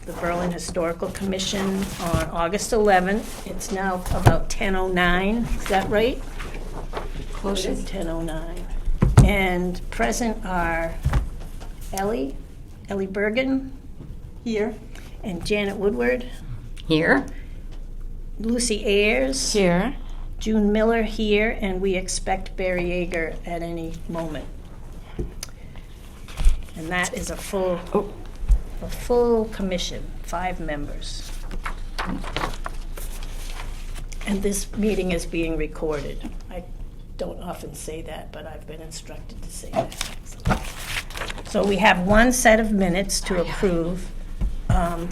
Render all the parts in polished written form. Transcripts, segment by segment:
the Berlin Historical Commission on August 11th. It's now about 10:09, is that right? Close it. 10:09. And present are Ellie Bergen, Here. and Janet Woodward, Here? Lucy Ayers, Here. June Miller here, and we expect Barry Yeager at any moment. And that is a full commission, 5 members. And this meeting is being recorded. I don't often say that, but I've been instructed to say that. So we have one set of minutes to approve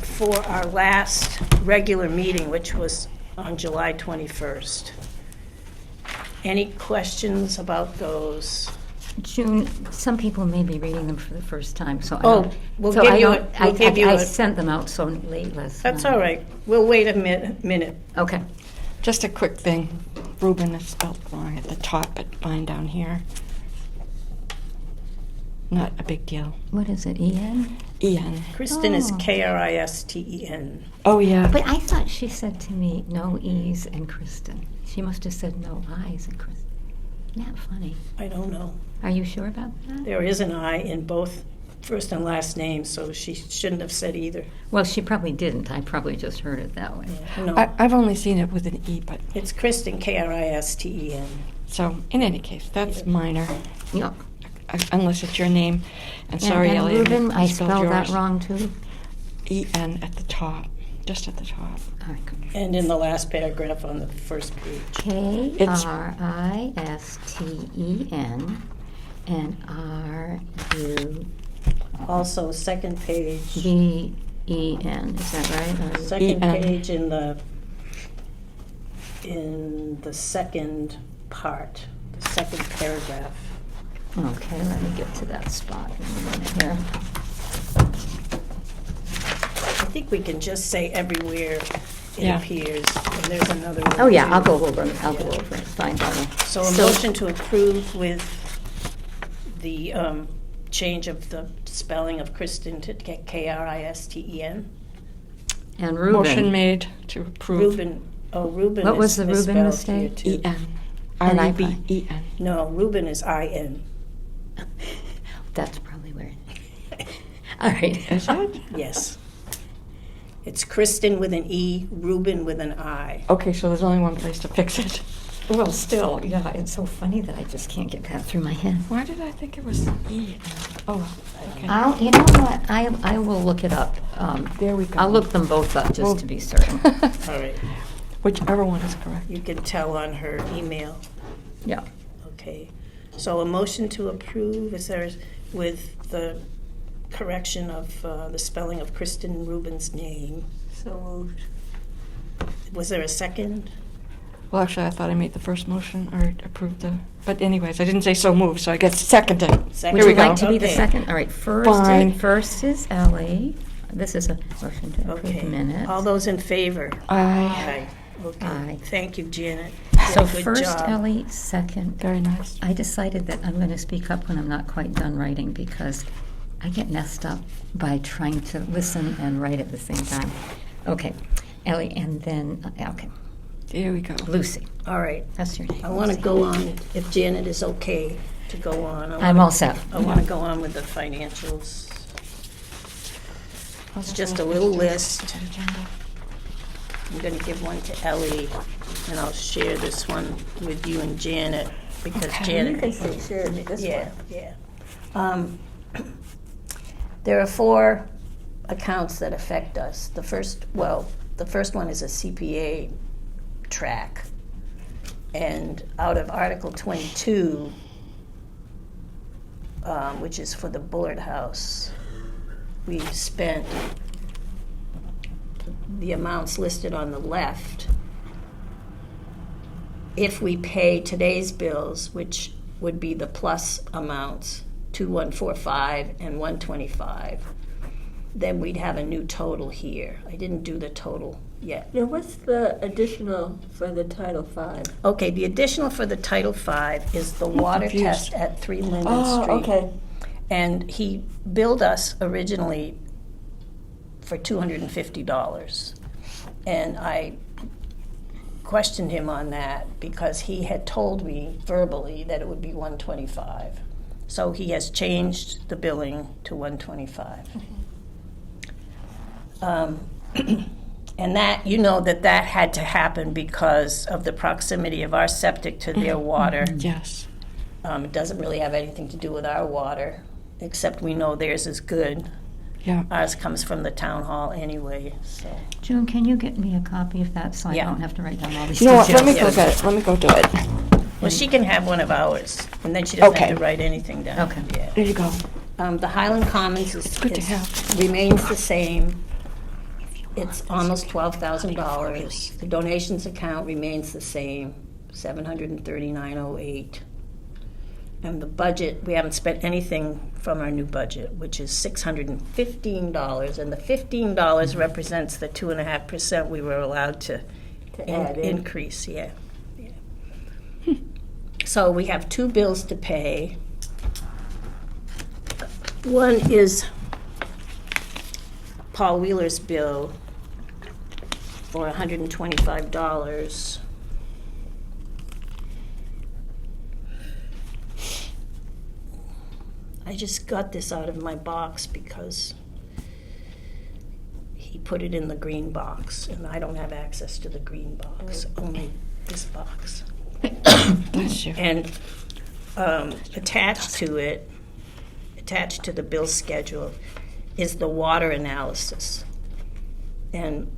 for our last regular meeting, which was on July 21st. Any questions about those? June, some people may be reading them for the first time, so I Oh, don't... we'll so give I you don't- a- we'll give you I a- sent them out so late last night. That's all right. We'll wait a minute. Okay. Just a quick thing. Reuben is spelled wrong at the top, but mine down here. Not a big deal. What is it, E-N? Ian. Kristen is Oh. Kristen. Oh, yeah. But I thought she said to me, no E's and Kristen. She must have said no I's and Kristen. Isn't that funny? I don't know. Are you sure about that? There is an I in both first and last names, so she shouldn't have said either. Well, she probably didn't. I probably just heard it that way. No, I've only seen it with an E, but it's Kristen, Kristen. so in any case, that's minor, Yeah. unless it's your name. And sorry, and Elliot, Reuben, I spelled spelled that yours. wrong too. E-N at the top, just at the top. All right, good. And in the last paragraph on the first page. Kristen and R-U-B-E-N. Also, second page, Is that right? Or- second E-N. page in the second part, the second paragraph. Okay, let me get to that spot in a minute here. I think we can just say everywhere it Yeah. appears, and there's another one. Oh, yeah, too. I'll go over it. I'll go over it. Fine, darling. So a motion to approve with the change of the spelling of Kristen to Kristen. And Reuben. Motion made to approve. Reuben What is was the Reuben misspelled here, mistake? too. E-N. And I- R-E-B-E-N. No, Reuben is I-N. That's probably where. All right. Is it? Yes. It's Kristen with an E, Reuben with an I. Okay, so there's only one place to fix it. Well, still, yeah, it's so funny that I just can't get that through my head. Why did I think it was E-N? Oh, okay. You know what? I will look it up. There we go. I'll look them both up just Well- to be certain. All right. Whichever one is correct. You can tell on her email. Yeah. Okay. So a motion to approve, is there, with the correction of the spelling of Kristen Reuben's name. So moved. Was there a second? Well, actually, I thought I made the first motion or approved the. But anyways, I didn't say so moved, so I guess seconded. Second. Would Here we you like go. to be the Okay. second? All right, Fine. first is Ellie. This is a motion to approve Okay. the minutes. All those in favor? Aye. Okay. Aye. Thank you, Janet. So Good first, job. Ellie, second. Very nice. I decided that I'm going to speak up when I'm not quite done writing because I get messed up by trying to listen and write at the same time. Okay, Ellie, and then, okay, There we go. Lucy. All right. That's your name. I want to Lucy. go on, if Janet is okay to go on. I'm all set. I want to go on with the financials. It's just a little list. I'm going to give one to Ellie, and I'll share this one with you and Janet, because Okay. Janet. Share this Yeah, yeah. There are 4 accounts that affect us. The first one is a CPA track. And out of Article 22, which is for the Bullard House, we've spent the amounts listed on the left. If we pay today's bills, which would be the plus amounts, 2145 and 125, then we'd have a new total here. I didn't do the total yet. Now, what's the additional for the Title V? Okay, the additional for the Title V is the water confused. test at 3 Linden Oh, Street. okay. And he billed us originally for $250. And I questioned him on that because he had told me verbally that it would be $125. So he has changed the billing to $125. And that, you know, that had to happen because of the proximity of our septic to their water. Yes. It doesn't really have anything to do with our water, except we know theirs is good. Yeah. Ours comes from the town hall anyway, so. June, can you get me a copy of that so I Yeah. don't have to write down all these You know what, details? let me go get it. Let me go do it. Well, she can have one of ours, and then she doesn't have Okay. to write anything down. Okay. Yeah. There you go. The Highland Commons is, Good to have. remains the same. It's almost $12,000. The donations account remains the same, $739.08. And the budget, we haven't spent anything from our new budget, which is $615. And the $15 represents the 2.5% we were allowed to add in. increase, yeah. So we have two bills to pay. One is Paul Wheeler's bill for $125. I just got this out of my box because he put it in the green box, and I don't have access to the green box, only this box. Bless you. And attached to it, attached to the bill schedule, is the water analysis. And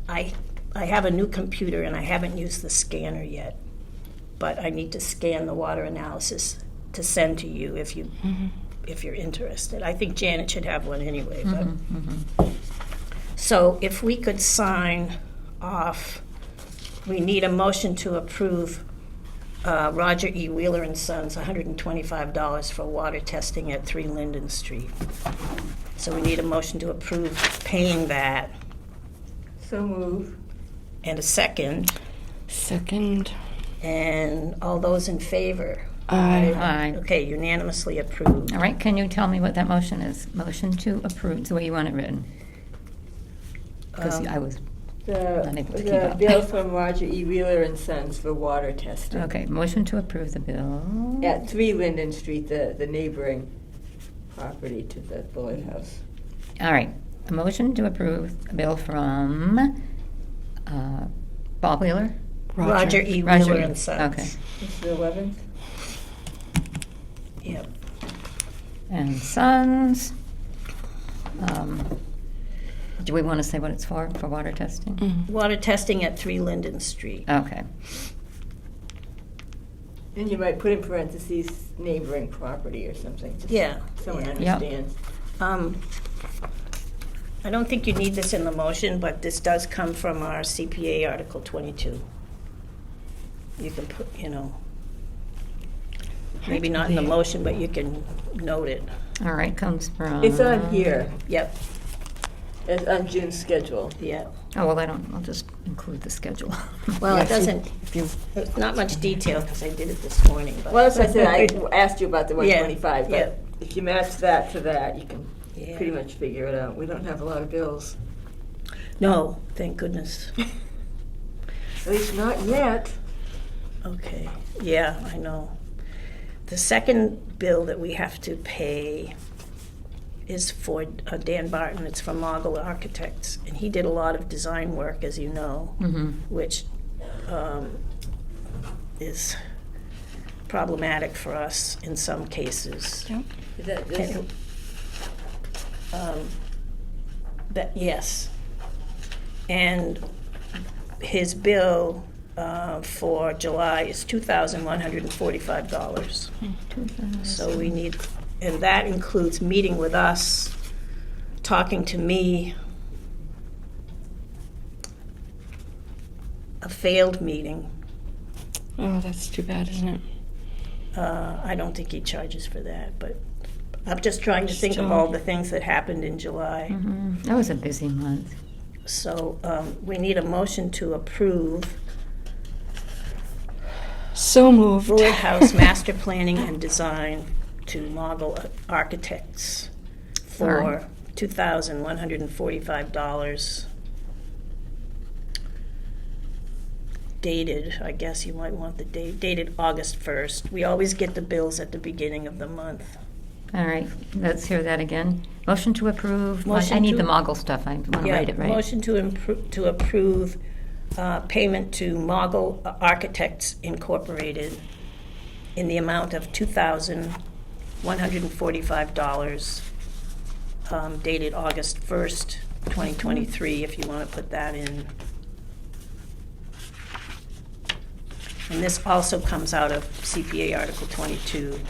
I have a new computer and I haven't used the scanner yet, but I need to scan the water analysis to send to you if you're interested. I think Janet should have one anyway. But so if we could sign off, we need a motion to approve Roger E. Wheeler and Sons, $125 for water testing at 3 Linden Street. So we need a motion to approve paying that, So move. and a second. Second. And all those in favor? Aye. Aye. Okay, unanimously approved. All right, can you tell me what that motion is? Motion to approve, it's the way you want it written. Because I was, Not able to keep The up. bill from Roger E. Wheeler and Sons for water testing. okay, motion to approve the bill. At 3 Linden Street, the neighboring property to the Bullard House. All right, a motion to approve a bill from Bob Wheeler? Roger E. Roger Wheeler E. and Sons. Okay. This is the 11th? Yep. And Sons. Do we want to say what it's for water testing? Water testing at 3 Linden Street. Okay. And you might put in parentheses neighboring property or something. Just Yeah, so Someone yeah. Yep. understands. I don't think you need this in the motion, but this does come from our CPA Article 22. You can put, maybe not in the motion, but you can note it. All right, comes from. It's on here. Yep, It's on June's schedule. yep. Oh, well, I'll just include the schedule. Well, Yeah, it so doesn't, If you, there's not much detail because I did it this morning, but. Well, that's what I said. I asked you about the Yeah, 125, yeah. but if you match that to that, you can Yeah. pretty much figure it out. We don't have a lot of bills. No, thank goodness. At least not yet. Okay, yeah, I know. The second bill that we have to pay is for Dan Barton. It's from Mogul Architects, and he did a lot of design work, as you know, which is problematic for us in some cases. Yep. Is that this? Yes. And his bill for July is $2,145. So we need, and that includes meeting with us, talking to me, a failed meeting. Oh, that's too bad, isn't it? I don't think he charges for that, but I'm just trying to think of Still. all the things that happened in July. that was a busy month. So we need a motion to approve So moved. Brewer House Master Planning and Design to Mogul Architects for Alright. $2,145 dated, I guess you might want the date, dated August 1st. We always get the bills at the beginning of the month. All right, let's hear that again. Motion to approve. Motion I need to- the Mogul stuff. I want to Yeah, write it right. motion to approve payment to Mogul Architects Incorporated in the amount of $2,145, dated August 1st, 2023, if you want to put that in. And this also comes out of CPA Article 22,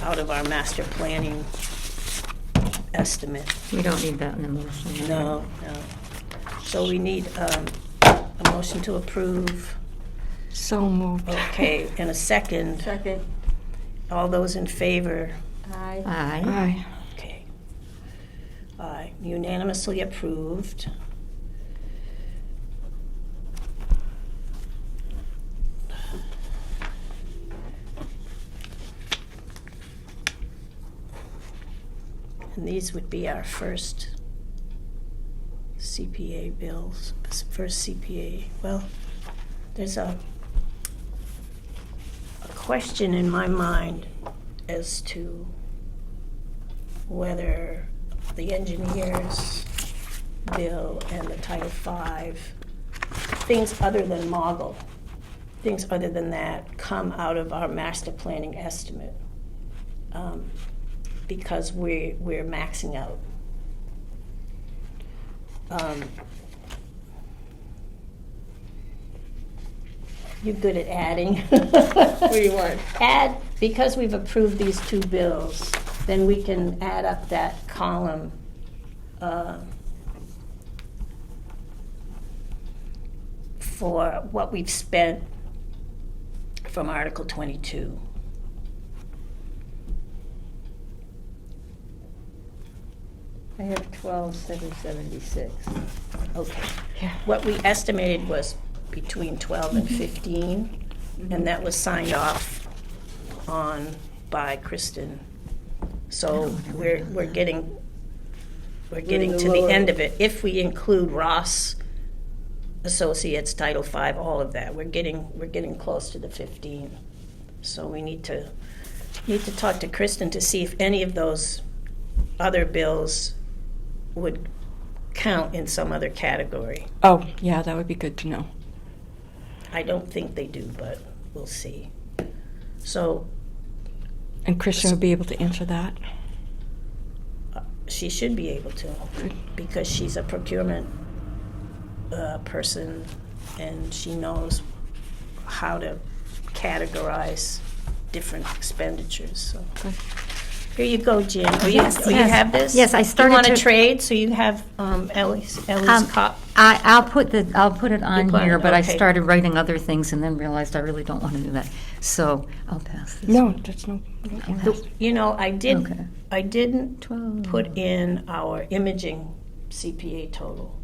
out of our master planning estimate. We don't need that in the motion. No. So we need a motion to approve. So moved. Okay, and a second. Second. All those in favor? Aye. Aye. Aye. Okay. Aye, unanimously approved. And these would be our first CPA bills, first CPA. Well, there's a question in my mind as to whether the engineer's bill and the Title V, things other than Mogul, things other than that come out of our master planning estimate, because we're maxing out. You're good at adding. What do you want? Add, because we've approved these two bills, then we can add up that column. For what we've spent from Article 22. I have 12,776. Okay. Yeah. What we estimated was between 12 and 15, and that was signed off on by Kristen. So we're getting to the end of it. If we include Ross Associates, Title V, all of that, we're getting close to the 15. So we need to talk to Kristen to see if any of those other bills would count in some other category. Oh, yeah, that would be good to know. I don't think they do, but we'll see. So And Christian would be able to answer that. she should be able to, Good. because she's a procurement person, and she knows how to categorize different expenditures. So Good. here you go, Jan. Yes, You yes. have this? Yes, I started You want to- to trade, so you have Ellie's cop. I'll put it on put it- here, but I okay. started writing other things and then realized I really don't want to do that. So I'll pass this. No, that's no. You know, I Okay. didn't 12. put in our imaging CPA total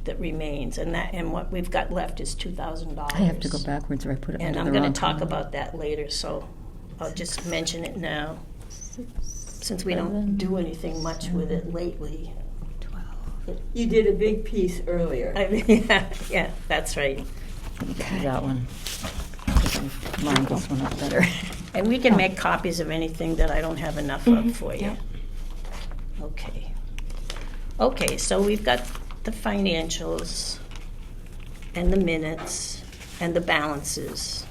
that remains, and what we've got left is $2,000. I have to go backwards or I put it And under I'm the going wrong to talk column. about that later, so I'll just mention it now, 6, since we don't do anything much with it lately. 12. You did a big piece earlier. I mean, yeah, that's right. That one. Mine this one up better. And we can make copies of anything that I don't have enough of for you. yeah. Okay. Okay, so we've got the financials and the minutes and the balances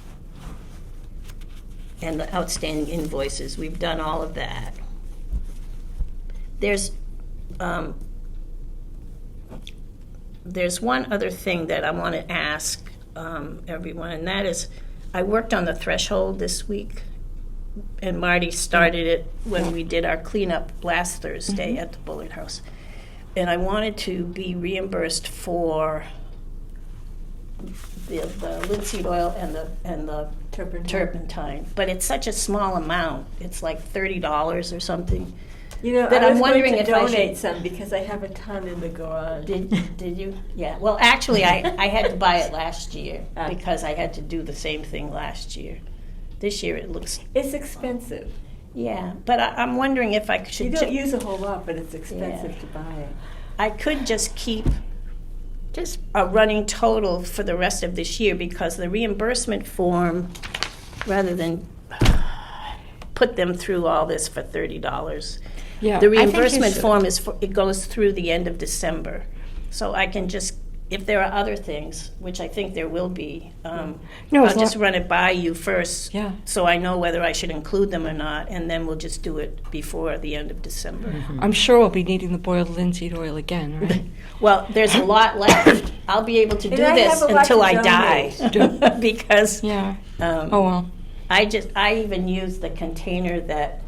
and the outstanding invoices. We've done all of that. There's one other thing that I want to ask everyone, and that is, I worked on the threshold this week, and Marty started it when we did our cleanup last Thursday at the Bullard House. And I wanted to be reimbursed for the linseed oil and the turpentine. But it's such a small amount. It's like $30 or something. You know, That I I'm was wondering going to if I donate should- some because I have a ton in the garage. Did you? Yeah. Well, actually, I had to buy it last year Ah. because I had to do the same thing last year. This year it looks. It's expensive. Yeah, but I'm wondering if I You should, don't use a whole lot, but it's expensive to buy it. I could just keep just a running total for the rest of this year, because the reimbursement form, rather than put them through all this for $30, Yeah. the I think you reimbursement should. form it goes through the end of December. So I can just, if there are other things, which I think there will be, No, I'll as just long- run it by you first. Yeah. So I know whether I should include them or not, and then we'll just do it before the end of December. I'm sure we'll be needing the boiled linseed oil again, right? Well, there's a lot left. I'll be able to do And I this have a lot until to I die. Because Yeah. um, Oh, well. I even used the container that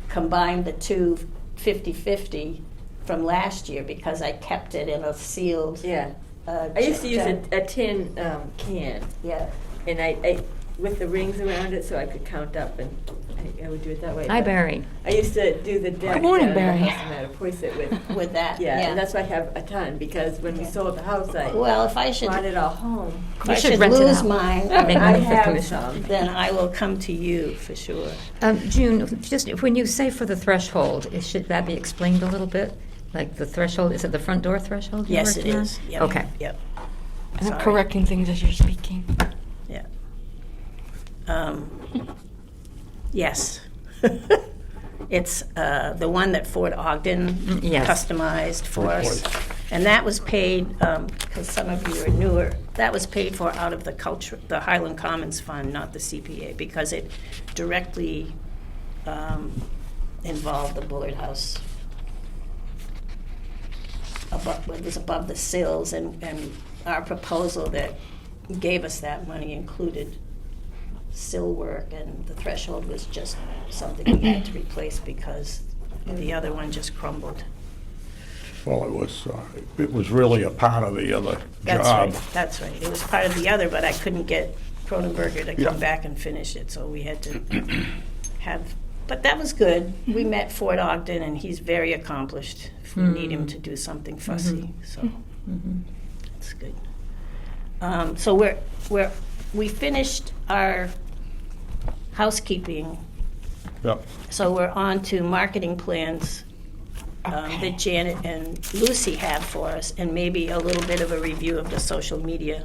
combined the two 50/50 from last year, because I kept it in a sealed. Yeah. I used to use jar. a tin can, Yeah. and I with the rings around it, so I could count up, and I would do it that way. Hi, But Barry. I used to do the deck Good morning, down at the Barry. house in Mattapoisett with. With that. Yeah, and that's why I have a ton, because when we sold the house, I Well, if I should, brought it all home. if You I should should rent it lose out. mine, Make I money for have commission. some. then I will come to you for sure. June, just when you say for the threshold, should that be explained a little bit? Like the threshold, is it the front door threshold? you're Yes, it working on? is. Yep. Okay. Yep. And I'm Sorry. correcting things as you're speaking. Yeah. Yes. It's the one that Fort Ogden yes. customized for us. And that was paid, because some of you are newer, that was paid for out of the Highland Commons Fund, not the CPA, because it directly involved the Bullard House. It was above the sills, and our proposal that gave us that money included sill work, and the threshold was just something we had to replace because the other one just crumbled. Well, it was really a part of the other That's job. right, that's right. It was part of the other, but I couldn't get Cronenberger to Yeah. come back and finish it, so we had to have, but that was good. We met Fort Ogden, and he's very accomplished if we need him to do something fussy, so that's good. So we finished our housekeeping, Yep. so we're on to marketing plans Okay. that Janet and Lucy have for us, and maybe a little bit of a review of the social media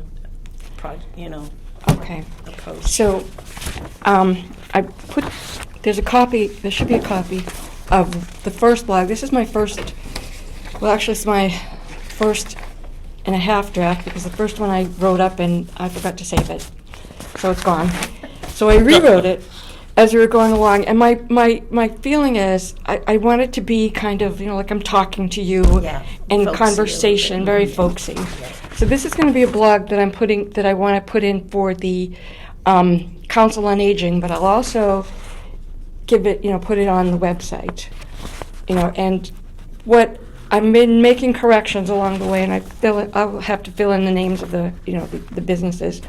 Okay. approach. So, I put, there should be a copy of the first blog. This is my first, well, actually, it's my first and a half draft, because the first one I wrote up and I forgot to save it. So it's gone. So I rewrote it as we were going along. And my feeling is, I want it to be kind of, like I'm talking to you Yeah, in folksy a little conversation, bit. very Mhm. folksy. So this is going to be a blog that I want to put in for the Council on Aging, but I'll also give it, put it on the website. And what I've been making corrections along the way, and I'll have to fill in the names of the businesses.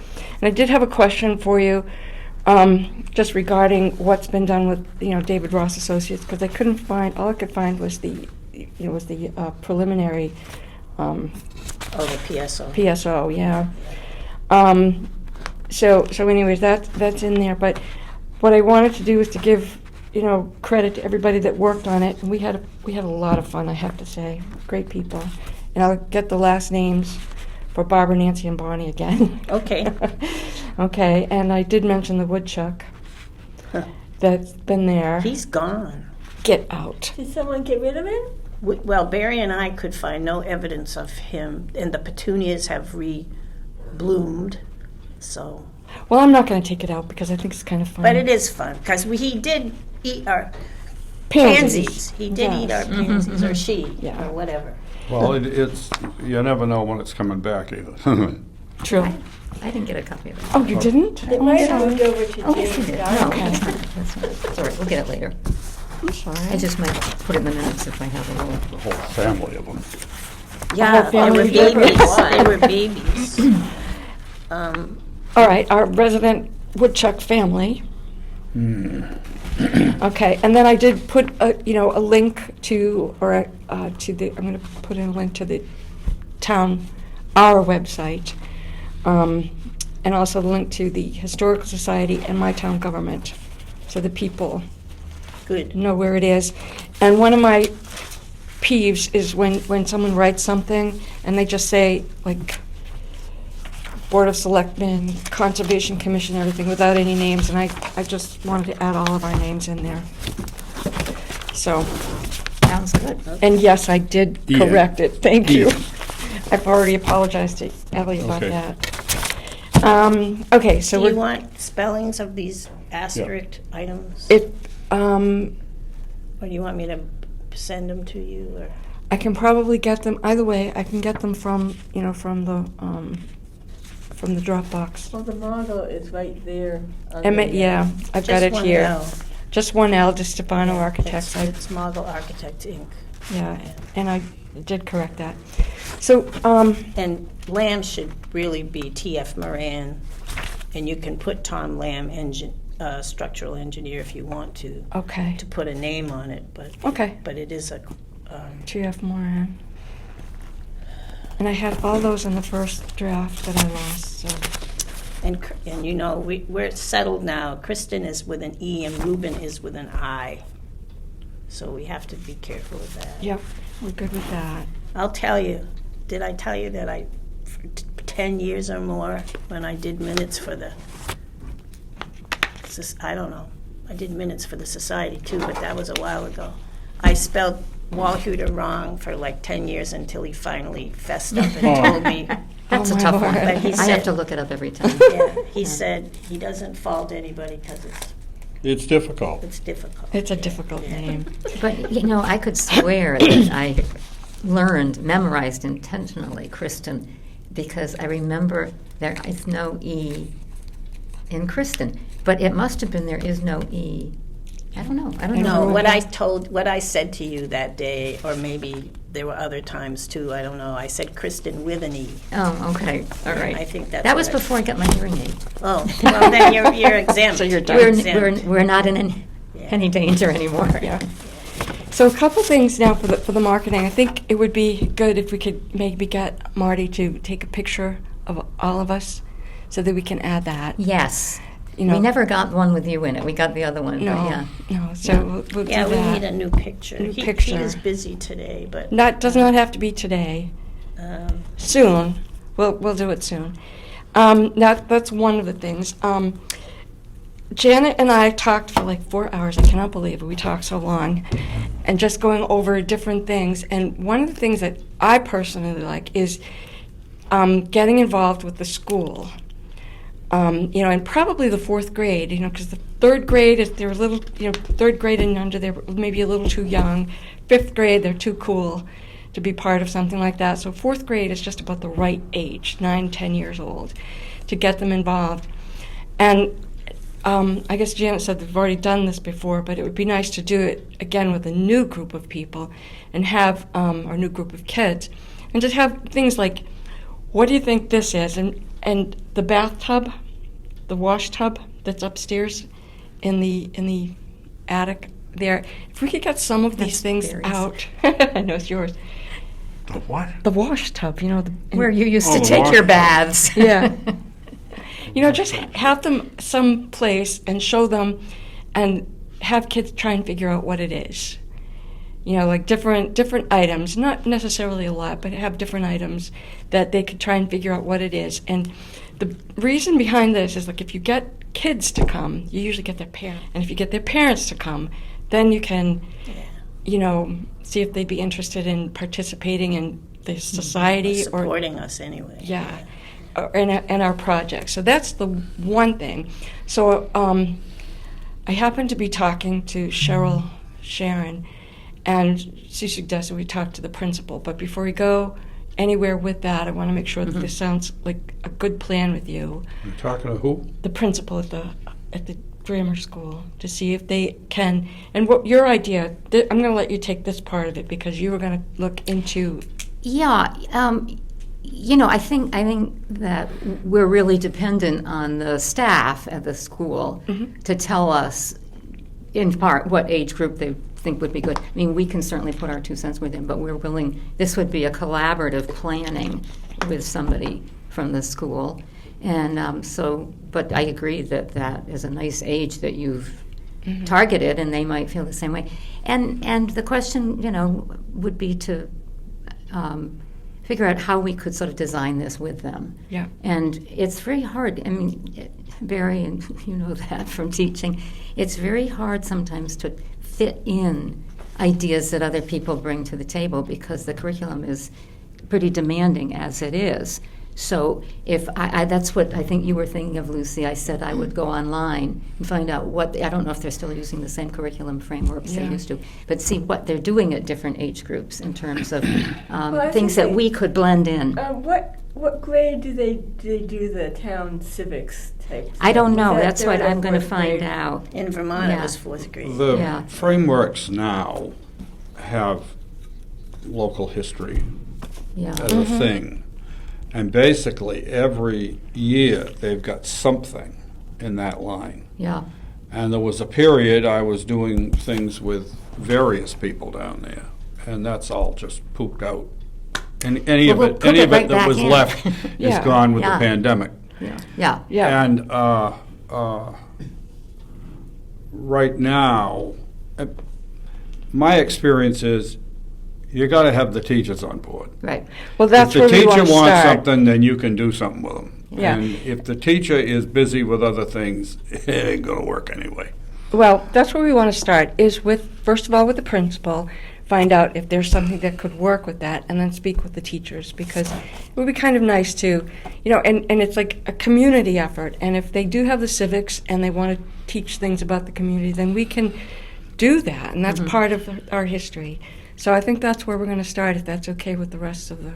And I did have a question for you, just regarding what's been done with David Ross Associates, because I couldn't find, all I could find was the preliminary Oh, the PSO. PSO, yeah. So anyways, that's in there. But what I wanted to do was to give credit to everybody that worked on it. And we had a lot of fun, I have to say. Great people. And I'll get the last names for Barbara, Nancy, and Bonnie again. Okay. Okay. And I did mention the woodchuck Huh. that's been there. He's gone. Get out. Did someone get rid of him? Well, Barry and I could find no evidence of him, and the petunias have re-bloomed, so. Well, I'm not going to take it out because I think it's kind of fun. But it is fun, because he did eat our Pansies. pansies. He did eat our Yes. pansies, or she, Yeah. or whatever. Well, it's, you never know when it's coming back either. True. I didn't get a copy of it. Oh, you didn't? It Oh, might I'm have moved sorry. over to Oh, James yes, it is. Scott. No, Okay. that's fine. That's fine. It's all right. We'll get it later. I'm sorry. I just might put it in the minutes if I have a little. The whole family of them. Yeah, whole they were family babies. did. They were babies. All right, our resident woodchuck family. Okay, and then I did put a link to, I'm going to put in a link to the our website, and also the link to the Historical Society and My Town Government, so the people Good. know where it is. And one of my peeves is when someone writes something and they just say, like, Board of Selectmen, Conservation Commission, everything, without any names, and I just wanted to add all of our names in there. So, Sounds good. and yes, I did Yeah. correct it, thank you. Yeah. I've already apologized to Ellie about Okay. that. Okay, so Do you we're, want spellings of these asterisk items? it, Or do you want me to send them to you, or? I can probably get them, either way, I can get them from the Dropbox. Well, the model is right there. on Emmett, the, yeah, I've got it Just one here. L. Just one L, Di Stefano Architects. It's Mogul Architects, Inc. Yeah, and I did correct that. So, And Lamb should really be T.F. Moran, and you can put Tom Lamb, structural engineer, if you want to okay, put a name on it, okay, but it is a, T.F. Moran. And I had all those in the first draft that I lost, so, and you know, we're settled now. Kristen is with an E and Ruben is with an I. So we have to be careful with that. yep, we're good with that. I'll tell you, did I tell you that for 10 years or more, when I did minutes for the, I don't know, I did minutes for the society too, but that was a while ago. I spelled Walhuter wrong for like 10 years until he finally fessed up and told me. That's Oh, a my tough one. Lord. But he I said- have to look it up every time. Yeah, he said he doesn't fault anybody because It's difficult. it's difficult. It's a difficult name. But, you know, I could swear that I memorized intentionally, Kristen, because I remember there is no E in Kristen. But it must have been there is no E. I don't know. I don't know. No, what I said to you that day, or maybe there were other times too, I don't know, I said Kristen with an E. Oh, okay. All right. I think that's that was what I- before I got my hearing aid. Oh, well, then you're exempt. So you're done. You're We're exempt. not in any danger anymore. Yeah. So a couple things now for the marketing. I think it would be good if we could maybe get Marty to take a picture of all of us so that we can add that. Yes. You know, We never got one with you in it. We got the other one. No, But yeah. no. So Yeah. we'll Yeah, do we that. need a new picture. New He picture. is busy today, but Does not have to be today. um, Soon. We'll do it soon. That's one of the things. Janet and I talked for like 4 hours. I cannot believe it. We talked so long, and just going over different things. And one of the things that I personally like is getting involved with the school. And probably the fourth grade, because the third grade is they're a little, third grade and under, they're maybe a little too young. Fifth grade, they're too cool to be part of something like that. So fourth grade is just about the right age, 9, 10 years old, to get them involved. And I guess Janet said they've already done this before, but it would be nice to do it again with a new group of people and have, or new group of kids, and just have things like, what do you think this is? And the bathtub, the wash tub that's upstairs in the attic there. If we could get some of these That's things Barry's. out, I know it's yours. The what? The wash tub, Where you used Oh, to the take your washroom. baths. Yeah. Just have them someplace and show them, and have kids try and figure out what it is. Like different items, not necessarily a lot, but have different items that they could try and figure out what it is. And the reason behind this is, like, if you get kids to come, you usually get their parents. And if you get their parents to come, then you can, see if they'd be interested in participating in the society or supporting us anyway. yeah, and our project. So that's the one thing. So I happened to be talking to Cheryl Sharon, and she suggested we talk to the principal. But before we go anywhere with that, I want to make sure that this sounds like a good plan with you. You're talking to who? The principal at the grammar school, to see if they can. And what your idea? I'm going to let you take this part of it because you were going to look into. Yeah, I think that we're really dependent on the staff at the school to tell us, in part, what age group they think would be good. I mean, we can certainly put our 2 cents with in, but we're willing. This would be a collaborative planning with somebody from the school, and but I agree that is a nice age that you've targeted, and they might feel the same way. And the question, would be to figure out how we could sort of design this with them. Yeah. And it's very hard. I mean, Barry, and you know that from teaching, it's very hard sometimes to fit in ideas that other people bring to the table because the curriculum is pretty demanding as it is. So if that's what I think you were thinking of, Lucy. I said I would go online and find out I don't know if they're still using the same curriculum frameworks they used to, but see what they're doing at different age groups in terms of I things think that we could blend in. What grade do they do the town civics type? I don't know. Is that That's what third or I'm going to fourth find grade? out. In Vermont, it Yeah. was 4th grade. The Yeah. frameworks now have local history Yeah. as a thing. And basically, every year, they've got something in that line. Yeah. And there was a period I was doing things with various people down there, and that's all just pooped out. And any Well, we'll of put it it right that back was in. left is Yeah. gone with Yeah. the pandemic. Yeah. Yeah. And right now, my experience is you got to have the teachers on board. Right. Well, that's If where the we teacher want to wants start. something, then you can do something with them. Yeah. And if the teacher is busy with other things, it ain't going to work anyway. Well, that's where we want to start, is with, first of all, with the principal, find out if there's something that could work with that, and then speak with the teachers, because it would be kind of nice to, and it's like a community effort, and if they do have the civics and they want to teach things about the community, then we can do that, and that's part of our history. So I think that's where we're going to start, if that's okay with the rest of the...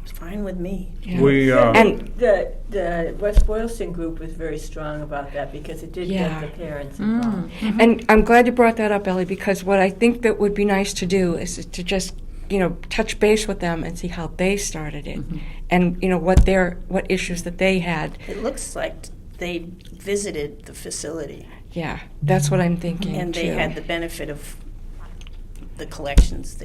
It's fine with me. Yeah. We, And- The West Boylston group was very strong about that because it did Yeah. get the parents involved. And I'm glad you brought that up, Ellie, because what I think that would be nice to do is to just, touch base with them and see how they started it, and what issues that they had. It looks like they visited the facility, Yeah, that's what I'm thinking and they too. had the benefit of the collections.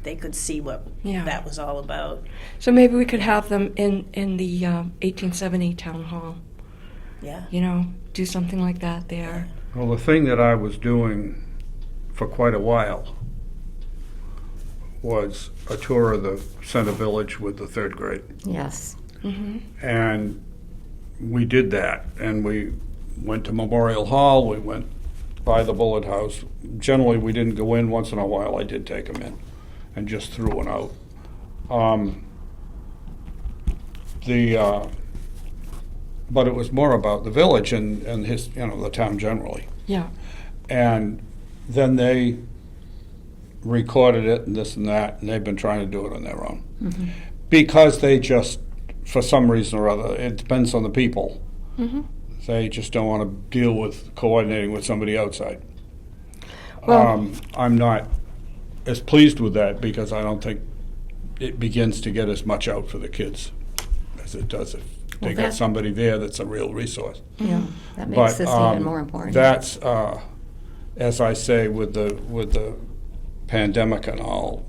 They could see what Yeah. that was all about. So maybe we could have them in the 1870 town hall. Yeah. Do something like that there. well, the thing that I was doing for quite a while was a tour of the Center Village with the 3rd grade. Yes. And we did that, and we went to Memorial Hall, we went by the Bullet House. Generally, we didn't go in. Once in a while, I did take them in and just threw one out. But it was more about the village and his, the town generally. Yeah. And then they recorded it and this and that, and they've been trying to do it on their own. Because they just, for some reason or other, it depends on the people. They just don't want to deal with coordinating with somebody outside. Well- I'm not as pleased with that because I don't think it begins to get as much out for the kids as it does if they Well, got that- somebody there that's a real resource. Yeah. That makes this even more important. That's, as I say, with the pandemic and all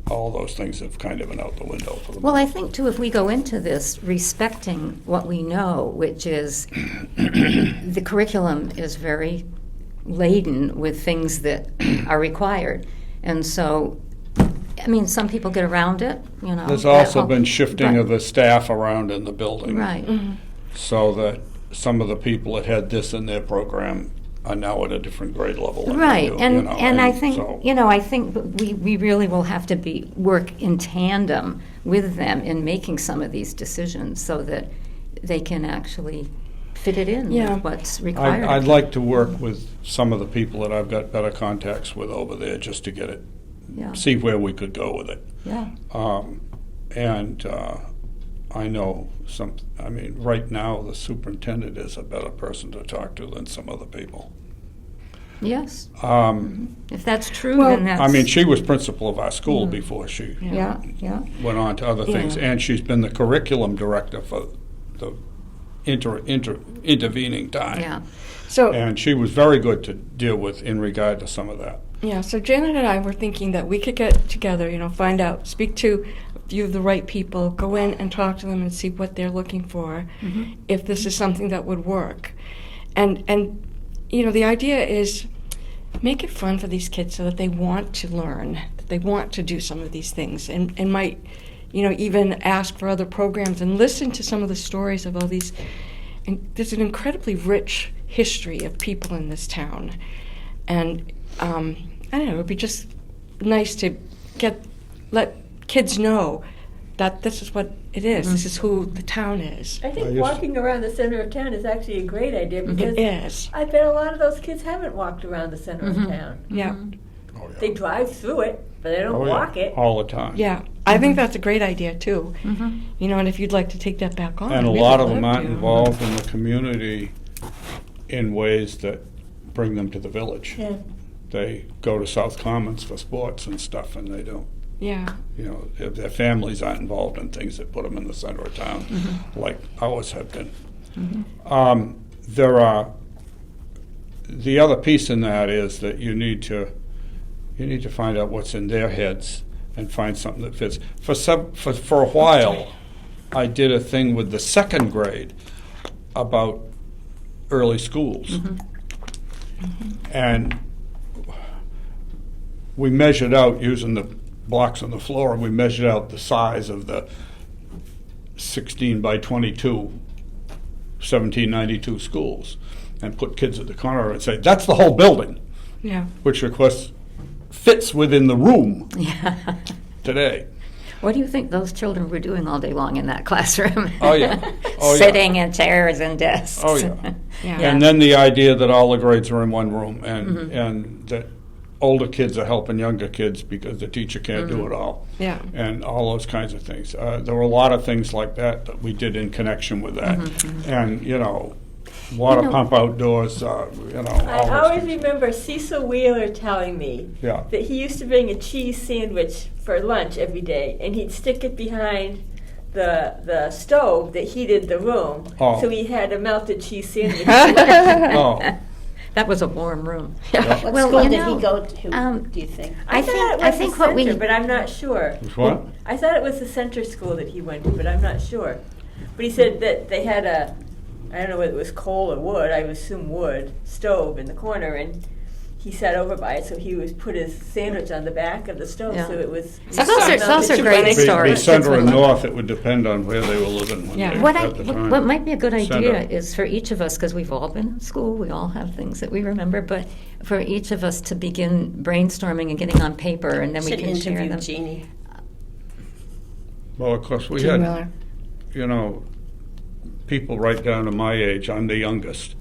those things have kind of been out the window for the Well, I think, too, if we go into this respecting what we know, which is the curriculum is very laden with things that are required. And so, some people get around it, There's that also whole- been shifting Right. of the staff around in the building. Right. So that some of the people that had this in their program are now at a different grade level. than they Right, do, and I think so- I think we really will have to work in tandem with them in making some of these decisions so that they can actually fit it in Yeah. with what's required. I'd like to work with some of the people that I've got better contacts with over there just to get it, Yeah. see where we could go with it. Yeah. And I know right now the superintendent is a better person to talk to than some other people. Yes. Um, If that's true, Well, then that's. she was principal of our school before she Yeah. went on to other things, Yeah. and she's been the curriculum director for the intervening time. Yeah. So And she was very good to deal with in regard to some of that. Yeah, so Janet and I were thinking that we could get together, find out, speak to a few of the right people, go in and talk to them and see what they're looking for, if this is something that would work. And the idea is make it fun for these kids so that they want to learn, that they want to do some of these things, and might, even ask for other programs and listen to some of the stories of all these. And there's an incredibly rich history of people in this town. And I don't know, it would be just nice to let kids know that this is what it is. This is who the town is. I I think used- walking around the center of town is actually a great idea because It is. I bet a lot of those kids haven't walked around the center of town. Yeah. Oh, yeah. They drive through it, but they don't Oh, yeah. walk it. All the time. Yeah. I think that's a great idea too. And if you'd like to take that back on. And a we'd lot of love them aren't to. involved in the community in ways that bring them to the village. Yeah. They go to South Commons for sports and stuff, and they don't. Yeah. If their families aren't involved in things that put them in the center of town, like ours have been. There are the other piece in that is that you need to find out what's in their heads and find something that fits. For a while, I did a thing with the second grade about early schools, and we measured out using the blocks on the floor, and we measured out the size of the 16 by 22 1792 schools and put kids at the corner and say, that's the whole building, Yeah. which of course fits within the room Yeah. today. What do you think those children were doing all day long in that classroom? Oh, yeah. Oh, yeah. Sitting in chairs and desks. Oh, yeah. Yeah. And then the idea that all the grades are in one room and that older kids are helping younger kids because the teacher can't do it all. Yeah. And all those kinds of things. There were a lot of things like that we did in connection with that. And, water pump outdoors, all I those always things. remember Cecil Wheeler telling me Yeah. that he used to bring a cheese sandwich for lunch every day, and he'd stick it behind the stove that heated the room, Oh. so he had a melted cheese sandwich. Oh, That was a warm room. What Well, school you did know, he go to, um, do you think? I thought it was the what we center, but I'm not sure. what? I thought it was the center school that he went to, but I'm not sure. But he said that they had I don't know whether it was coal or wood, I would assume wood, stove in the corner, and he sat over by it, so he was put his sandwich on the back of the stove, Yeah. so it was. So those are great Be stories. center Kids and would love north, it would depend on where they were living when Yeah. they What at the time. what might be a good idea Center. is for each of us, because we've all been in school, we all have things that we remember, but for each of us to begin brainstorming and getting on paper, and then we Should can share interview them. Jeannie. Well, of course, we Jim had, Miller. people right down to my age, I'm the youngest,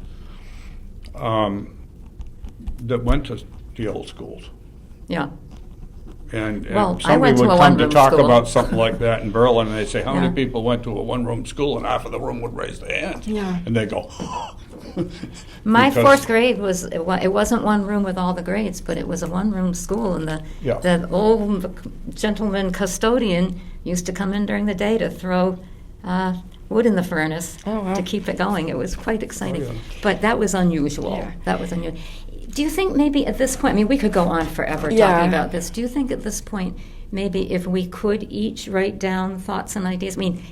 that went to the old schools. Yeah. And Well, I somebody went to would a come to one-room talk school. about something like that in Berlin, and they'd say, how Yeah. many people went to a one-room school? And half of the room would raise their hand. Yeah. And they'd go, My Because- fourth grade it wasn't one room with all the grades, but it was a one-room school, and Yeah. the old gentleman custodian used to come in during the day to throw wood in the furnace Oh, wow. to keep it going. It was quite exciting, Oh, yeah. but that was unusual. Yeah. That was unusual. Do you think maybe at this point? I mean, we could go on forever Yeah. talking about this. Do you think at this point maybe if we could each write down thoughts and ideas? I mean,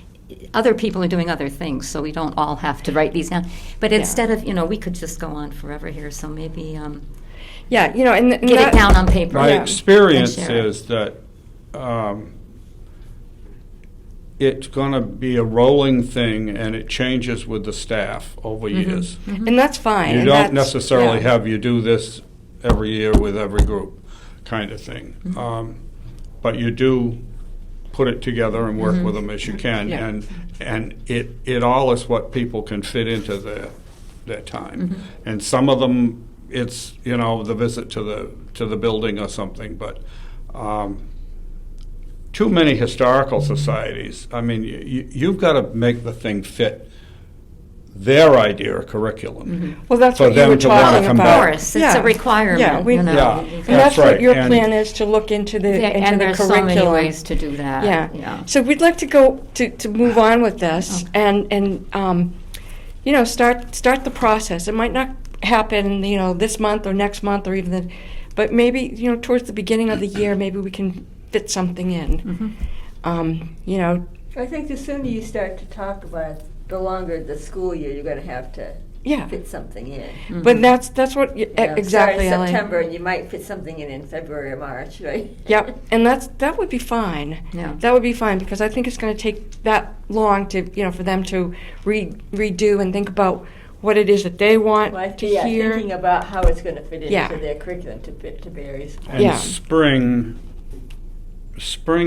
other people are doing other things, so we don't all have to write these down. But instead of, we could just go on forever here. So maybe Yeah, and get it down on paper. My Yeah. experience And share it. is that it's going to be a rolling thing, and it changes with the staff over years. and that's fine. You and don't that's- necessarily yeah. have you do this every year with every group, kind of thing. But you do put it together and work with them as you can, Yeah. and it all is what people can fit into their time. And some of them, it's the visit to the building or something, but. Too many historical societies. I mean, you've got to make the thing fit their idea of curriculum. Well, that's for what you them were to wanna talking come about. back. Of course, it's a requirement. Yeah, you know. Yeah. and That's that's what right, your and- plan is, to look into the Yeah, into and the there's curriculum. so many ways to do that. Yeah. So we'd like to go to move on with this and start the process. It might not happen this month or next month or even then, but maybe towards the beginning of the year, maybe we can fit something in. I think the sooner you start to talk about it, the longer the school year you're going to have to Yeah, fit something in. but that's what You know, exactly. start in Elaine. September, and you might fit something in February or March, right? Yep, and that would be fine. Yeah. That would be fine because I think it's going to take that long to for them to redo and think about what it is that they want Well, to hear. thinking about how it's going to fit into Yeah. their curriculum to Barry's. And Yeah. spring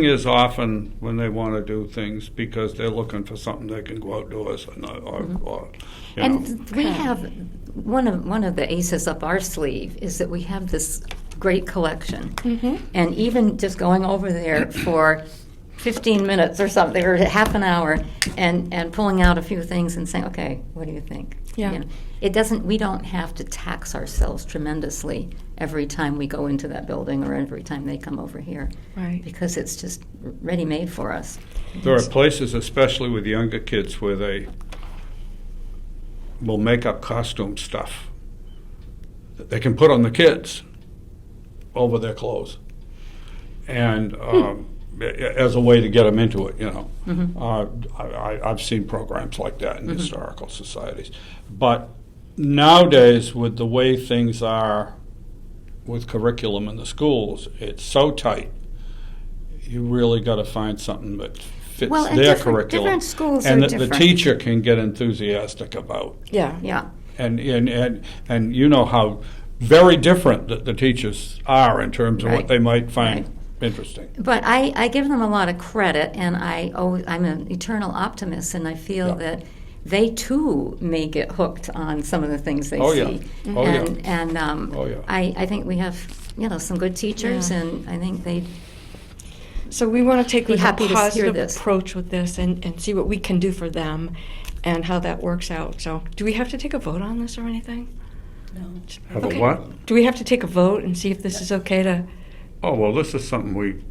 is often when they want to do things because they're looking for something they can go outdoors or you know. And we have one of the aces up our sleeve is that we have this great collection, and even just going over there for 15 minutes or something, or half an hour, and pulling out a few things and saying, okay, what do you think? Yeah. You know, it doesn't. We don't have to tax ourselves tremendously every time we go into that building or every time they come over here, Right. because it's just ready made for us. There are places, especially with younger kids, where they will make up costume stuff that they can put on the kids over their clothes, and as a way to get them into it. I've seen programs like that in historical societies, but nowadays, with the way things are with curriculum in the schools, it's so tight. You really got to find something that fits Well, and their different- curriculum, different schools and are that the different. teacher can get enthusiastic about. Yeah. Yeah. And you know how very different the teachers are in terms of Right. what they might find Right. interesting. But I give them a lot of credit, and I'm an eternal optimist, and I feel Yeah. that they too may get hooked on some of the things they Oh, yeah. see. Oh, yeah. And Oh, yeah. I think we have some good teachers, Yeah. and I think they. So we want to take Be like, happy a to hear positive this. approach with this and see what we can do for them and how that works out. So do we have to take a vote on this or anything? No. Have Okay. a what? Do we have to take a vote and see if this is okay to? Oh, well, this is something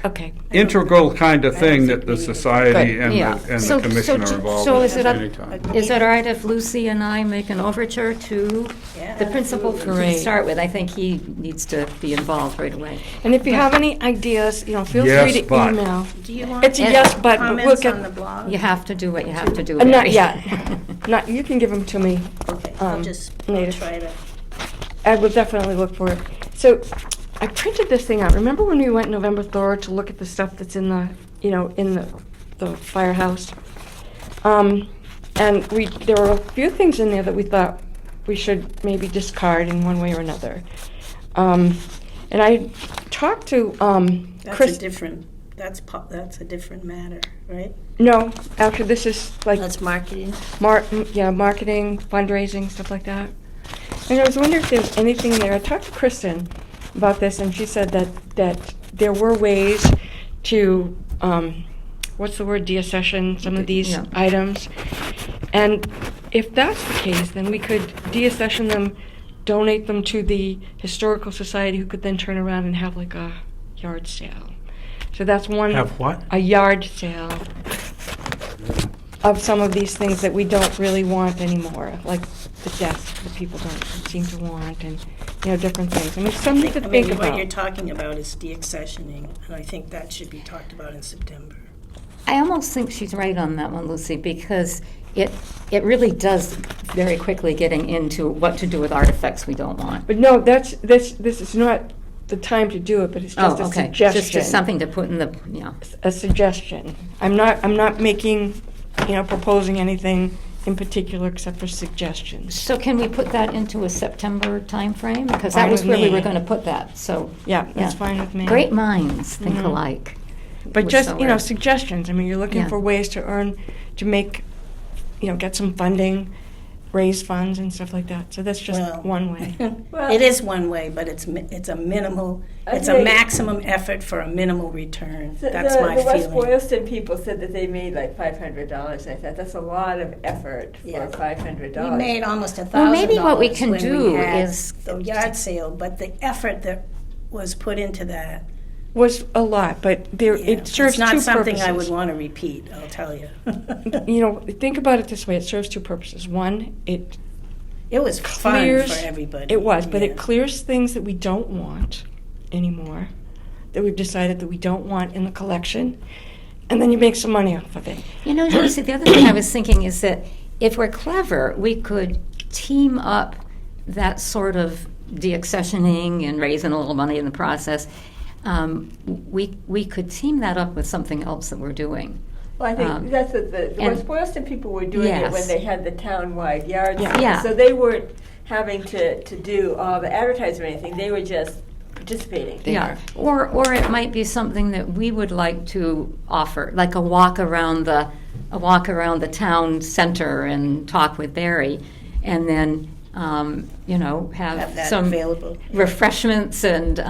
Okay. integral kind of thing that the society Good. and Yeah. the So- commission so are involved so in is it up- anytime. Is it all right if Lucy and I make an overture to Yeah, the principal absolutely. to start with? I think he needs to be involved right away. And if you have any ideas, feel Yes, free to but. email. Do you want It's a yes, but we'll comments get. on the blog? You have to do what you have to do. Not Mary. yet. Not. You can give them to me. Okay, I'll um, just later. try to. I will definitely look for it. So I printed this thing out. Remember when we went November 3rd to look at the stuff that's in the, in the firehouse? And there were a few things in there that we thought we should maybe discard in one way or another. And I talked to That's Chris. a different. That's a different matter, right? No, actually, this is like That's marketing. marketing, fundraising, stuff like that. And I was wondering if there was anything there. I talked to Kristen about this, and she said that there were ways to, what's the word, deaccession some of these Yeah. items. And if that's the case, then we could deaccession them, donate them to the Historical Society, who could then turn around and have like a yard sale. So that's one. Have what? A yard sale of some of these things that we don't really want anymore, like the desk that people don't seem to want, and different things. I mean, something to think What you're about. talking about is deaccessioning, and I think that should be talked about in September. I almost think she's right on that one, Lucy, because it really does very quickly getting into what to do with artifacts we don't want. But no, this is not the time to do it. But it's just a okay. suggestion. Just something to put in the A suggestion. I'm not making, proposing anything in particular except for suggestions. So can we put that into a September timeframe? Because Fine that was with where we me. were going to put that. So Yeah, that's fine with me. Great minds think Mhm. alike. But Which just, somewhere- suggestions. I mean, you're looking Yeah. for ways to make, get some funding, raise funds and stuff like that. So that's just Well- one way. It is one way, but it's a minimal. It's a Okay. maximum effort for a minimal return. That's my the West feeling. Boylston people said that they made like $500. I thought that's a lot of effort Yeah. for $500. We made almost $1,000. Well, maybe what we can when do had is- the yard sale, but the effort that was put into that. Was a lot, but Yeah, it serves it's not two something purposes. I would want to repeat. I'll tell you. Think about it this way. It serves two purposes. One, it It was fun clears. for everybody. It was, but yeah. it clears things that we don't want anymore, that we've decided that we don't want in the collection, and then you make some money off of it. Lucy, the other thing I was thinking is that if we're clever, we could team up that sort of deaccessioning and raising a little money in the process. We could team that up with something else that we're doing. Well, I think that's what the and- West Boylston people were doing it when Yes. they had the town-wide yard Yeah. sale. Yeah. So they weren't having to do all the advertising or anything. They were just participating. Yeah, or it might be something that we would like to offer, like a walk around the town center and talk with Barry, and then have Have that some available. refreshments and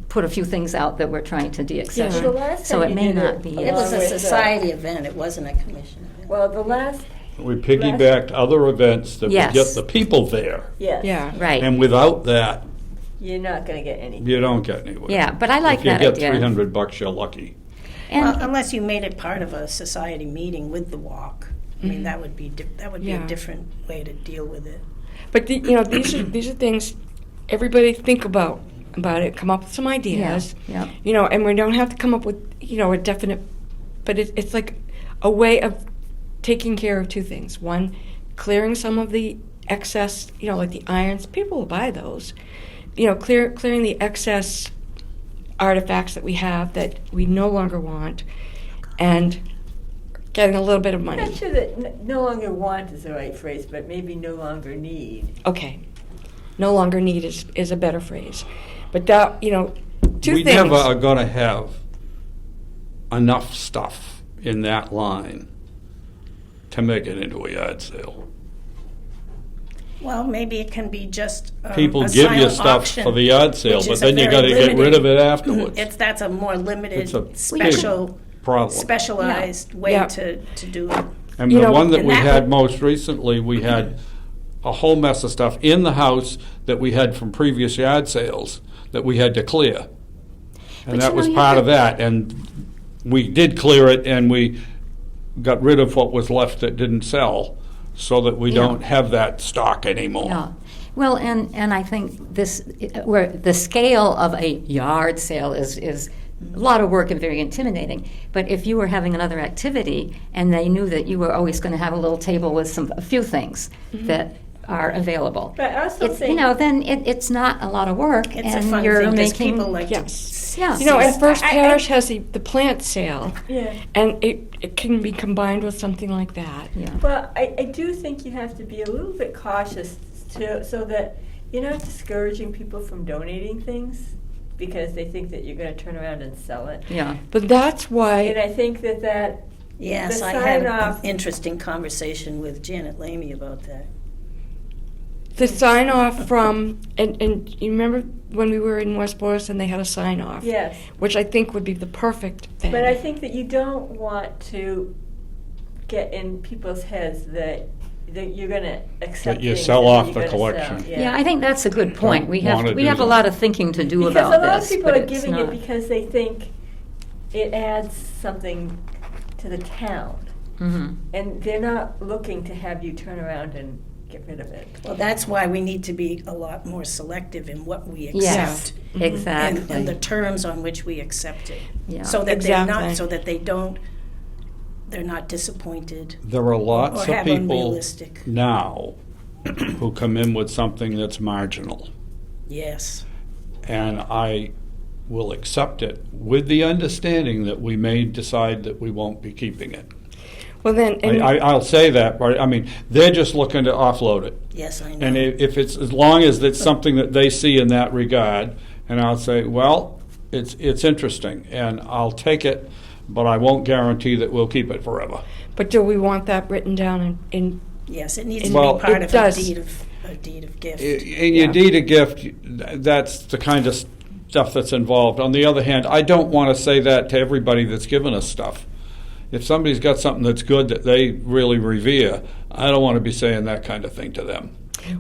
put a few things out that we're trying to deaccession. The last So time it you may did not it- be. It was a With, society event, it wasn't a commission event. Well, the last, We piggybacked other events that would Yes. get the people there. yes. Yeah. Right. And without that, You're not going to get any. you don't get anywhere. Yeah, but I like that If you idea. get $300, you're lucky. And Well, unless you made it part of a society meeting with the walk. I mean, that would be Yeah. a different way to deal with it. But these are things everybody think about it. Come up with some ideas. Yeah. And we don't have to come up with a definite. But it's like a way of taking care of two things. One, clearing some of the excess. Like the irons. People will buy those. Clearing the excess artifacts that we have that we no longer want, and getting a little bit of I'm money. not sure that no longer want is the right phrase, but maybe no longer need. Okay. No longer need is a better phrase. But that, two We things. never are going to have enough stuff in that line to make it into a yard sale. Well, maybe it can be just People a give you silent stuff auction, for the yard sale, which but is a then you very got to get rid limited- of it afterwards. That's a more limited, It's a special, Problem. specialized way Yeah. to do it. And You the know, one that and we that had would- most recently, we had a whole mess of stuff in the house that we had from previous yard sales that we had to clear. But And that you was know, you part of could- that, and we did clear it, and we got rid of what was left that didn't sell, so that we Yeah. don't have that stock anymore. Yeah. Well, and I think where the scale of a yard sale is a lot of work and very intimidating. But if you were having another activity and they knew that you were always going to have a little table with a few things that are available, But I also it's, think then it's not a lot of work, It's a and fun you're thing because making people like Yes. Yeah. to. And First I- Parish has the plant sale, yeah. and it can be combined with something like that. Yeah. Well, I do think you have to be a little bit cautious so that you're not discouraging people from donating things because they think that you're going to turn around and sell it. Yeah. But that's And why, I think that Yes, the I had an sign-off- interesting conversation with Janet Lamy about that. the sign off from, and you remember when we were in West Boylston, they had a sign off, yes. which I think would be the perfect thing. But I think that you don't want to get in people's heads that you're going to accept That you things sell and off you're the gonna collection. sell. Yeah, I think that's a good point. We wanna have do a that. lot of thinking to do Because about a lot this. of people but are it's giving not- it because they think it adds something to the town. Mhm. And they're not looking to have you turn around and get rid of it. Well, that's why we need to be a lot more selective in what we Yes, accept. exactly. And the terms on which we accept it. Yeah. So that they're Exactly. not, they're not disappointed There are lots or of have people unrealistic. now who come in with something that's marginal. Yes. And I will accept it with the understanding that we may decide that we won't be keeping it. Well, then, and I'll say that, but I mean, they're just looking to offload it. Yes, I know. And if it's, as long as it's something that they see in that regard, and I'll say, well, it's interesting, and I'll take it, but I won't guarantee that we'll keep it forever. but do we want that written down in Yes, it needs to Well, be part it of does. a deed of gift. In your Yeah. deed of gift, that's the kind of stuff that's involved. On the other hand, I don't want to say that to everybody that's given us stuff. If somebody's got something that's good that they really revere, I don't want to be saying that kind of thing to them.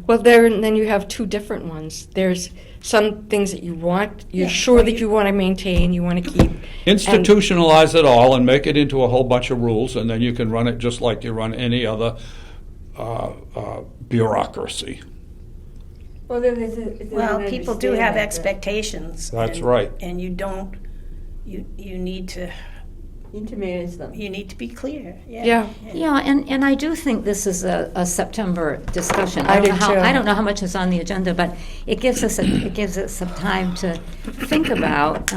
Well, then you have two different ones. There's some things that you want, you're Yeah, sure well, that you want to maintain, you want to keep. Institutionalize it all and make it into a whole bunch of rules, and then you can run it just like you run any other bureaucracy. Well, there's an Well, people do have understanding that- expectations. That's and- right. And you need to need to manage them. You need to be clear, yeah. Yeah. Yeah, and I do think this is a September discussion. I don't do know how, too. I don't know how much is on the agenda, but it gives us some time to think about.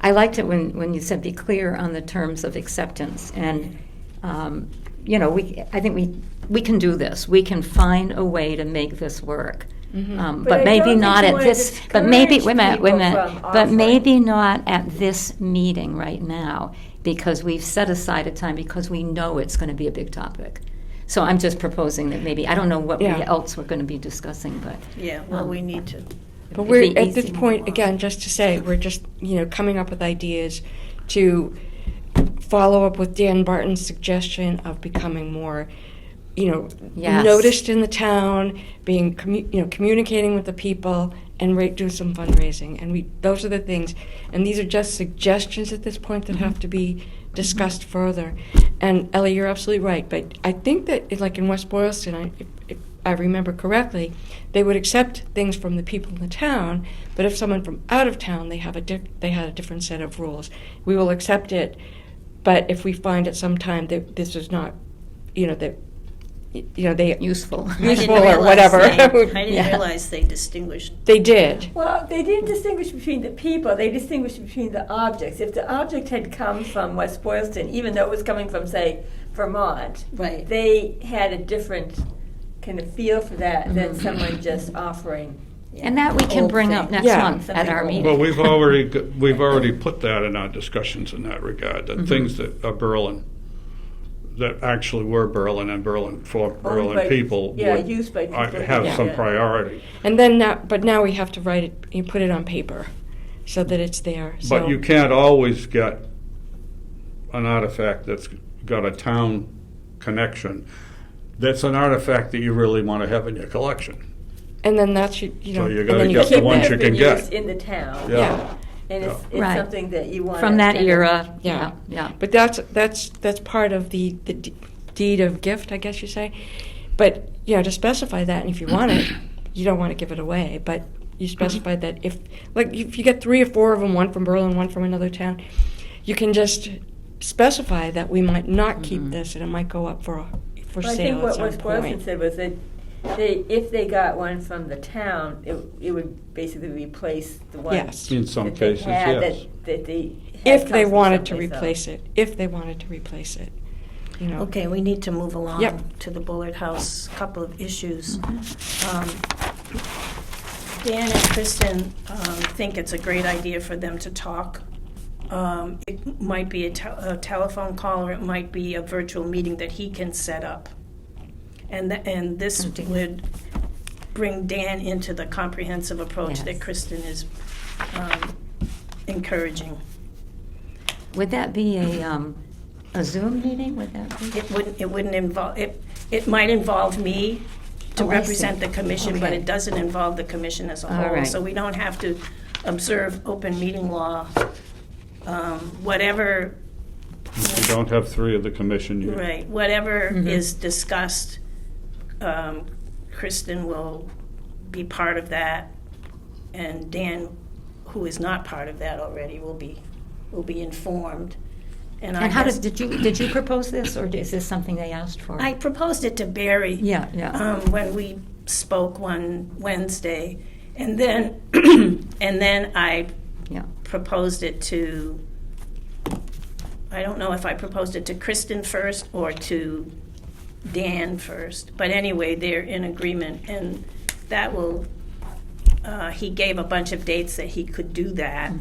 I liked it when you said be clear on the terms of acceptance, and I think we can do this. We can find a way to make this work. But But I maybe don't not think at you this. wanna But maybe discourage wait a people minute. from But offering. maybe not at this meeting right now, because we've set aside a time because we know it's going to be a big topic. So I'm just proposing that maybe I don't know what Yeah. else we're going to be discussing, but Yeah, well, we need to, But it'd we're, be at this easy. point, again, just to say, we're just, coming up with ideas to follow up with Dan Barton's suggestion of becoming more, Yes. noticed in the town, being, communicating with the people, and do some fundraising. And those are the things. And these are just suggestions at this point that have to be discussed further. And Ellie, you're absolutely right. But I think that, like in West Boylston, if I remember correctly, they would accept things from the people in the town, but if someone from out of town, they had a different set of rules. We will accept it, but if we find at some time that this is not, they Useful. I Useful didn't or realize whatever. I didn't Yeah. realize they distinguished. They did. Well, they didn't distinguish between the people, they distinguished between the objects. If the object had come from West Boylston, even though it was coming from, say, Vermont, Right. they had a different kind of feel for that than someone just offering. And that we can old bring thing. up next Yeah. month at Something our old. meeting. Well, we've already put that in our discussions in that regard, that things that are Berlin, that actually were Berlin and for Berlin by- people yeah, would used by people. have Yeah. some priority. And then now we have to write it, you put it on paper, so that it's there. So, But you can't always get an artifact that's got a town connection. That's an artifact that you really want to have in your collection. and then that's So you and gotta then get the Keep ones that you been can get. used in the town, Yeah. and it's Right. something that you want From that era. Yeah. Yeah. But that's part of the deed of gift, I guess you say. But to specify that, and if you want it, you don't want to give it away. But you specify that if you get 3 or 4 of them, one from Berlin, one from another town, you can just specify that we might not keep this, and it might go up for I sale think at what some West Boylston point. said was that if they got one from the town, it would basically replace the one. Yes. In some that they cases, had, yes. That they had If they come from wanted to someplace else. replace it, if they wanted to replace it, Okay, we need to move along Yep. to the Bullard House, couple of issues. Dan and Kristen think it's a great idea for them to talk. It might be a telephone call, or it might be a virtual meeting that he can set up. And this would bring Dan into the comprehensive approach that Yes. Kristen is encouraging. Would that be a Zoom meeting? Would that be? It wouldn't involve, it might involve me to Oh, I represent see. the commission, but Okay. it doesn't involve the commission as a All whole. right. So we don't have to observe open meeting law. Whatever, You don't have 3 of the commission. right, whatever Mhm. is discussed, Kristen will be part of that, and Dan, who is not part of that already, will be informed. And I how guess- did you propose this, or is this something they asked for? I proposed it to Barry. Yeah, yeah. When we spoke one Wednesday, and then and then I Yeah. proposed it to. I don't know if I proposed it to Kristen first or to Dan first, but anyway, they're in agreement, and that will. He gave a bunch of dates that he could do that,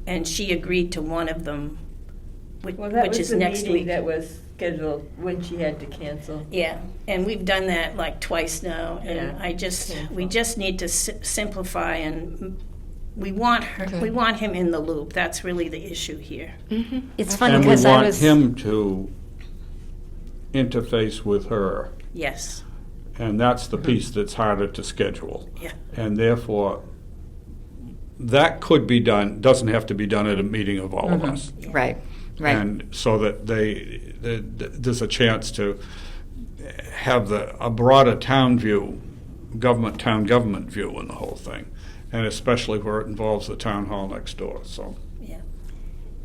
and she agreed to one of them, which, Well, that which was is the next meeting week. that was scheduled when she had to cancel. Yeah, and we've done that like twice now, and Yeah. we just need to simplify, and we want Okay. we want him in the loop. That's really the issue here. It's funny And we because I want was. him to interface with her. Yes, And that's the piece that's harder to schedule. yeah, And therefore, that could be done, doesn't have to be done at a meeting of all of us. Right, right. And so that there's a chance to have a broader town view, town government view in the whole thing. And especially where it involves the town hall next door, so. yeah.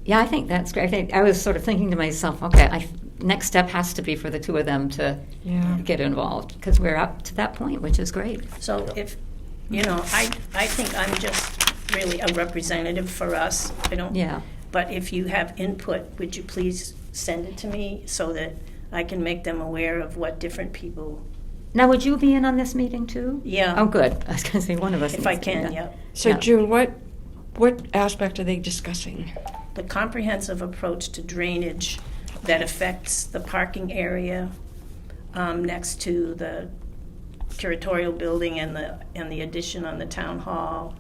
Yeah, I think that's great. I was sort of thinking to myself, okay, next step has to be for the two of them to Yeah. get involved, because we're up to that point, which is great. So if, I think I'm just really a representative for us. I don't. Yeah. But if you have input, would you please send it to me so that I can make them aware of what different people, Now, would you be in on this meeting too? Yeah. Oh, good. I was going to say one of us. if I needs to be can, done. yeah. So Yeah. June, what aspect are they discussing? The comprehensive approach to drainage that affects the parking area next to the curatorial building and the addition on the town hall,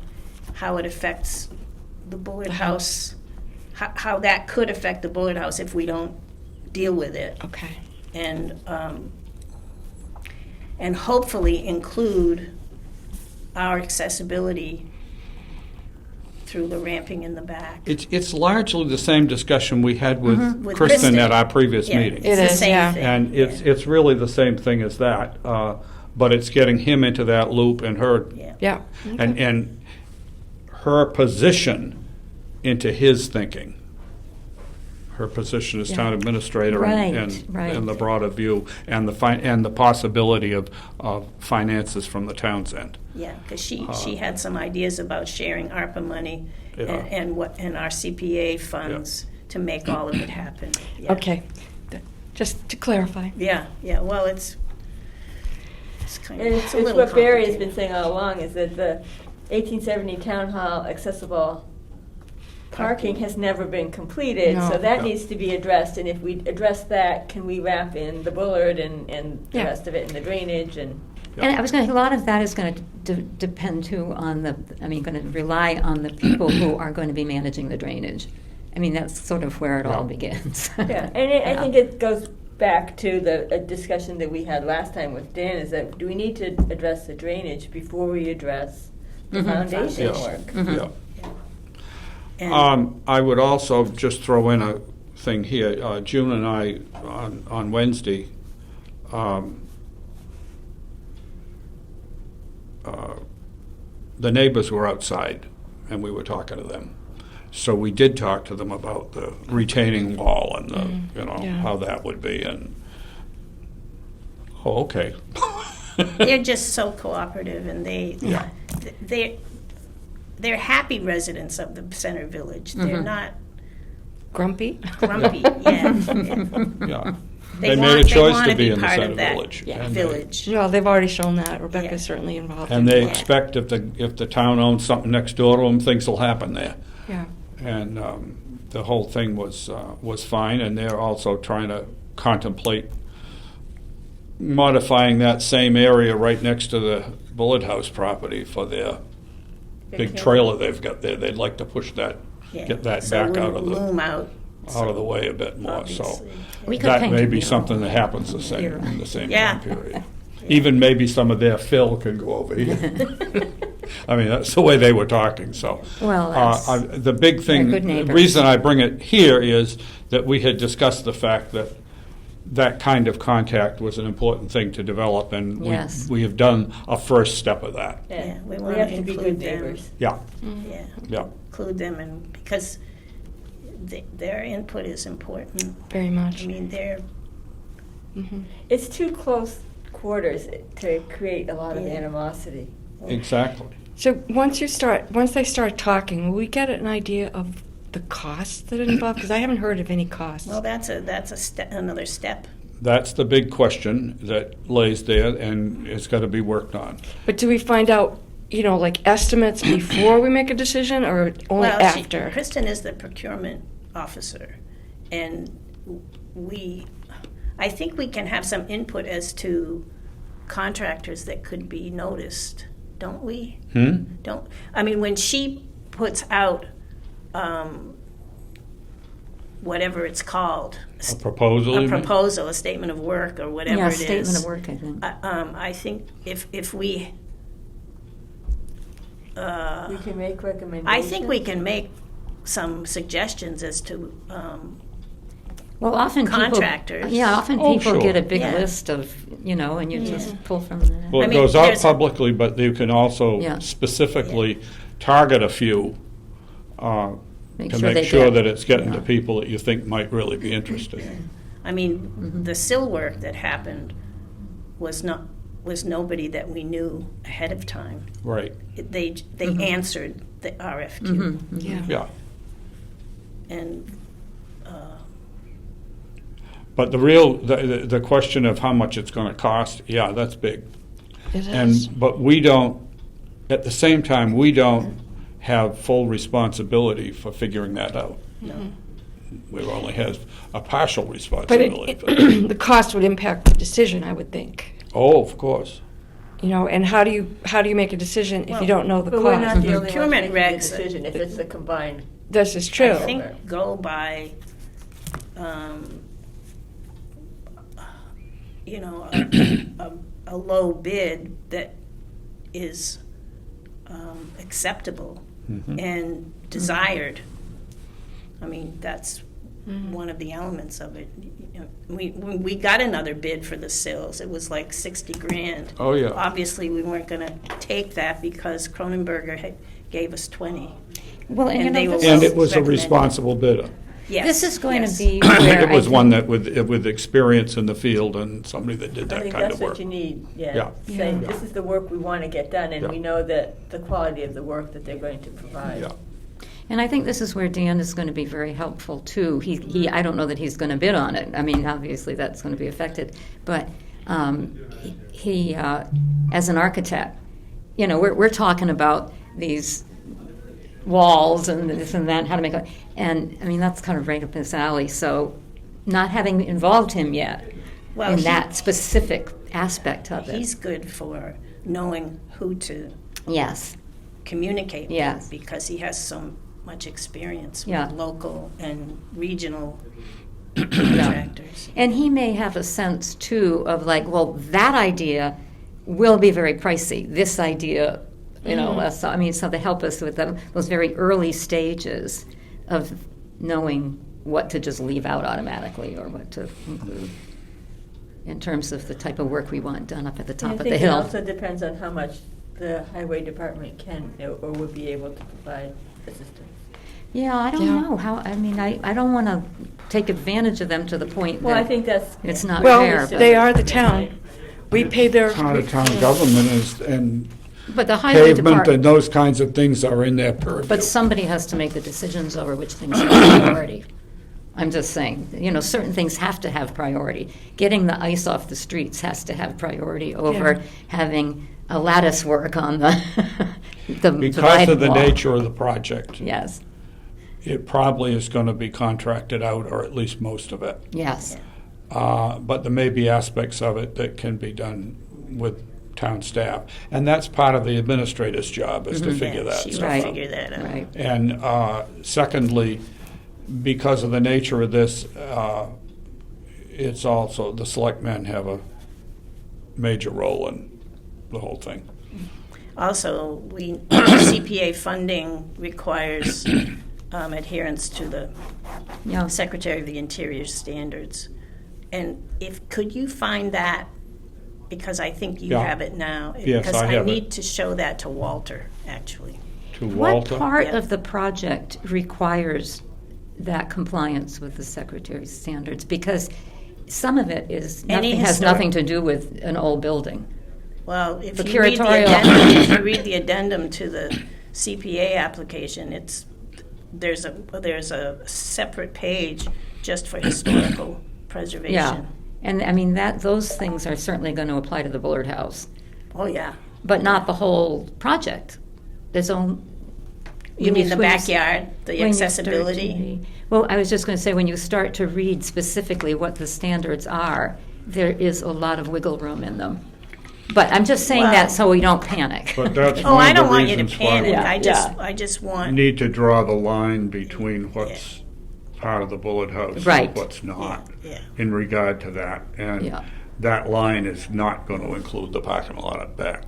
how it affects the Bullard House, how that could affect the Bullard House if we don't deal with it, Okay. and hopefully include our accessibility through the ramping in the back. It's largely the same discussion we had with With Kristen Kristen. at our previous Yeah, meeting. it's It the is, same yeah. thing, And yeah. it's really the same thing as that, but it's getting him into that loop and her, Yeah. Yeah. and her position into his thinking. Her position as town administrator Right, and right. the broader view and the possibility of finances from the town's end. Yeah, because she had some ideas about sharing ARPA money Yeah. and our CPA funds to make all of it happen. Yeah. Okay. Just to clarify. Yeah, well, it's kind of, And it's it's a little what Barry has been complicated. saying all along, is that the 1870 Town Hall accessible parking has never been completed, No. so that No. needs to be addressed, and if we address that, can we wrap in the Bullard and the Yeah. rest of it, and the drainage, and... And I was going to, a lot of that is going to depend too on going to rely on the people who are going to be managing the drainage. I mean, that's sort of where it all Yeah. begins. Yeah, and I think it goes back to the discussion that we had last time with Dan, is that do we need to address the drainage before we address the Mhm. foundation Yes. work? Mhm. Yeah. And- I would also just throw in a thing here. June and I, on Wednesday, the neighbors were outside, and we were talking to them. So we did talk to them about the retaining wall and yeah. how that would be. And okay. They're just so cooperative, and Yeah. they're happy residents of the center village. They're not Grumpy? grumpy. Yeah. Yeah. They They made want- a they choice wanna to be be in the part of center that village. Yeah. and they- Village. Well, they've already shown that. Rebecca's Yeah. certainly involved. And in they that. expect if the town owns something next door to them, things will happen there. Yeah. And the whole thing was fine, and they're also trying to contemplate modifying that same area right next to the Bullard House property for their big camping. trailer they've got there. They'd like to push that, Yeah. get that So back we'll out of loom out. the way a bit more. So Obviously. We could that paint may a be mural. something that happens the same Here. in the same Yeah. time period. Even maybe some of their fill can go over here. I mean, that's the way they were talking. So, Well, that's- the big thing, They're good the neighbors. reason I bring it here is that we had discussed the fact that that kind of contact was an important thing to develop, and Yes. we have done a first step of that. Yeah, we we wanna have to be good include them. neighbors. Yeah, Yeah, yeah. include them, and because their input is important. Very I much. mean, they're It's too close quarters to create a lot of Yeah. animosity. Exactly. So once they start talking, will we get an idea of the costs that are involved? Because I haven't heard of any costs. well. That's another step. That's the big question that lays there, and it's got to be worked on. But do we find out, like estimates before we make a decision, or only Well, after? Kristen is the procurement officer, and I think we can have some input as to contractors that could be noticed, don't we? I mean, when she puts out, whatever it's called, A proposal, you mean? a statement of work, or whatever Yeah, it is. statement of work, I think. I think if we, We can make recommendations. I think we can make some suggestions as to, Well, often Contractors. Often Oh, people sure. get a big Yeah. list of, and you just pull from that. Well, I it mean, goes out there's a- publicly, but you can also Yeah. specifically target a few make to sure they make sure get. that it's getting to people that you think might really be interested. I mean, the sill work that happened was nobody that we knew ahead of time. Right, They answered the RFQ. Yeah. yeah. And But the question of how much it's gonna cost, yeah, that's big. It is. But we don't, at the same time, we don't have full responsibility for figuring that out. no. We only have a partial But responsibility for that. the cost would impact the decision, I would think. Oh, of course. You know, and how do you make a decision if you Well, don't know the But we're not cost? the only ones Procurement making the regs- decision, if it's a combined. This is true. I think go by, you know, a low bid that is acceptable and desired. I mean, that's one of the elements of it. You know, we got another bid for the sills. It was like 60 grand. Oh, yeah. Obviously, we weren't going to take that because Cronenberger gave us 20. Well, and you And they know, will- this And is- it was a recommended. responsible bidder. Yes. this is going yes. to be I think where it was I one think- that with experience in the field and somebody that did I that think kind that's of what work. you need, yeah. Yeah. Saying, Yeah. this is the work we want to get done, and Yeah. we know that the quality of the work that they're going to provide. Yeah. And I think this is where Dan is going to be very helpful too. He I don't know that he's going to bid on it. I mean, obviously that's going to be affected, but he as an architect, you know, we're talking about these walls and this and that, how to make it, and I mean that's kind of right up his alley. So, not having involved him yet Well, in he- that specific aspect of it. He's good for knowing who to Yes. communicate Yes. with because he has so much experience Yeah. with local and regional contractors. And he may have a sense too of like, well, that idea will be very pricey. This idea, you know, so, I mean, so to help us with those very early stages of knowing what to just leave out automatically or what to include in terms of the type of work we want done up at the And top I of think the it hill. also depends on how much the highway department can or would be able to provide assistance. Yeah, I don't Yeah. know how. I mean, I don't want to take advantage of them to the point Well, I that think that's. it's not Well, fair. they But, are the town. We pay their. Town to town government is, and but the highway pavement department. and those kinds of things are in their purview. But somebody has to make the decisions over which things have priority. I'm just saying, you know, certain things have to have priority. Getting the ice off the streets has to have priority over Yeah. having a lattice work on the the Because dividing of the wall. nature of the project, Yes, it probably is going to be contracted out, or at least most of it. yes, But there may be aspects of it that can be done with town staff. And that's part of the administrator's job, is to figure Yeah, that she stuff will Right. out. figure that out. right. And secondly, because of the nature of this, it's also, the selectmen have a major role in the whole thing. Also, CPA funding requires adherence to the Yeah. Secretary of the Interior standards. And could you find that? Because I think you Yeah. have it now. Yes, Because I have it. need to show that to Walter, actually. To What Walter? part Yeah. of the project requires that compliance with the Secretary's standards? Because some of it is Any nothing, has historic- nothing to do with an old building. Well, if The you read the curatorial. addendum, if you read the addendum to the CPA application, there's a separate page just for historical preservation. Yeah, and I mean those things are certainly going to apply to the Bullard House, Oh, yeah. but not the whole project. There's own. You mean the when you- backyard, the when you start to accessibility? read- Well, I was just going to say, when you start to read specifically what the standards are, there is a lot of wiggle room in them. But I'm just saying Well- that so we don't panic. But that's Oh, one I of the don't want you to reasons why panic. we I just want. need to draw the line between what's part of the Bullet House Right. and what's not Yeah. in regard to that. And Yeah. that line is not going to include the parking lot at back.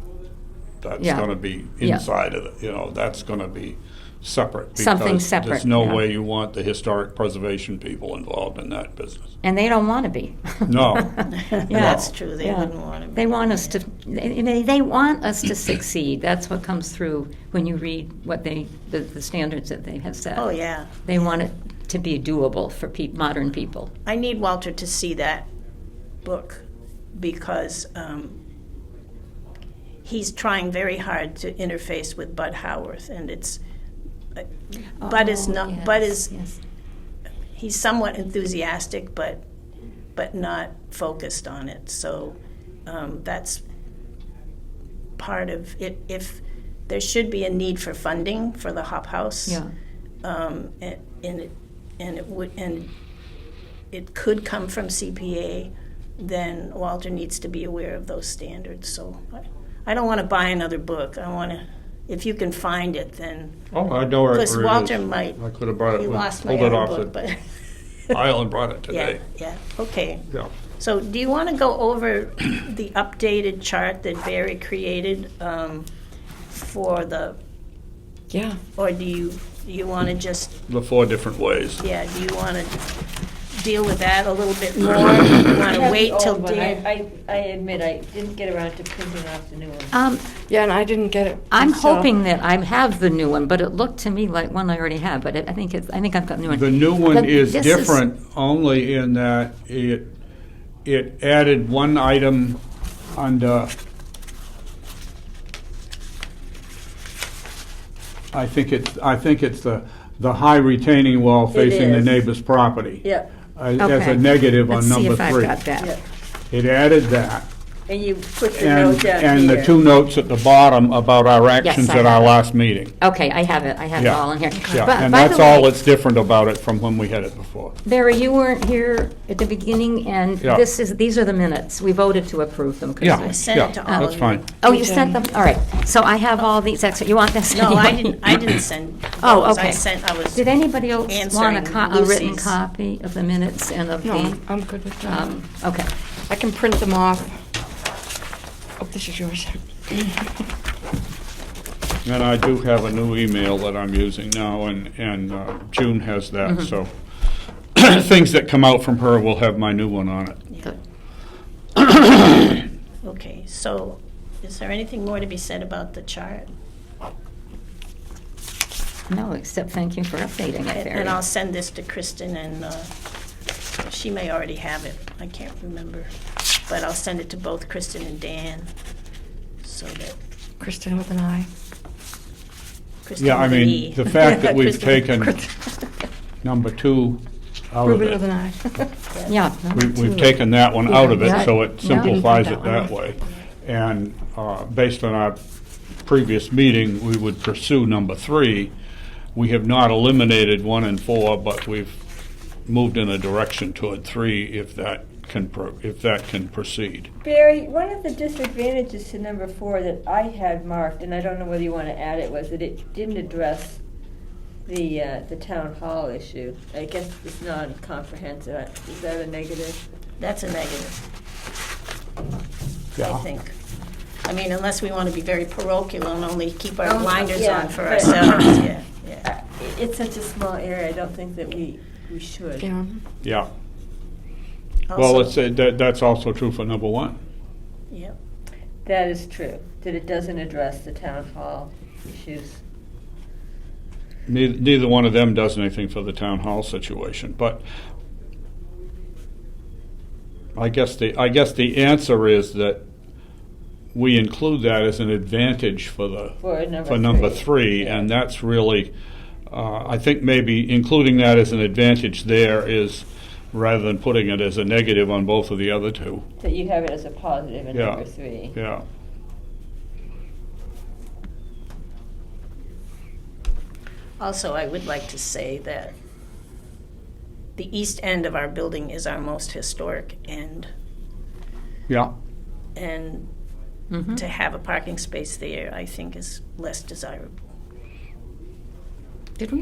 That's Yeah. going to be Yeah. inside of it, that's going to be separate. Something because separate, There's no yeah. way you want the historic preservation people involved in that business. And they don't want to be. No. That's true, they Yeah. wouldn't want to. They want us to. They want us to succeed. That's what comes through when you read what the standards that they have set. Oh, yeah. They want it to be doable for modern people. I need Walter to see that book because he's trying very hard to interface with Bud Howarth, and it's Bud is not. yes, Bud is yes. he's somewhat enthusiastic, but not focused on it. So that's part of it. If there should be a need for funding for the Hop House, Yeah. and it could come from CPA, then Walter needs to be aware of those standards. So I don't want to buy another book. I want to, if you can find it, then Oh, I know where it is. because Walter might. I could have brought it. He lost my pulled it other off book, but the pile and brought it yeah, today. yeah, okay. Yeah. So do you want to go over the updated chart that Barry created for the, Yeah. or do you want to just, The 4 different ways. yeah, do you want to deal with that a little bit more? Do you want to wait till Dan? I admit, I didn't get around to printing off the new one. Yeah, and I didn't get it. I'm so- hoping that I have the new one, but it looked to me like one I already have. But I think I've got the new one. The new one But is this different only in that it added one item under, I think it's the high retaining wall facing the is. neighbor's property. Yeah, As Okay. a negative on Let's see number if I've 3. got that. yeah. It added that. And you put the note down And here. the 2 notes at the bottom about our actions I at our have it. last meeting. Okay, I have it. I have it Yeah. all in here. Yeah, But and by that's the all way, that's different about it from when we had it before. Barry, you weren't here at the beginning, and Yeah. these are the minutes. We voted to approve them. 'cause Yeah, they- I sent yeah, it to all that's of fine. you. Oh, you sent them? All right. So I have all these extra. You want this? No, I anyway? didn't send Oh, those. okay. I was, Did anybody else want answering a written Lucy's. copy of the minutes and of No, the? I'm good with that. Okay. I can print them off. Oh, this is yours. And I do have a new email that I'm using now, and June has that, so things that come out from her will have my new one on it. Good. okay, so is there anything more to be said about the chart? No, except thank you for updating it, Barry. And I'll send this to Kristen, and she may already have it. I can't remember. But I'll send it to both Kristen and Dan, so that Kristen with an I. Kristen Yeah, I with an mean, E. the fact that we've Kristen- taken number 2 out of Ruben with an it. I. Yeah. We've taken that one out of it, Yeah. so it Yeah. simplifies Didn't it put that that one way. And based on our previous meeting, we would pursue number 3. We have not eliminated 1 and 4, but we've moved in a direction toward 3 if that can proceed. Barry, one of the disadvantages to number 4 that I had marked, and I don't know whether you want to add it, was that it didn't address the town hall issue. I guess it's non-comprehensive. Is that a negative? That's a negative, I Yeah. think. I mean, unless we want to be very parochial and only keep our Oh, blinders yeah, on for but- ourselves, yeah, yeah. It's such a small area, I don't think that we should. Yeah. Yeah. Well, Also- that's also true for number 1. Yep. That is true, that it doesn't address the town hall issues. Neither one of them does anything for the town hall situation, but I guess the answer is that we include that as an advantage for number 3, yeah. and that's really, I think maybe including that as an advantage there is, rather than putting it as a negative on both of the other 2. That you have it as a positive in Yeah. number 3. Yeah. Also, I would like to say that the east end of our building is our most historic end, Yeah. and Mm-hmm. to have a parking space there, I think, is less desirable. Did we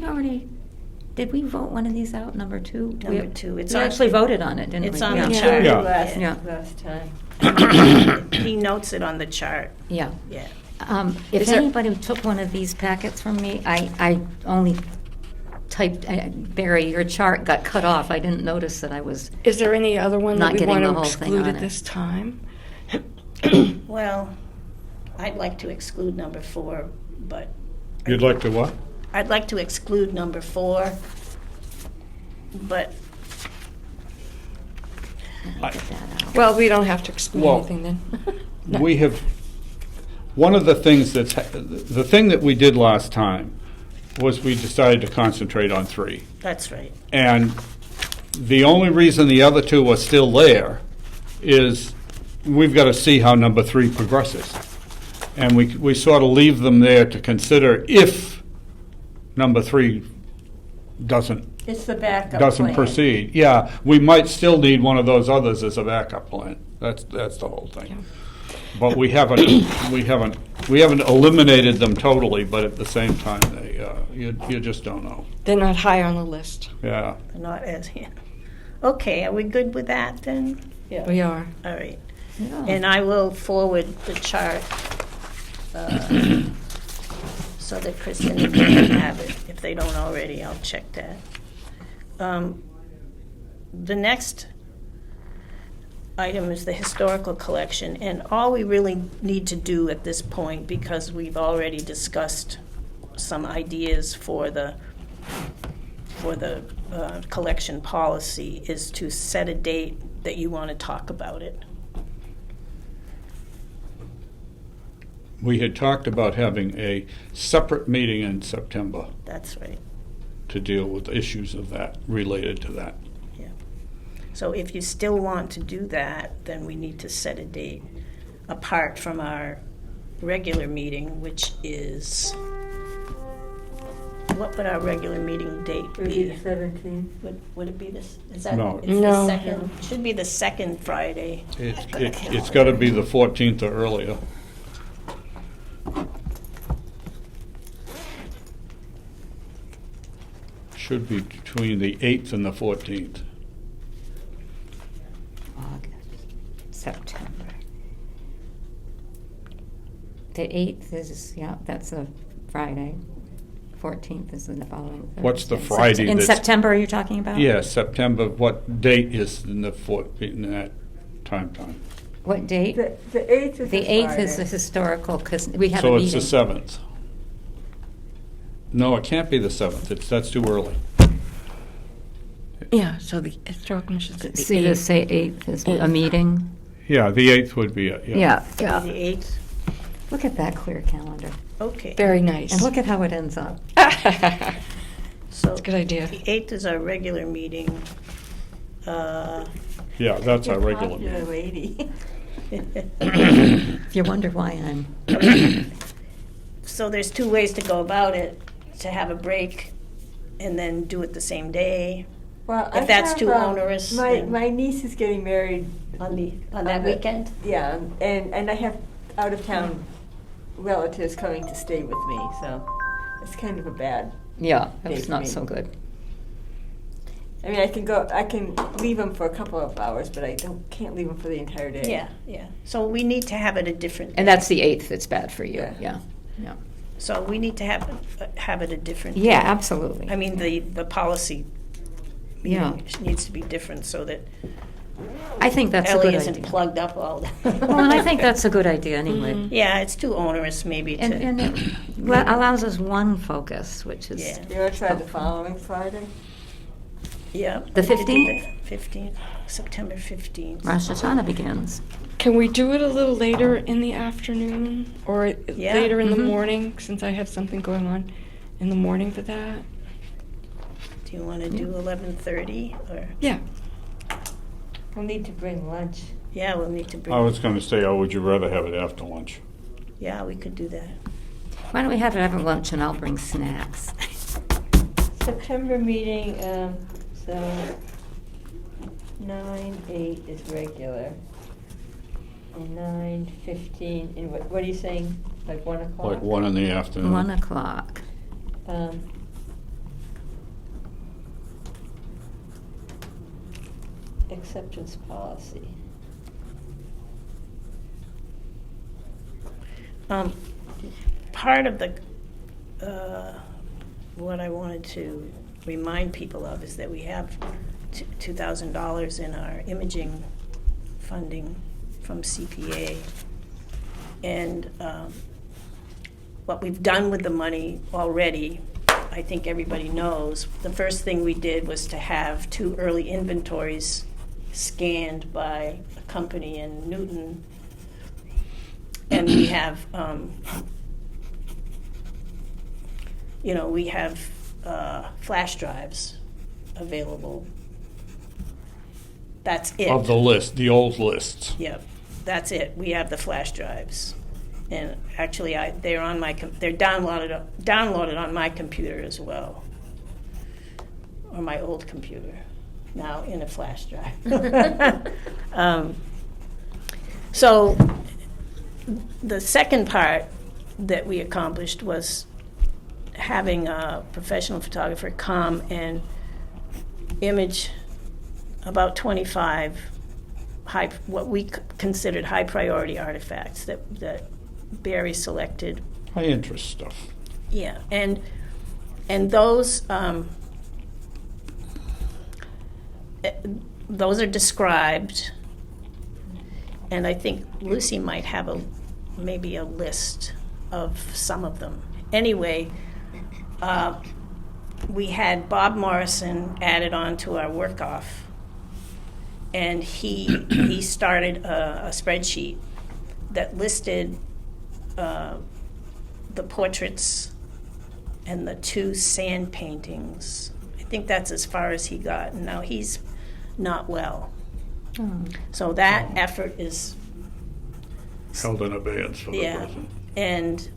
vote one of these out, number 2? Number 2, it's We on- actually voted on it, didn't we? It's on Yeah. the Yeah. chart. Yeah. Last Yeah. time. He notes it on the chart, Yeah. yeah. If Is there- anybody took one of these packets from me, I only typed, Barry, your chart got cut off. I didn't notice that I was, Is there any other one Not that we getting want the to whole thing exclude on at it. this time? Well, I'd like to exclude number 4, but You'd like to what? I'd like to exclude number 4, but get that out. Well, we don't have to exclude Well, anything then. No. We have, one of the things the thing that we did last time was we decided to concentrate on 3. that's right. And the only reason the other 2 are still there is we've got to see how number 3 progresses. And we sort of leave them there to consider if number 3 doesn't It's the backup plan. proceed. Yeah, we might still need one of those others as a backup plan. That's the whole thing. But we haven't eliminated them totally, but at the same time, you just don't know. They're not high on the list. Yeah. Not as, yeah. Okay, are we good with that then? Yeah. We are. All right. Yeah. And I will forward the chart so that Kristen and Dave can have it. If they don't already, I'll check that. The next item is the historical collection, and all we really need to do at this point, because we've already discussed some ideas for the collection policy, is to set a date that you want to talk about it. We had talked about having a separate meeting in September That's right. to deal with issues of that, related to that. So if you still want to do that, then we need to set a date apart from our regular meeting, which is, what would our regular meeting date Maybe be? the 17th. Would it be this, is that? No. It's the No. second, should be the second Friday. It's got to be the 14th or earlier. Should be between the 8th and the 14th. August, September. The 8th is, yeah, that's a Friday. 14th is the following Thursday. What's the In Friday In that's- September, you're talking about? Yeah, September, what date is in in that time? What date? The 8th is The a 8th is the Friday. historical, because we have a So meeting. it's the 7th. No, it can't be the 7th, that's too early. Yeah, so the historical commission is at the See, to 8th. say 8th is a meeting? Yeah, the 8th would be it, yeah. Yeah, The 8th? Look at that clear calendar. Okay. Very nice. And look at how it ends up. So That's a good idea. the 8th is our regular meeting. Yeah, that's our You're regular popular meeting. lady. If you wonder why I'm, So there's 2 ways to go about it, to have a break and then do it the same day Well, If I that's have, too onerous, My, then- my niece is getting married. on that the- weekend. Yeah, and I have out of town relatives coming to stay with me, so it's kind of a bad. yeah, Day that's for not me. so good. I mean, I can leave them for a couple of hours, but can't leave them for the entire day. Yeah, yeah. So we need to have it a different. And day. that's the 8th that's bad for you, Yeah. yeah, yeah. So we need to have it a different. Yeah, day. absolutely. I mean, the policy Yeah. meeting needs to be different so that I think that's a good Ellie isn't idea. plugged up all day. Well, and I think that's a good idea anyway. Yeah, it's too onerous maybe to. And it allows us one focus, which is, Yeah. You want to try the following Friday? Yeah. The we could do 15th? the 15th, September 15th. Rosh Hashanah begins. Can we do it a little later in the afternoon or Yeah. later in the Mhm. morning, since I have something going on in the morning for that? Do you want to do 11:30 or? Yeah. We'll need to bring lunch. Yeah, we'll need to bring. I was going to say, oh, would you rather have it after lunch? Yeah, we could do that. Why don't we have it over lunch and I'll bring snacks? September meeting, so 9/8 is regular. And 9/15, and what are you saying, like 1 o'clock? Like 1 in the afternoon? 1 o'clock. Acceptance policy. Um, Do part of the, what I wanted to remind people of is that we have $2,000 in our imaging funding from CPA. And what we've done with the money already, I think everybody knows. The first thing we did was to have 2 early inventories scanned by a company in Newton. And we have, we have flash drives available. That's it. Of the list, the old lists. Yep, that's it. We have the flash drives, and actually, they're on they're downloaded on my computer as well, or my old computer, now in a flash drive. So, the second part that we accomplished was having a professional photographer come and image about 25 what we considered high priority artifacts that Barry selected. High interest stuff. Yeah, and those are described, and I think Lucy might have maybe a list of some of them. Anyway, we had Bob Morrison added on to our work-off, and he started a spreadsheet that listed the portraits and the 2 sand paintings. I think that's as far as he got, and now he's not well. So that effort is Held in abeyance for the present. And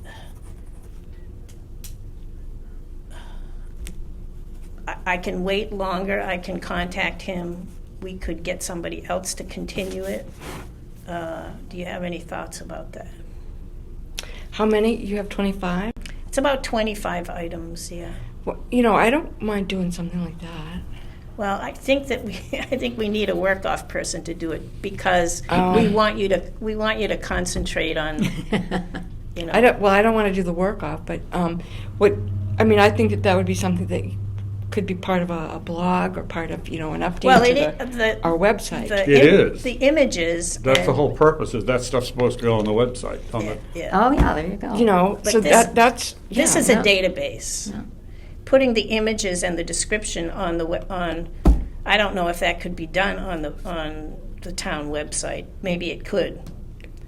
I can wait longer. I can contact him. We could get somebody else to continue it. Do you have any thoughts about that? How many? You have 25? It's about 25 items, yeah. Well, I don't mind doing something like that. Well, I think that we need a work-off person to do it because we want you to concentrate on, I don't want to do the work off, but I think that would be something that could be part of a blog or part of, an update to our website. It is. The images. That's the whole purpose, is that stuff's supposed to go on the website. Yeah. Oh, yeah, there you go. But so this- that's... This yeah. is a database. Yeah. Putting the images and the description on I don't know if that could be done on the town website. Maybe it could.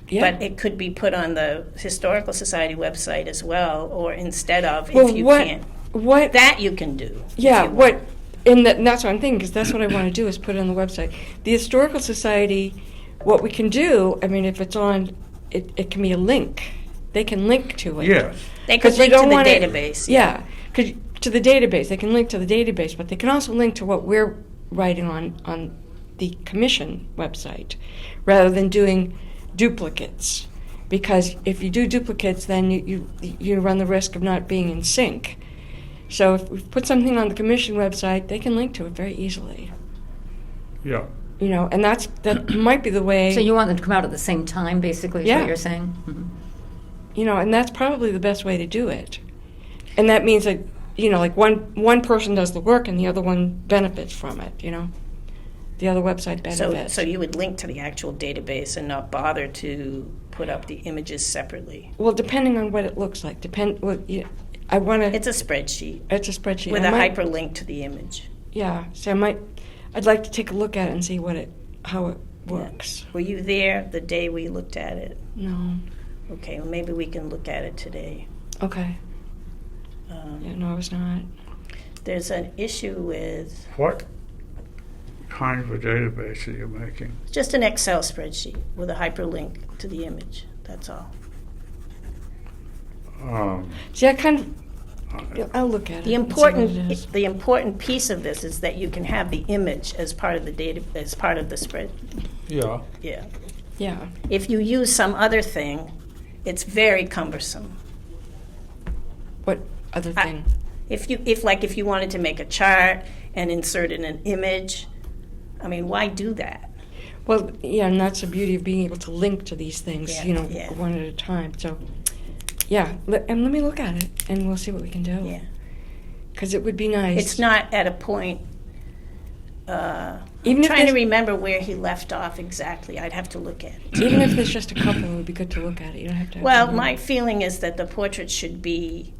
Yeah. But it could be put on the Historical Society website as well, or instead of, Well, if you what- can't. What... That you can do. if Yeah, you want. and that's what I'm thinking, because that's what I want to do, is put it on the website. The Historical Society, what we can do, if it's on, it can be a link. They can link to it. Yes. They could 'Cause you link to don't the want it- database. Yeah, to the database. They can link to the database, but they can also link to what we're writing on the commission website, rather than doing duplicates. Because if you do duplicates, then you run the risk of not being in sync. So if we put something on the commission website, they can link to it very easily. Yeah. And that might be the way. So you want them to come out at the same time, basically, is Yeah. what you're saying? Mhm. And that's probably the best way to do it. And that means that, like one person does the work and the other one benefits from it, The other website benefits. So you would link to the actual database and not bother to put up the images separately. Well, depending on what it looks like. I want to... It's a spreadsheet It's a spreadsheet. with I a might- hyperlink to the image. Yeah, so I'd like to take a look at it and see how it works. Were you there the day we looked at it? No. Okay, well, maybe we can look at it today. Okay. Yeah, no, I was not. There's an issue with What kind of a database are you making? just an Excel spreadsheet with a hyperlink to the image. That's all. See, I'll look at it. The and see what it important is. the important piece of this is that you can have the image as part of the data, as part of the spread. Yeah. Yeah. Yeah. If you use some other thing, it's very cumbersome. What other thing? If you wanted to make a chart and insert in an image, why do that? Well, yeah, and that's the beauty of being able to link to these things, Yeah, yeah. one at a time. So, Yeah, and let me look at it, and we'll see what we can do. Yeah. Because it would be nice. It's not at a point, Even I'm if trying to there's- remember where he left off exactly. I'd have to look at it. Even if there's just a couple, it would be good to look at it. You don't have to. Have Well, to my feeling is that the portrait should be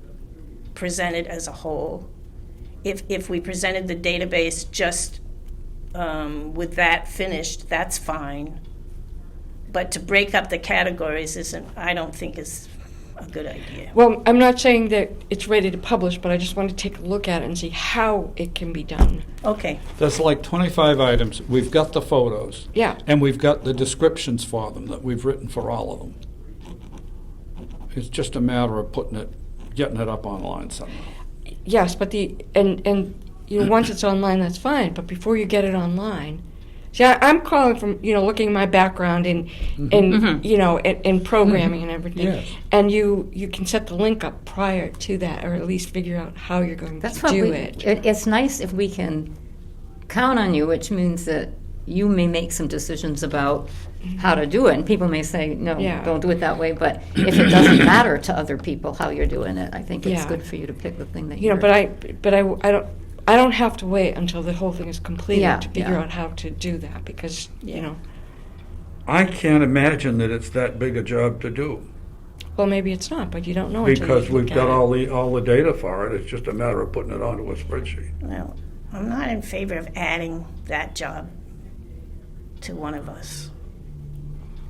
presented as a whole. If we presented the database just with that finished, that's fine. But to break up the categories I don't think is a good idea. Well, I'm not saying that it's ready to publish, but I just want to take a look at it and see how it can be done. Okay, There's like 25 items. We've got the photos. Yeah. And we've got the descriptions for them that we've written for all of them. It's just a matter of getting it up online somehow. Yes, but once it's online, that's fine. But before you get it online, see, I'm calling from looking at my background in in programming and everything, Yes. and you can set the link up prior to that, or at least figure out how you're going That's to what do we, it. It's nice if we can count on you, which means that you may make some decisions about how to do it. And people may say, no, Yeah. don't do it that way. But if it doesn't matter to other people how you're doing it, I think it's Yeah. good for you to pick the thing that I don't have to wait until the whole thing is completed Yeah, to figure yeah. out how to do that because I can't imagine that it's that big a job to do well, maybe it's not, but you don't know until because you look we've at got it. all the data for it. It's just a matter of putting it onto a spreadsheet. well, I'm not in favor of adding that job to one of us.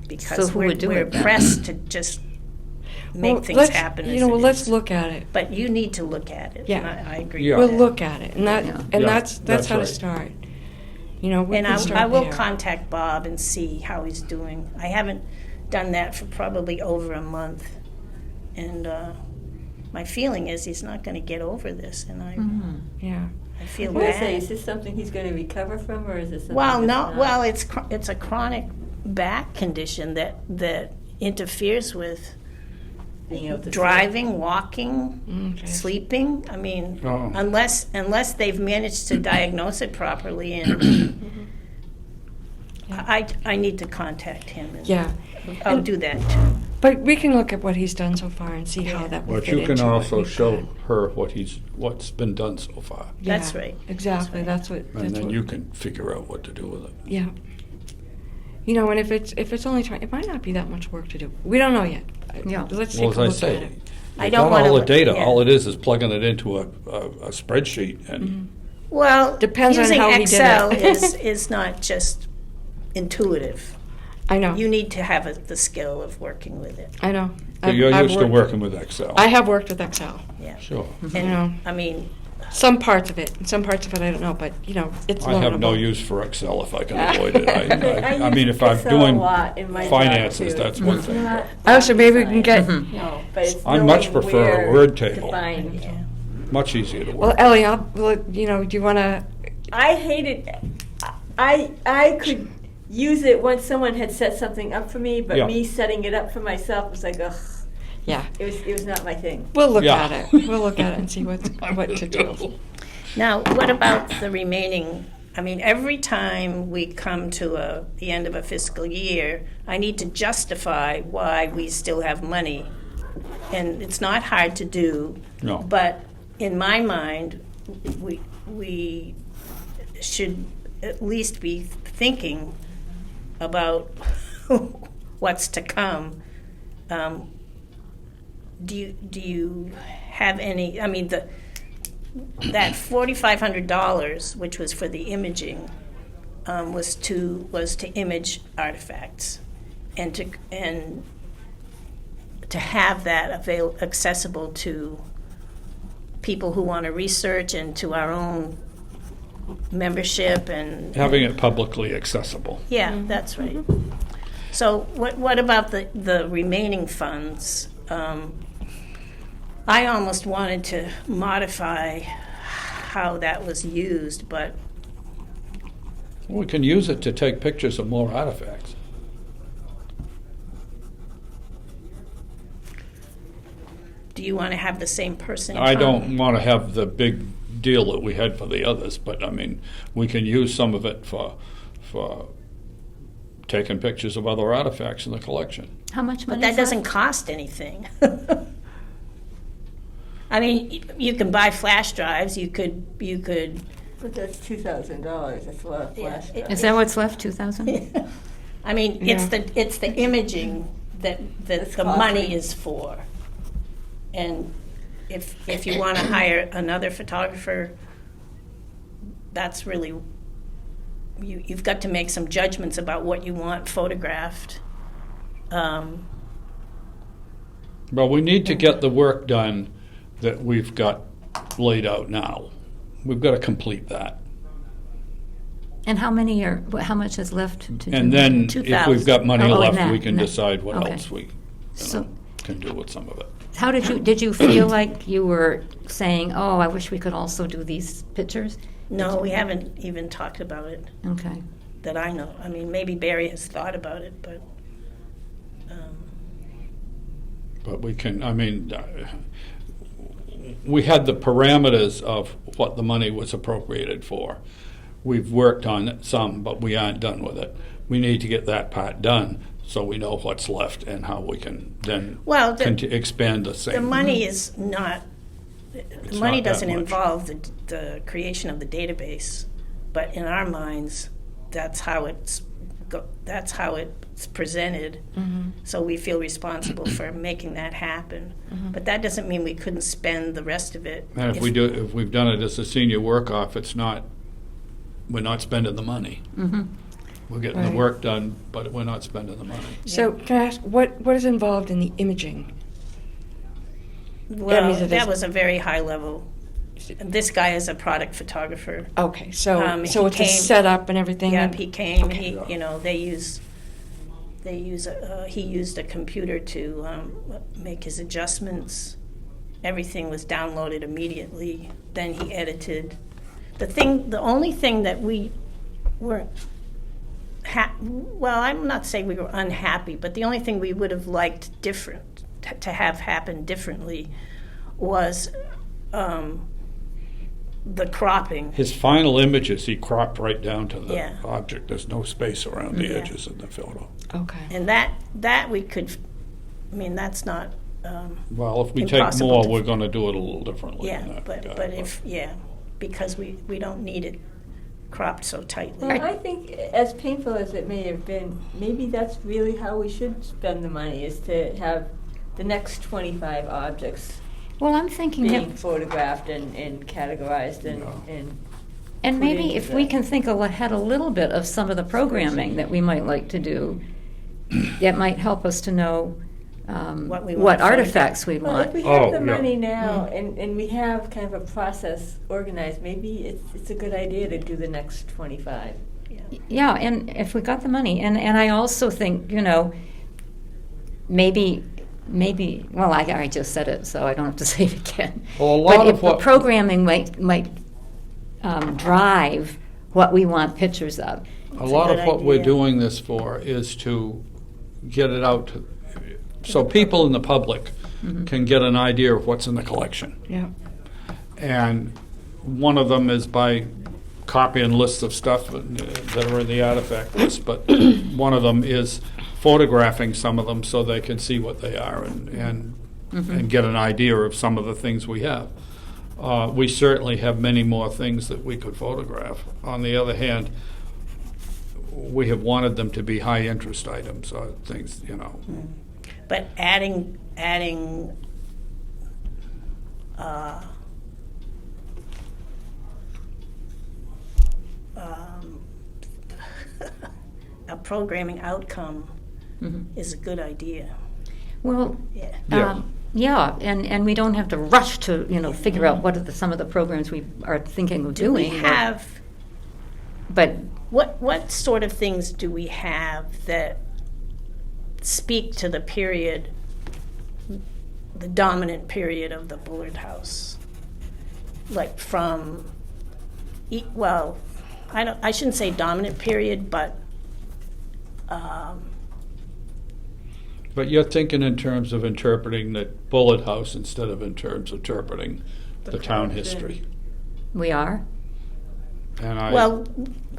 So Because who we're would do it then? pressed to just make Well, things let's- happen as You know, it well, let's is. look at it. But you need to look at it. Yeah. And I agree Yeah. with We'll that. look at it, and Yeah. that's that's how to right. start. We And can I start will there. contact Bob and see how he's doing. I haven't done that for probably over a month. And my feeling is he's not going to get over this, and Yeah. I feel What I say, bad. is this something he's going to recover from, or is this something Well, that's no, not? well, it's a chronic back condition that interferes with Being able to see. driving, walking, Okay. sleeping. I mean, Oh. unless they've managed to diagnose it properly, and I need to contact him. And Yeah. I'll do that too. But we can look at what he's done so far and see how that will But fit you can into what also we've show got. her what's been done so far. That's Yeah, right. Exactly. That's what. And then you can figure out what to do with it. Yeah. And if it's only trying, it might not be that much work to do. We don't know yet. Yeah. Let's take Well, a as I look say, at it. I you've don't got all wanna- the data. yeah. All it is plugging it into a spreadsheet, and Well, Depends on using how he did Excel it. is not just intuitive. I know. You need to have the skill of working with it. I know. but you're I've used to worked- working with Excel. I have worked with Excel. Yeah. Sure. And I mean, Some parts of it. Some parts of it I don't know, but it's I have no learnable. use for Excel if I can avoid it. I use mean, if I'm Excel a doing lot in my job, finances, too. that's one It's thing. not Oh, so maybe we can rocket get. science. No, but it's I much knowing prefer a where word to table. find. yeah. Much easier to Well, work. Ellie, do you want to? I hated. I could use it once someone had set something up for me, but Yeah. me setting it up for myself was like, ugh. Yeah. It was not my thing. We'll look Yeah. at it. We'll look at it and see what to do. Now, what about the remaining? I mean, every time we come to the end of a fiscal year, I need to justify why we still have money. And it's not hard to do. No. But in my mind, we should at least be thinking about what's to come. Do you have any? I mean, that $4,500, which was for the imaging, was to image artifacts, and to have that accessible to people who want to research and to our own membership and Having it publicly accessible. yeah, that's right. So what about the remaining funds? I almost wanted to modify how that was used, but We can use it to take pictures of more artifacts. do you want to have the same person I come? don't want to have the big deal that we had for the others, but I mean, we can use some of it for taking pictures of other artifacts in the collection. How much money But that is doesn't cost anything. I mean, you can buy flash drives, you could, But that's $2,000. That's a lot of Yeah, flash it- drives. Is that what's left, 2,000? I mean, it's the imaging that It's the money costly. is for. And if you want to hire another photographer, that's really, you've got to make some judgments about what you want photographed. Well, we need to get the work done that we've got laid out now. We've got to complete that. And how much is left to do? And then if 2,000. we've got money Oh, left, and we that, can and that. decide what Okay. else we So- can do with some of it. How did you feel like you were saying, oh, I wish we could also do these pictures? No, we haven't even talked about it Okay. that I know. I mean, maybe Barry has thought about it, but But we can, I mean, we had the parameters of what the money was appropriated for. We've worked on it some, but we aren't done with it. We need to get that part done so we know what's left and how we can then Well, expand the same. the money is not, the It's money not that doesn't much. involve the creation of the database, but in our minds, that's how it's presented. So we feel responsible for making that happen. But that doesn't mean we couldn't spend the rest of it. And if we've done it as a senior work-off, we're not spending the money. We're getting the Right. work done, but we're not spending the money. So can I ask, what is involved in the imaging? Well, means it that is- was a very high level. This guy is a product photographer. Okay, so He it's a came- setup and everything? Yeah, and- he came. Okay. He used a computer to make his adjustments. Everything was downloaded immediately. Then he edited. The only thing that we weren't, well, I'm not saying we were unhappy, but the only thing we would have liked different to have happen differently was the cropping. His final images, he cropped right down to the Yeah. object. There's no space around the Yeah. edges in the photo. Okay. And that we could, I mean, that's not, Well, if we take Impossible more, to- we're going to do it a little differently yeah, than that. but because we don't need it cropped so tightly. Well, I think, as painful as it may have been, maybe that's really how we should spend the money, is to have the next 25 objects Well, I'm thinking being that, photographed and categorized and and put maybe into if we the- can think ahead a little bit of some of the programming that we might like to do, that might help us to know What we want what to artifacts we Well, if want. we have Oh, the yeah. money now and we have kind of a process organized, maybe it's a good idea to do the next 25. Yeah, and if we got the money, and I also think, maybe, well, I just said it, so I don't have to say it again. Well, a lot But of if what- the programming might drive what we want pictures of. A a lot good of what we're idea. doing this for is to get it out so people in the public can get an idea of what's in the collection. Yeah. And one of them is by copying lists of stuff that are in the artifact list, but one of them is photographing some of them so they can see what they are and get an idea of some of the things we have. We certainly have many more things that we could photograph. On the other hand, we have wanted them to be high interest items or things, But adding a programming outcome is a good idea. Well, Yeah. Yeah. yeah, and we don't have to rush to, figure out what are some of the programs we are thinking of Do we doing. have, But what sort of things do we have that speak to the period, the dominant period of the Bullard House? Like from, well, I shouldn't say dominant period, but But you're thinking in terms of interpreting the Bullet House instead of in terms of interpreting the town collection. history. we are. And well,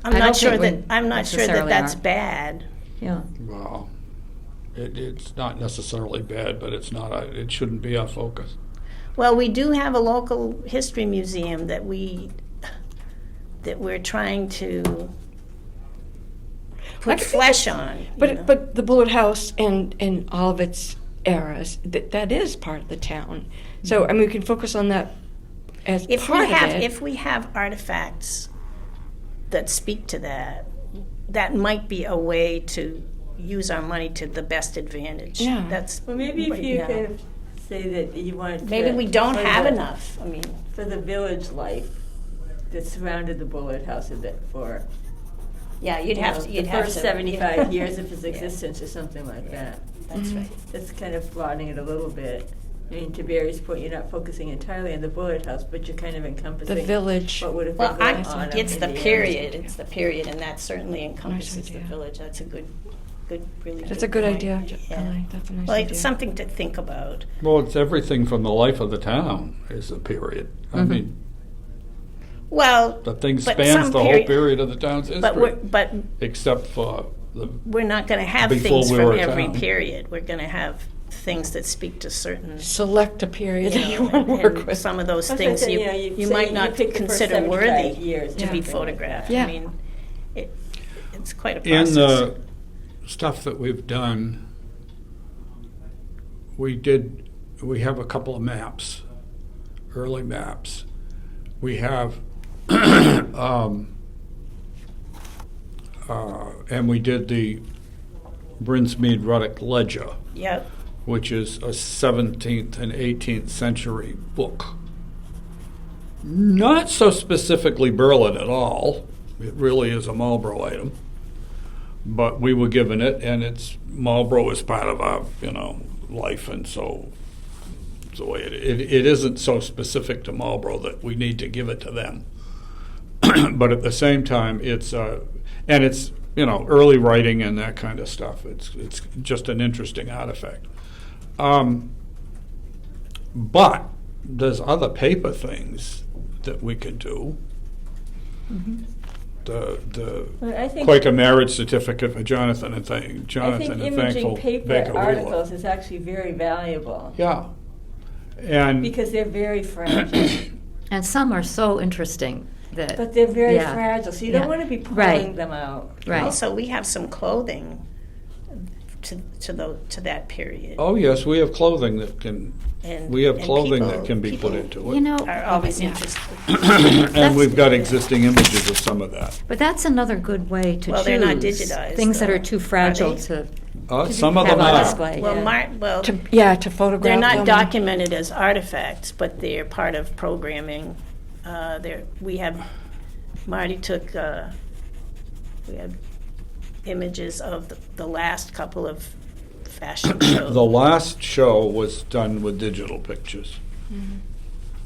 I'm I not don't sure think that we I'm not sure that necessarily that's are. bad. Yeah. well, it's not necessarily bad, but it's not. It shouldn't be our focus. Well, we do have a local history museum that we're trying to I put think flesh on. you know. But the Bullitt House and all of its eras, that is part of the town. So, I mean, we can focus on that as If part we have, of it. if we have artifacts that speak to that, that might be a way to use our money to the best advantage. Yeah. That's Well, maybe if right you now. kind of say that you want Maybe to- we don't for have the- enough. I mean, for the village life that surrounded the Bullitt House a bit for yeah, you'd you have know, to. You'd the have first to, 75 years of his Yeah. existence or something like that. That's right. That's kind of broadening it a little bit. I mean, to Barry's point, you're not focusing entirely on the Bullitt House, but you're kind of encompassing The village. what would have Well, been going on. it's in the end. period. It's the period, and that certainly encompasses the idea. village. That's a good, really. That's a good good point. idea, Yeah. Ellie. That's a nice Well, idea. it's something to think about. Well, it's everything from the life of the town is a period. I mean, Well, the thing but spans some the whole period- period of the town's but we're history, except for the we're not going to have Before things we from were a every town. period. We're going to have things that speak to certain. Select a period that you know, want to work and with. some of those That's things like, you, you know, you say might you not pick the first consider 75 worthy years to or be something like photographed. Yeah. I mean, it's quite a In process. the stuff that we've done, we have a couple of maps, early maps. We have, and we did the Brinsmead Ruddock Ledger, Yep. which is a 17th and 18th century book. Not so specifically Berlin at all. It really is a Marlborough item. But we were given it, and it's Marlborough is part of our, life, and so it's the way it isn't so specific to Marlborough that we need to give it to them. But at the same time, it's early writing and that kind of stuff. It's just an interesting artifact. But there's other paper things that we could do. The Well, I think Quaker marriage certificate for Jonathan and I think Jonathan and imaging Thankful paper Baker Wheeler. articles is actually very valuable Yeah, and because they're very fragile. And some are so interesting that. But they're very Yeah. fragile, so you Yeah. don't want to be pulling Right. them out. Right. Also, we have some clothing to that period. oh yes, we have clothing that can. And- We have and clothing people- that can be put people into it. You know, Are always yeah. interested. And we've got existing images of some of that. But that's another good way to Well, choose they're not digitized, things that though, are too fragile are they? to Some of have them on are. display. Well, yeah. To photograph they're not them. documented as artifacts, but they're part of programming. Marty took, we had images of the last couple of fashion shows. The last show was done with digital pictures.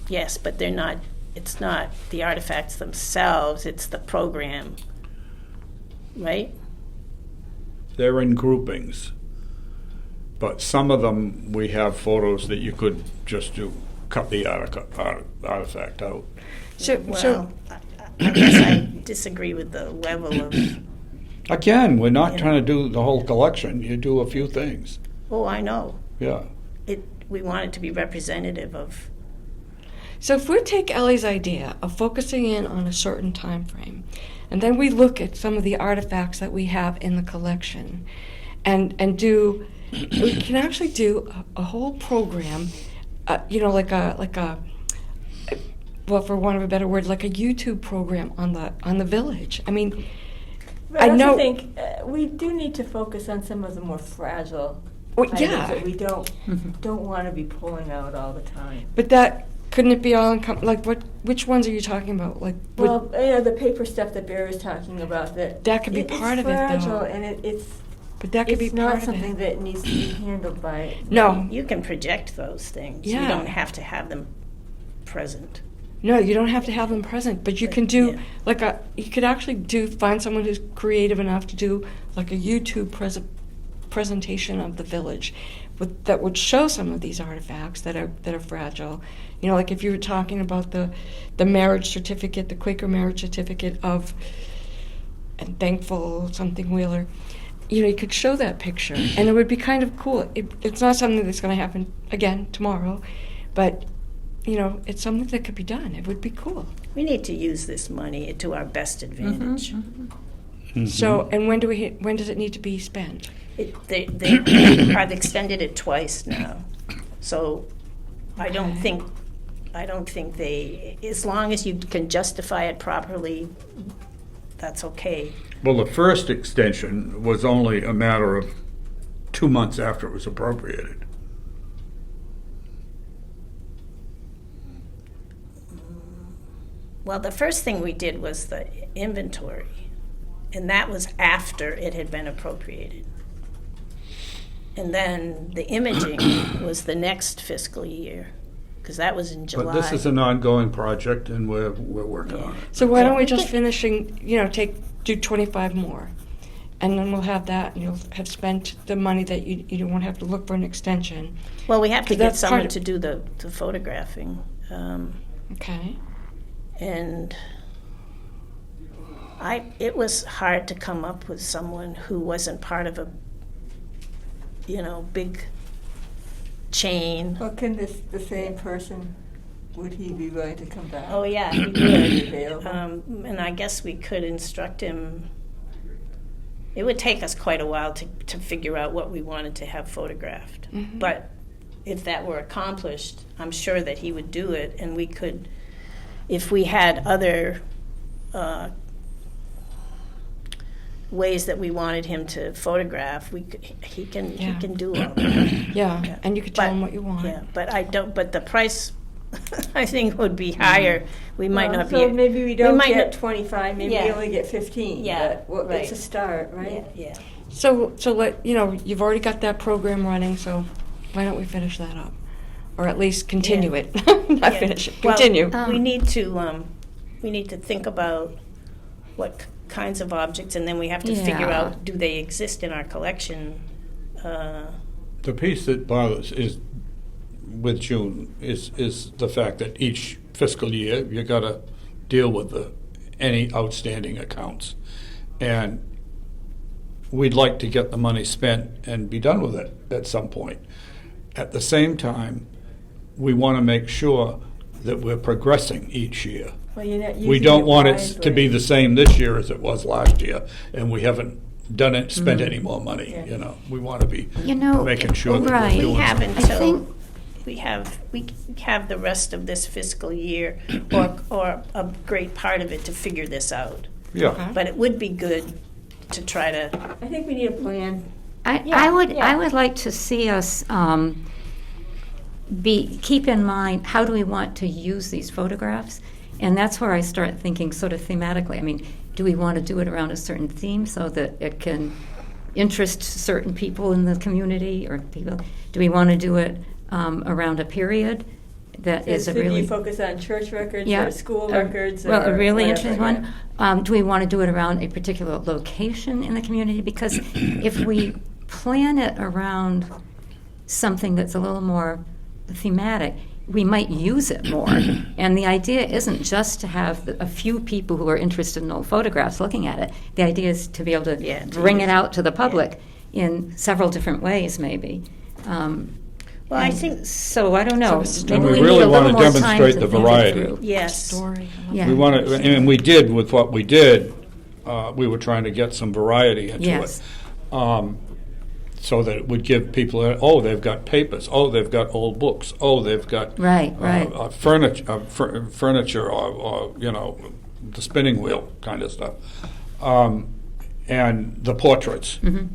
Yes, but it's not the artifacts themselves, it's the program, right? They're in groupings. But some of them, we have photos that you could just cut the artifact out. So Well, I guess I disagree with the level of, Again, we're not Yeah. trying to do the whole collection. You do a few things. oh, I know. Yeah. We want it to be representative of, So if we take Ellie's idea of focusing in on a certain time frame, and then we look at some of the artifacts that we have in the collection, and do, we can actually do a whole program, like a well, for want of a better word, like a YouTube program on the village. I mean, But I I also know- think we do need to focus on some of the more fragile Well, items yeah. that we don't want to be pulling out all the time. but that couldn't it be all like which ones are you talking about? Like, Well, the paper stuff that Barry was talking about, that could be part of it, fragile, though. and it's but that could be it's part not of something it. that needs to be handled by. No, you can project those things. You Yeah. don't have to have them present. no, you don't have to have them present, but you can do Yeah. you could actually find someone who's creative enough to do like a YouTube presentation of the village that would show some of these artifacts that are fragile. Like if you were talking about the marriage certificate, the Quaker marriage certificate of and Thankful something Wheeler. You could show that picture, and it would be kind of cool. It's not something that's going to happen again tomorrow, but it's something that could be done. It would be cool. We need to use this money to our best advantage. So, and when does it need to be spent? They have extended it twice now, so I don't think they, as long as you can justify it properly, that's okay. Well, the first extension was only a matter of 2 months after it was appropriated. Well, the first thing we did was the inventory, and that was after it had been appropriated. And then the imaging was the next fiscal year, because that was in July. But this is an ongoing project, and we're working on it. So why don't we just do 25 more? And then we'll have that, and you'll have spent the money that you won't have to look for an extension. Well, we have to get That's part someone of- to do the photographing. Okay. And it was hard to come up with someone who wasn't part of a, big chain. Well, can the same person, would he be willing to come back? Oh, yeah, he Would he would. be available? And I guess we could instruct him. It would take us quite a while to figure out what we wanted to have photographed. Mhm. But if that were accomplished, I'm sure that he would do it, and we could, if we had other ways that we wanted him to photograph, he can do all that. Yeah, and you could tell But- them what you want. Yeah, but the price, I think, would be higher. We might Well, not be. So maybe we don't might get not- 25, maybe we Yeah. only get 15. Yeah, But, well, right. it's a start, right? Yeah. So you've already got that program running, so why don't we finish that up? Or at least continue Yeah. it. Not Yeah. finish it, Well, continue. we need to think about what kinds of objects, and then we have to figure Yeah. out, do they exist in our collection? The piece that bothers is with June is the fact that each fiscal year you got to deal with any outstanding accounts, and we'd like to get the money spent and be done with it at some point. At the same time, we want to make sure that we're progressing each year. Well, you're not We using don't want it wisely. to be the same this year as it was last year, and we haven't spent any more money. Yeah. We want to be You making sure that right. we're We doing have something. until, think- we have the rest of this fiscal year, or a great part of it, to figure this out. Yeah. But it would be good to try to, I think we need a plan. I would like to see us keep in mind, how do we want to use these photographs? And that's where I start thinking sort of thematically. I mean, do we want to do it around a certain theme so that it can interest certain people in the community, or people? Do we want to do it around a period that is a Could really you focus on church records yeah, or school a- records? Well, or a really whatever, interesting yeah. one. Do we want to do it around a particular location in the community? Because if we plan it around something that's a little more thematic, we might use it more. And the idea isn't just to have a few people who are interested in old photographs looking at it. The idea is to be able to Yeah, to bring use it out to the public in several different ways, maybe. well, I think, So I don't know. So Maybe And we need really a little want to more time demonstrate to the think it variety. through. yes. Story. Yeah. We want to, and we did with what we did. We were trying to get some variety into Yes. it, so that it would give people, they've got papers, they've got old books, they've got Right. furniture, or the spinning wheel kind of stuff, and the portraits. Mm-hmm.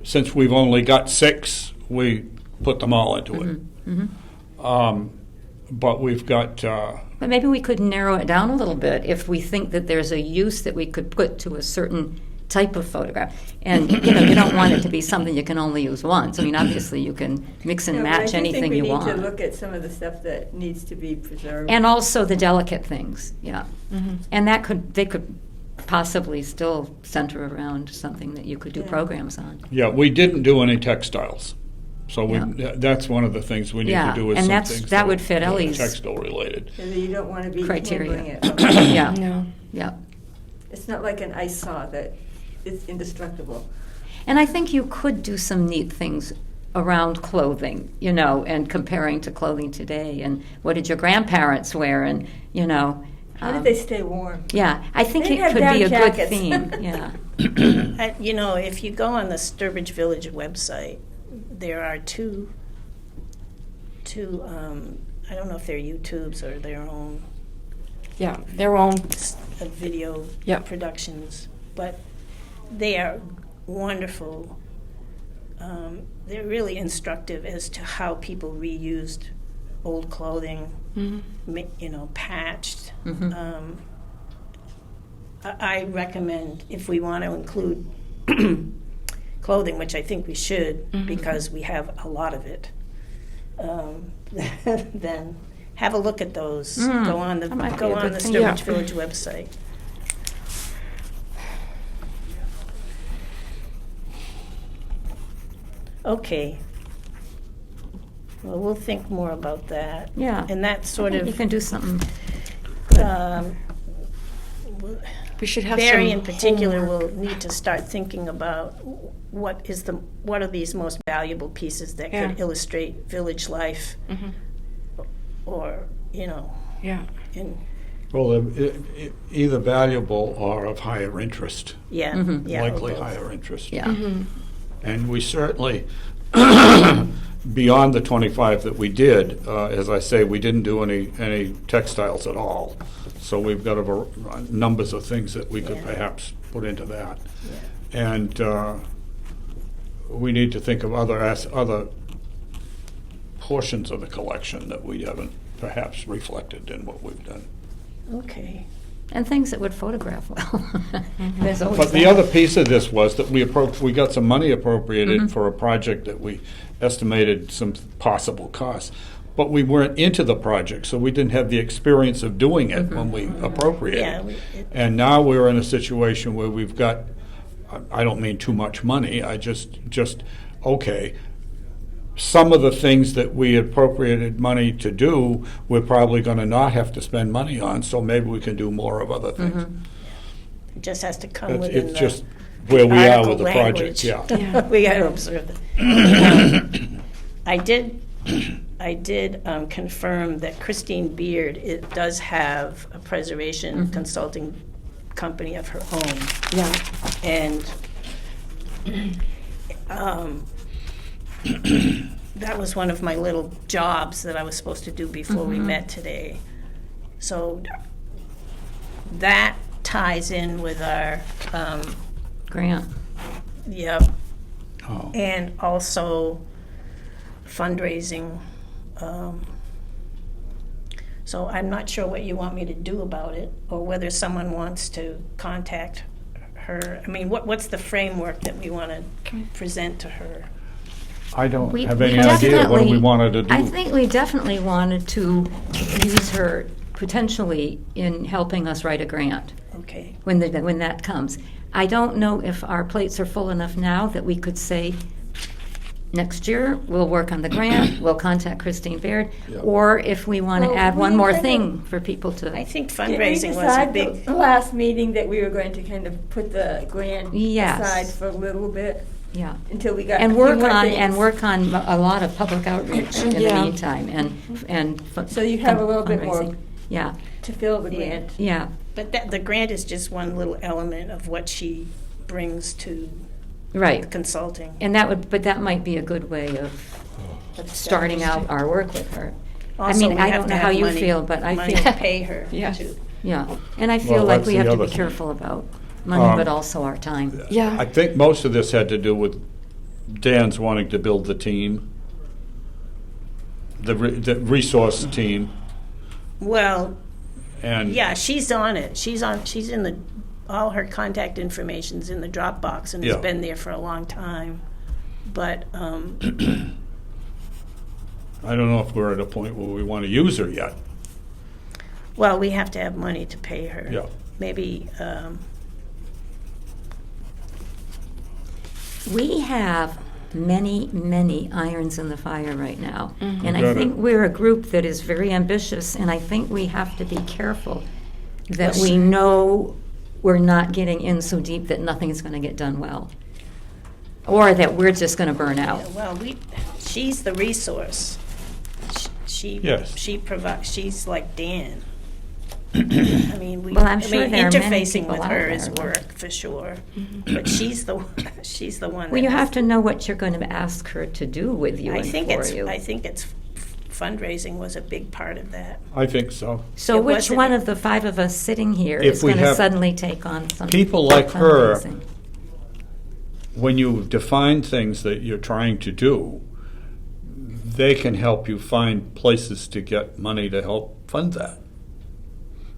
Since we've only got 6, we put them all into it. But we've got. But maybe we could narrow it down a little bit if we think that there's a use that we could put to a certain type of photograph. And, you don't want it to be something you can only use once. I mean, obviously, you can mix and No, but match I anything you think we need to want. look at some of the stuff that needs to be preserved. And also the delicate things, yeah. Mm-hmm. And they could possibly still center around something that you could do Yeah. programs on. Yeah, we didn't do any textiles. So Yeah. that's one of the things we need Yeah, to do, is and some that's- things that would fit are Ellie's- textile related. So that you don't want to be Criteria. handling it. Yeah, No. yeah. It's not like an ice saw that is indestructible. And I think you could do some neat things around clothing, you know, and comparing to clothing today, and what did your grandparents wear, and, you know. How did they stay warm? Yeah, I think They it have could down be a jackets. good theme, yeah. You know, if you go on the Sturbridge Village website, there are two, I don't know if they're YouTubes or their own Yeah, their own. video Yep. productions, but they are wonderful. They're really instructive as to how people reused old clothing, you know, patched. I recommend, if we want to include clothing, which I think we should, because we have a lot of it, then have a look at those. Go on the that might be a good thing. Sturbridge Yeah. Village website. Okay. Well, we'll think more about that. Yeah. And that sort You of, can do something. um, We should have Barry some in particular homework. will need to start thinking about what are these most valuable pieces that Yeah. could illustrate village life, or, you know, Yeah. in, Well, either valuable or of higher interest, yeah, yeah. likely both. higher interest. Yeah. And we certainly, beyond the 25 that we did, as I say, we didn't do any textiles at all. So we've got numbers of things that we could Yeah. perhaps put into that. And we need to think of other portions of the collection that we haven't perhaps reflected in what we've done. Okay. And things that would photograph well. There's always But the that. other piece of this was that we got some money appropriated for a project that we estimated some possible costs. But we weren't into the project, so we didn't have the experience of doing it when we appropriated. Yeah, And now we're in a situation where we've got, I don't mean too much money, I just okay, some of the things that we appropriated money to do, we're probably going to not have to spend money on, so maybe we can do more of other things. It just has to come It's within it's the just where we are article with the project, language. yeah. We got to observe that. I did confirm that Christine Beard, it does have a preservation consulting company of her own. Yeah. And that was one of my little jobs that I was supposed to do before we met today. So that ties in with our, Grant. yep, Oh. and also fundraising. So I'm not sure what you want me to do about it, or whether someone wants to contact her. I mean, what's the framework that we want to present to her? I don't We- have we any idea what we definitely- wanted to do. I think we definitely wanted to use her potentially in helping us write a grant Okay, when that comes. I don't know if our plates are full enough now that we could say, next year, we'll work on the grant, we'll contact Christine Baird, Yeah. or if we want to Well, add one we more kind thing for people to. I think Did we fundraising was a decide big, the last meeting that we were going to kind of put the grant Yes. aside for a little bit Yeah. until we got And a few work more on, things. and work on a lot of public outreach in the Yeah. meantime, and. So you have a little bit more- fundraising. Yeah, to fill the Yeah. grant. yeah, but the grant is just one little element of what she brings to right. consulting. And but that might be a good way of starting out our work with her. I Also, mean, we I have don't to know how have you money- feel, but I money feel. to pay her Yes. too. Yeah, and I Well, feel like that's we the have to other be thing. careful about money, Um, but also our time. Yeah. I think most of this had to do with Dan's wanting to build the team, the resource team, Well, and yeah, she's on it. She's in the, all her contact information's in the Dropbox and Yeah. has been there for a long time. But, I don't know if we're at a point where we want to use her yet. well, we have to have money to pay her. Yeah. Maybe, We have many, many irons in the fire right now. And I Got think it. we're a group that is very ambitious, and I think we have to be careful that Yes. we know we're not getting in so deep that nothing's going to get done well. or that we're just going to burn out. Well, she's the resource. She Yes. she's like Dan. I mean, Well, I'm sure there are many interfacing people with out her there, is but- work for sure. But she's the one. Well, you that have to know what you're going to ask her to do with you I and think for it's. you. I think it's fundraising was a big part of that. I think so. So It which wasn't- one of the five of us sitting here If is we going to have suddenly take on some people like her, fundraising? When you define things that you're trying to do, they can help you find places to get money to help fund that.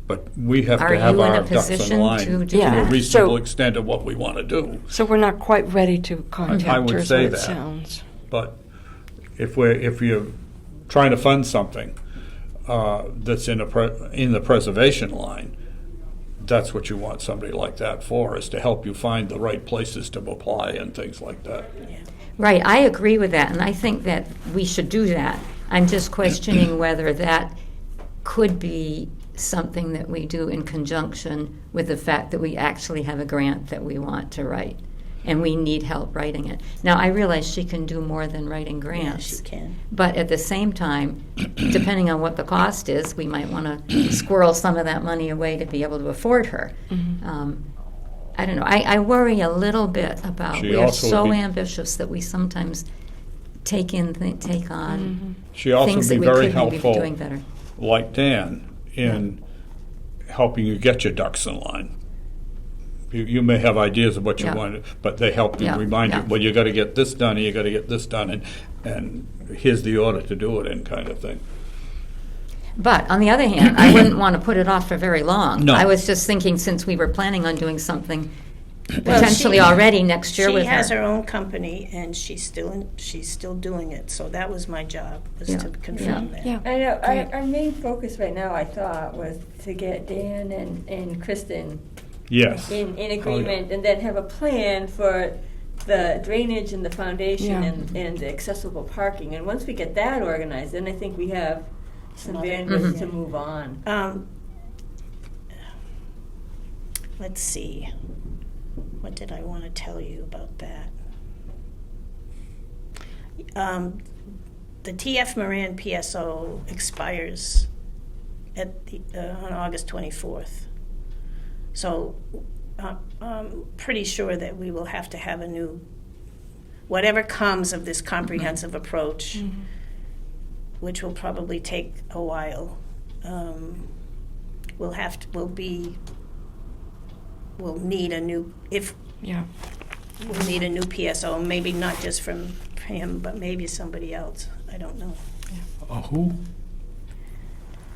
But we have Are to have you in a our ducks in position line to do to Yeah. a that? reasonable So- extent of what we want to do. So we're not quite ready to contact would her, is say what it that. sounds. But if you're trying to fund something that's in the preservation line, that's what you want somebody like that for, is to help you find the right places to apply and things like that. Right, I agree with that, and I think that we should do that. I'm just questioning whether that could be something that we do in conjunction with the fact that we actually have a grant that we want to write, and we need help writing it. Now, I realize she can do more than writing Yeah, grants. she can. But at the same time, depending on what the cost is, we might want to squirrel some of that money away to be able to afford her. I don't know. I worry a little bit about, She we are also so would be- ambitious that we sometimes take on She also things be that we very could maybe be helpful, doing better. like Dan, in helping you get your ducks in line. You may have ideas of what you Yeah. want, but they help you Yeah, remind you, yeah. well, you got to get this done, and you got to get this done, and here's the order to do it in, kind of thing. But on the other hand, I wouldn't want to put it off for very long. No. I was just thinking, since we were planning on doing something potentially already next year with She has her own company, and she's still doing it. So that was my job, was Yeah. to confirm that. Yeah. I know, Great. our main focus right now, I thought, was to get Dan and Kristen Yes. in agreement, and then have a plan for the drainage and the foundation Yeah. and the accessible parking. And once we get that organized, then I think we have some bandwidth to move on. Let's see. What did I want to tell you about that? The TF Moran PSO expires on August 24th. So I'm pretty sure that we will have to have a new, whatever comes of this comprehensive approach, which will probably take a while, we'll need a new, Yeah. we'll need a new PSO, maybe not just from him, but maybe somebody else. I don't know. Who?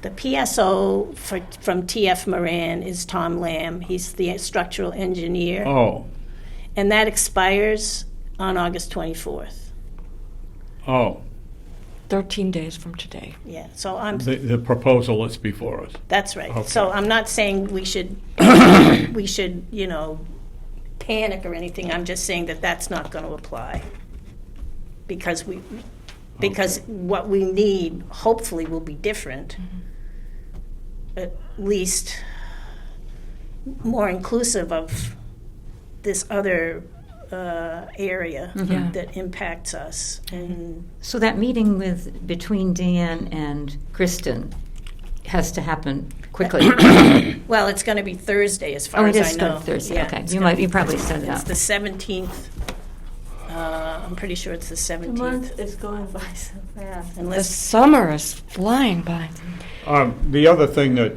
The PSO from TF Moran is Tom Lamb. He's the structural engineer. Oh, And that expires on August 24th. oh, 13 days from today. Yeah, so the proposal that's before us. that's right. Okay. So I'm not saying we should, panic or anything. I'm just saying that that's not going to apply. Because what we need hopefully will be different. At least more inclusive of this other area Yeah. that impacts us. And So that meeting between Dan and Kristen has to happen quickly. well, it's going to be Thursday, as far Oh, as it I is know. Thursday, Yeah, okay. it's You gonna might- be you probably Thursday. set it It's up. the 17th. I'm pretty sure it's the The 17th. month is going by so fast. The Unless summer is flying by. The other thing that,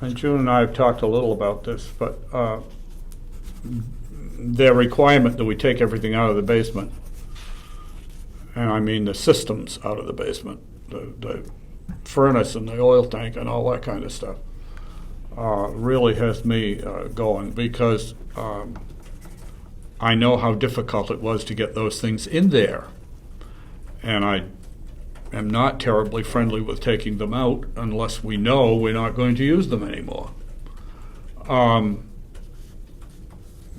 and June and I have talked a little about this, but their requirement that we take everything out of the basement, and I mean the systems out of the basement, the furnace and the oil tank and all that kind of stuff, really has me going, because I know how difficult it was to get those things in there. And I am not terribly friendly with taking them out unless we know we're not going to use them anymore.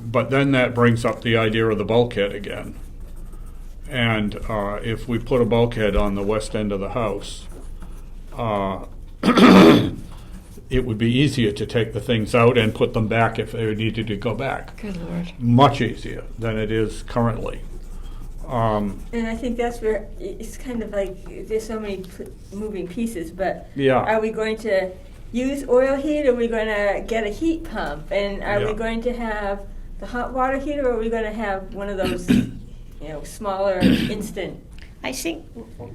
But then that brings up the idea of the bulkhead again. And if we put a bulkhead on the west end of the house, it would be easier to take the things out and put them back if they needed to go back. Good Lord. Much easier than it is currently. And I think that's where it's kind of like there's so many moving pieces, but Yeah. are we going to use oil heat, or are we going to get a heat pump? And are Yeah. we going to have the hot water heater, or are we going to have one of those, smaller instant? I think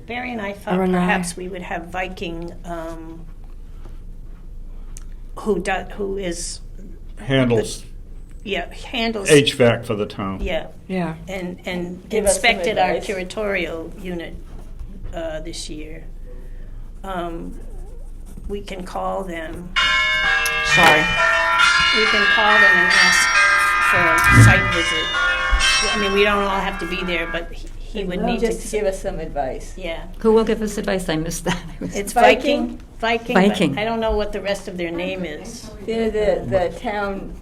Barry and I thought Renee. perhaps we would have Viking, who is, Handles handles, HVAC for the town. yeah, Yeah. and Give us some inspected our advice. curatorial unit this year. We can call them. Sorry. We can call them and ask for a site visit. I mean, we don't all have to be there, but he would need just to. to give us some advice. Yeah, Who will give us advice? I missed that. it's Viking? Viking. Viking. But I don't know what the rest of their name is. They're the town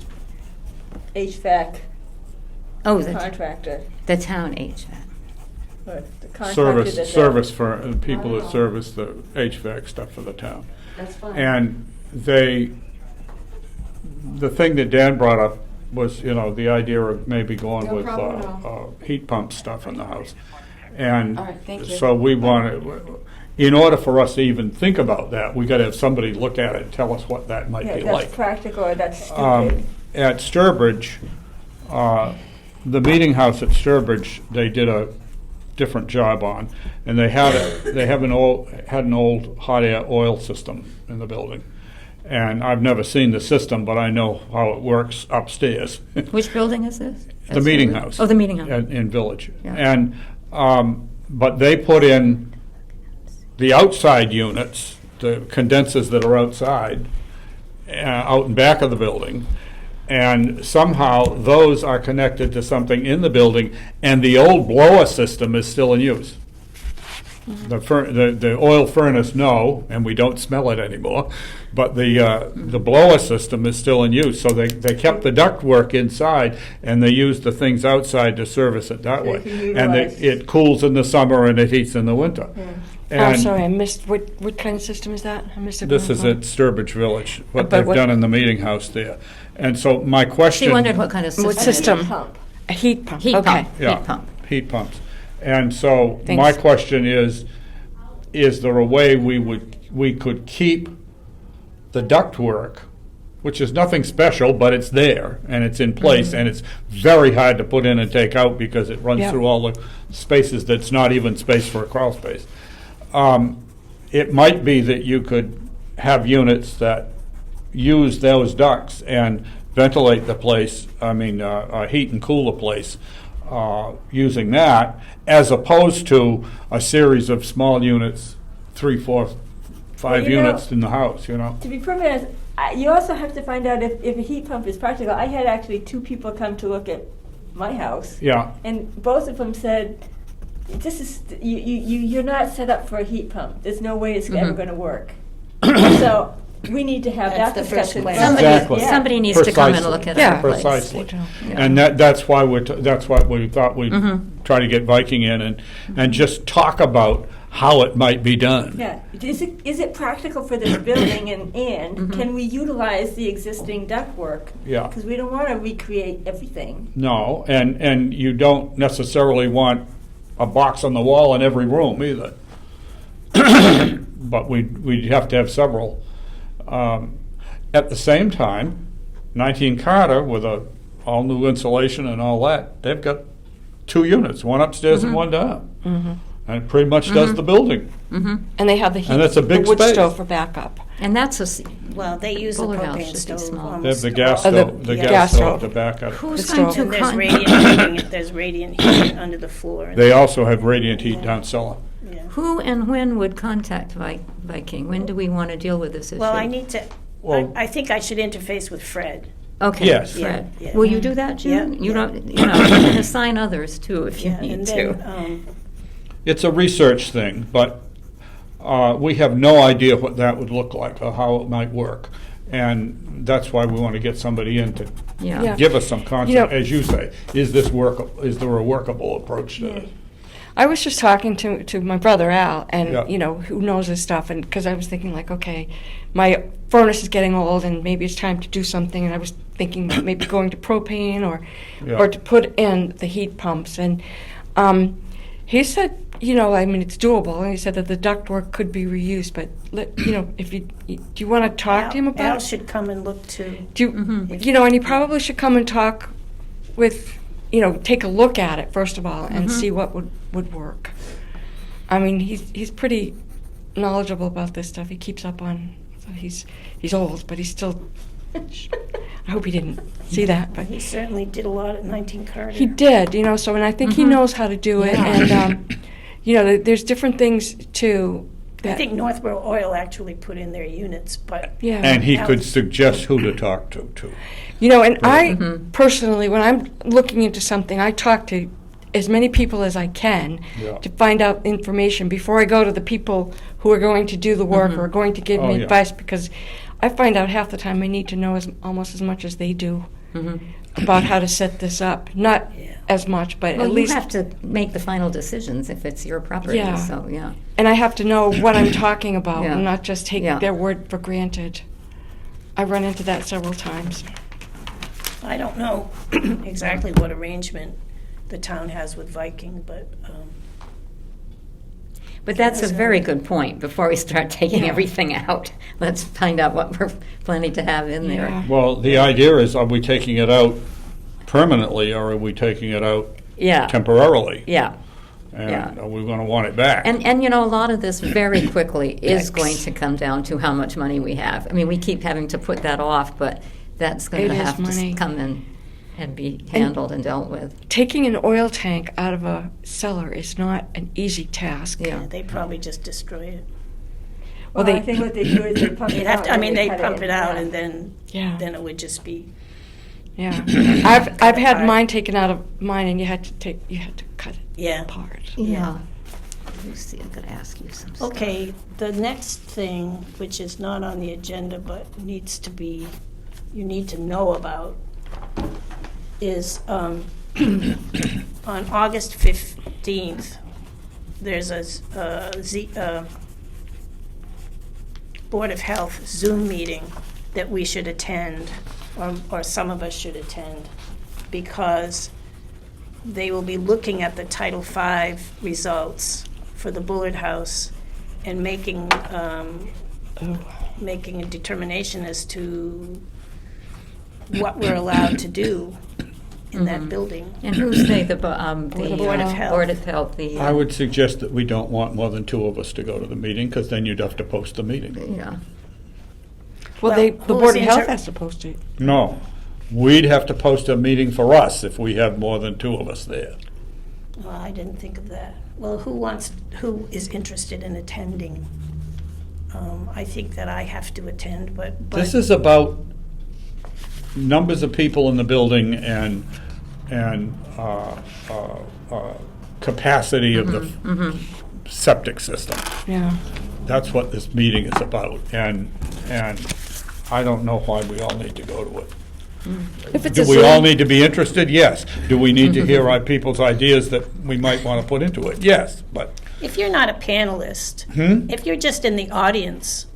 HVAC Oh, contractor, the town HVAC. or the contractor that Service for people that service the HVAC stuff for the town. That's fine. And the thing that Dan brought up was, the idea of maybe going No with problem heat pump stuff in the house. And All right, thank you. so we want to, in order for us to even think about that, we got to have somebody look at it and tell us what that might Yeah, be that's like. practical, or that's stupid. At Sturbridge, the meeting house at Sturbridge, they did a different job on, and they had an old hot air oil system in the building. And I've never seen the system, but I know how it works upstairs. Which building is this? The meeting house. Oh, the meeting house. In Village. Yeah. And, but they put in the outside units, the condensers that are outside, out in back of the building. And somehow those are connected to something in the building, and the old blower system is still in use. The oil furnace, no, and we don't smell it anymore. But the blower system is still in use. So they kept the ductwork inside, and they used the things outside to service it that They way. can And utilize- it cools in the summer and it heats in the winter. I'm And sorry, I missed, what kind of system is that? I missed it. this is at Sturbridge Village, what But they've what- done in the meeting house there. And so my question. She wondered what kind of system. What it is. system? Pump. A heat pump, Heat okay. pump. Yeah, Heat pump. heat pumps. And so my Thanks. question is there a way we could keep the ductwork, which is nothing special, but it's there and it's in place, and it's very hard to put in and take out because it runs Yeah. through all the spaces that's not even space for a crawl space. It might be that you could have units that use those ducts and ventilate the place, heat and cool the place using that, as opposed to a series of small units, 3, 4, 5 Well, you know- units in the house, To be perfectly honest, you also have to find out if a heat pump is practical. I had actually 2 people come to look at my house, Yeah, and both of them said, "This is you're not set up for a heat pump. There's no way it's ever going to work." So we need to have That's that the first discussion. question. Exactly. Somebody needs to come and Precisely. look at Yeah. our place. precisely. They do. Yeah. And that's why that's what we thought we'd try to get Viking in and just talk about how it might be done. Yeah, is it practical for this building, and can we utilize the existing ductwork? Yeah. Because we don't want to recreate everything. No, and you don't necessarily want a box on the wall in every room either. But we'd have to have several. At the same time, 19 Carter, with all new insulation and all that, they've got 2 units, one upstairs and one down. And it pretty much does the building. And they have the heat, And that's a the big wood space. stove for backup. And that's Well, they use the Fuller house propane should be stove. small. They have the almost gas all. stove, the yeah. gas stove stove. to back up. who's The going stove. to And there's con- radiant heating, there's radiant heating under the floor. They also have radiant heat down cellar. Yeah. Who and when would contact Viking? When do we want to deal with this issue? Well, I need to, Well- I think I should interface with Fred. Okay. Yes. Fred. Yeah, yeah. Will you do that, June? Yeah, You yeah. don't. You can assign others too if you Yeah, need and to. then, It's a research thing, but we have no idea what that would look like or how it might work. And that's why we want to get somebody in to Yeah. Yeah. give us some concept, You know- as you say. Is this workable? Is there a workable approach to it? I was just talking to my brother Al, and Yeah. you know, who knows his stuff, and because I was thinking like, okay, my furnace is getting old, and maybe it's time to do something. And I was thinking maybe going to propane Yeah. or to put in the heat pumps. And he said, you know, I mean, it's doable. And he said that the ductwork could be reused, but you know, if do you want to talk to him about Al it? should come and look too. Do you, you know, and he probably should come and talk with, you know, take a look at it first of all and see what would work. I mean, he's pretty knowledgeable about this stuff. He keeps up on. So he's old, but he's still. I hope he didn't see that, but He certainly did a lot at 19 Carter. he did, you know. So, and I think he knows how to do it. Yeah. And you know, there's different things too. I That, think Northborough Oil actually put in their units, but yeah. And he Al- could suggest who to talk to, too. You know, and I personally, when I'm looking into something, I talk to as many people as I can Yeah. to find out information before I go to the people who are going to do the work or are going to give Oh, me yeah. advice, because I find out half the time I need to know almost as much as they do about how to set this up. Not Yeah. as much, but Well, at you least, have to make the final decisions if it's your property, Yeah. so, yeah. and I have to know what I'm talking about Yeah. and not just take Yeah. their word for granted. I run into that several times. I don't know exactly what arrangement the town has with Viking, but But that's a very good point. Before we start taking everything out, let's find out what we're planning to have in there. Yeah. Well, the idea is, are we taking it out permanently, or are we taking it out Yeah, temporarily? yeah. And yeah. are we going to want it back? And you know, a lot of this very quickly is going to come down to how much money we have. I mean, we keep having to put that off, but that's going It to is have money. to come in and be handled and dealt with. Taking an oil tank out of a cellar is not an easy task. Yeah. they probably just destroy it. Well, I think what they do is they pump They'd it have out. to, I and mean, they cut pump it out in and Yeah. then it would just be, Yeah, I've had apart. mine taken out of mine, and you had to cut it yeah. apart. Yeah. Lucy, I'm going to ask you some stuff. Okay, the next thing, which is not on the agenda but needs to be, you need to know about, is on August 15th, there's a Board of Health Zoom meeting that we should attend, or some of us should attend, because they will be looking at the Title V results for the Bullard House and making making a determination as to what we're allowed to do in that building. And who's the Board of Health. Board of Health? The I would suggest that we don't want more than two of us to go to the meeting, because then you'd have to post the meeting. yeah. Well, Well, the Board of who's Health has to post it. No, we'd have to post a meeting for us if we have more than two of us there. Well, I didn't think of that. Well, who is interested in attending? I think that I have to attend, but. This is about numbers of people in the building and capacity of the septic system. Yeah. That's what this meeting is about, and I don't know why we all need to go to it. If it's Do a we all Zoom, need to be interested? Yes. Do we need to hear our people's ideas that we might want to put into it? Yes, but If you're not a panelist, if you're just in the audience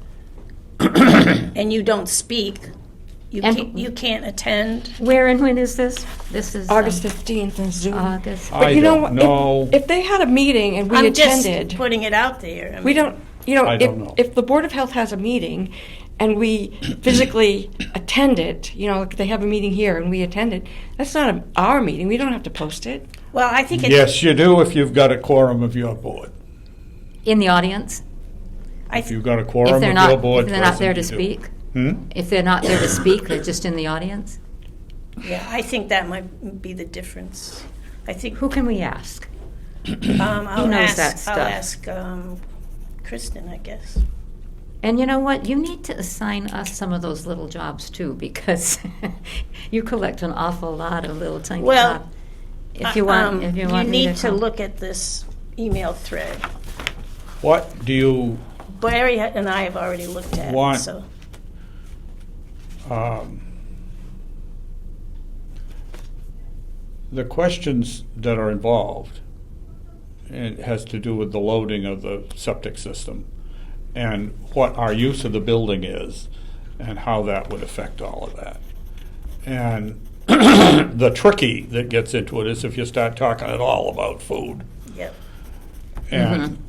and you don't speak, And- you can't attend. Where and when is this? This is August 15th in Zoom. August. But I you know don't what? know. If they had a meeting and we I'm attended, just putting it out there. I we mean, don't. You know, I if, don't know. if the Board of Health has a meeting and we physically attend it, you know, like they have a meeting here and we attend it, that's not our meeting. We don't have to post it. Well, I think it's. yes, you do if you've got a quorum of your board. In the audience? If you've got a quorum If of they're your not, board if they're not there to present, you do. speak? Hmm? If they're not there to speak, they're just in the audience? Yeah, I think that might be the difference. I think. Who can we ask? I'll knows ask, that stuff? I'll ask Kristen, I guess. And you know what? You need to assign us some of those little jobs too, because you collect an awful lot of little tiny Well, jobs. If you want, if you want me need to come. look at this email thread. What do you, Barry and I have already looked at it, Want- so. the questions that are involved it has to do with the loading of the septic system and what our use of the building is and how that would affect all of that. And the tricky that gets into it is if you start talking at all about food. Yep. And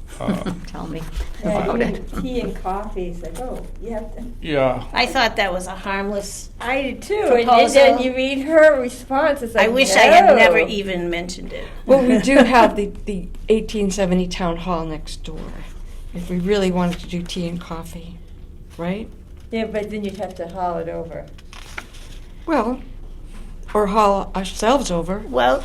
Tell me Yeah, about even it. tea and coffee. It's like, oh, you have to. yeah, I thought that was a harmless, I did too. Proposal. And then you read her response. It's like, I wish I had no. never even mentioned it. Well, we do have the 1870 town hall next door. If we really wanted to do tea and coffee, right? Yeah, but then you'd have to haul it over. Well, or haul ourselves over. Well,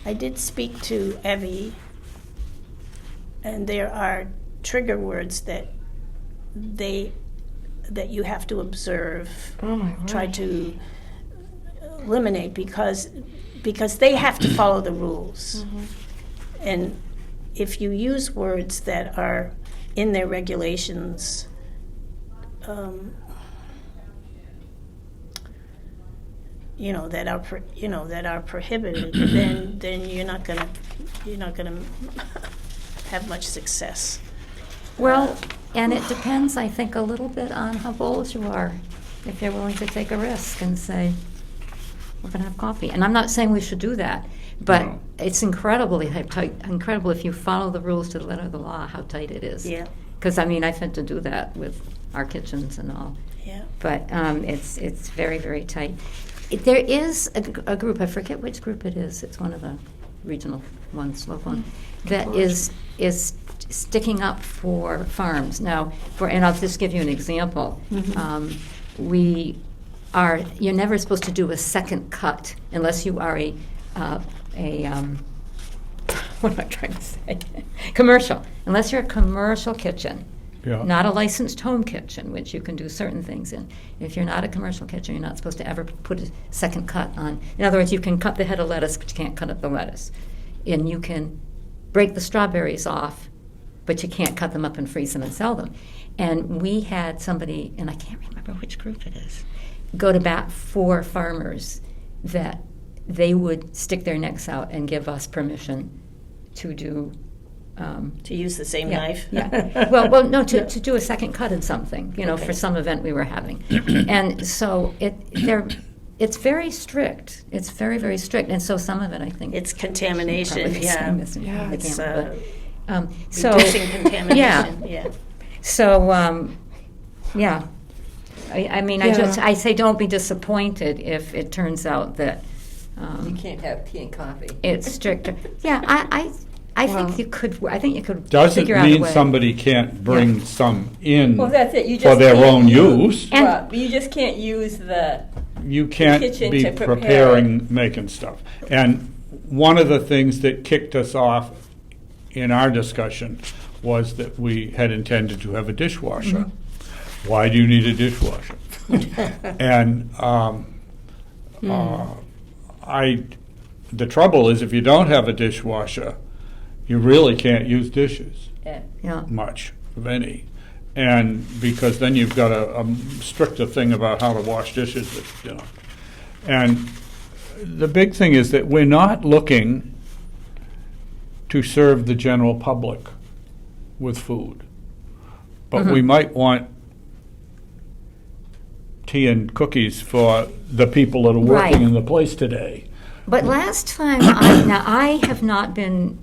I did speak to Evie, and there are trigger words that you have to observe, Oh my word. try to eliminate because they have to follow the rules. And if you use words that are in their regulations, that are prohibited, then you're not gonna have much success. Well, and it depends, I think, a little bit on how bold you are. If you're willing to take a risk and say, we're going to have coffee. And I'm not saying we should do that, but No. it's incredibly tight, incredible if you follow the rules to the letter of the law, how tight it is. Yeah, Because, I mean, I've had to do that with our kitchens and all. yeah. But it's very, very tight. There is a group, I forget which group it is, it's one of the regional ones, local one, that is sticking up for farms. Now, and I'll just give you an example. You're never supposed to do a second cut unless you are what am I trying to say? Commercial. Unless you're a commercial kitchen. yeah. Not a licensed home kitchen, which you can do certain things in. If you're not a commercial kitchen, you're not supposed to ever put a second cut on. In other words, you can cut the head of lettuce, but you can't cut up the lettuce. And you can break the strawberries off, but you can't cut them up and freeze them and sell them. And we had somebody, and I can't remember which group it is, go to bat for farmers that they would stick their necks out and give us permission to do To use the same knife. yeah. Well, no, to do a second cut in something, Okay. for some event we were having. And so it's very strict. It's very, very strict. And so some of it, I think. It's contamination, probably yeah. saying this in Yeah, the it's, camera, but, so, Reducing contamination, yeah. So, yeah. I mean, Yeah. I say don't be disappointed if it turns out that You can't have tea and coffee. it's stricter. Yeah, I Well- think you could. I think you could Doesn't figure out a mean way. somebody can't bring some in Well, that's it. You just for their can't own use. And- well, you just can't use the. You can't kitchen be to prepare preparing, making stuff. And one of the things that kicked us off in our discussion was that we had intended to have a dishwasher. Why do you need a dishwasher? And the trouble is if you don't have a dishwasher, you really can't use dishes Yeah. much, of any. And because then you've got a stricter thing about how to wash dishes, And the big thing is that we're not looking to serve the general public with food. But we might want tea and cookies for the people that are working Right. in the place today. But last time, I have not been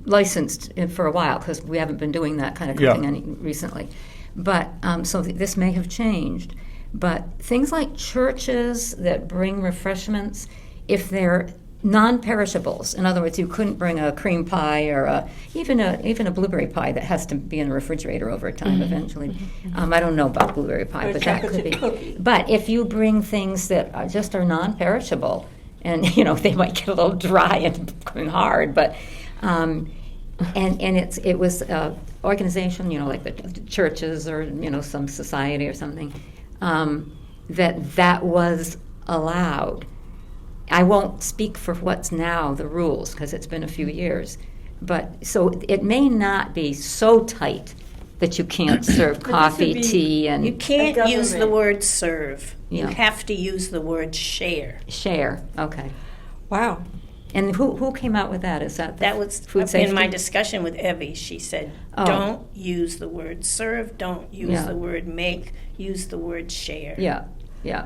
licensed for a while because we haven't been doing that kind of Yeah. cooking recently. But so this may have changed. But things like churches that bring refreshments, if they're non-perishables, in other words, you couldn't bring a cream pie or even a blueberry pie that has to be in a refrigerator over time eventually. I don't know about blueberry pie, Or but that could chocolate be. chip cookie. But if you bring things that are non-perishable, and they might get a little dry and hard, but and it was organization, like the churches or some society or something, that was allowed. I won't speak for what's now the rules because it's been a few years, but so it may not be so tight that you can't serve coffee, be- tea, and You can't A use the government. word serve. You Yeah. have to use the word share. share. Okay. Wow. And who came out with that? Is that the That was food safety? in my discussion with Evie. She said, Oh. don't use the word serve, don't use Yeah. the word make, use the word share. Yeah, yeah.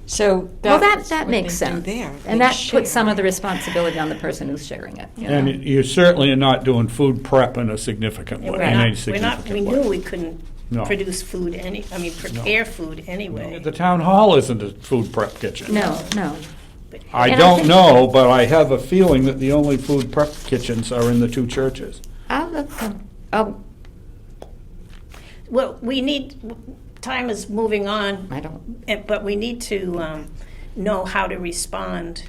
So Well, that's that what makes they do sense. there. And They that puts some share. of the responsibility on the person who's sharing it. you know? And you certainly are not doing food prep in a significant And way, we're in not, any we significant knew way. we couldn't No. produce food prepare food anyway. The town hall isn't a food prep kitchen. No, no. I And I don't think- know, but I have a feeling that the only food prep kitchens are in the two churches. I'll look them. Oh, Well, we need, time is moving on, I don't. but we need to know how to respond.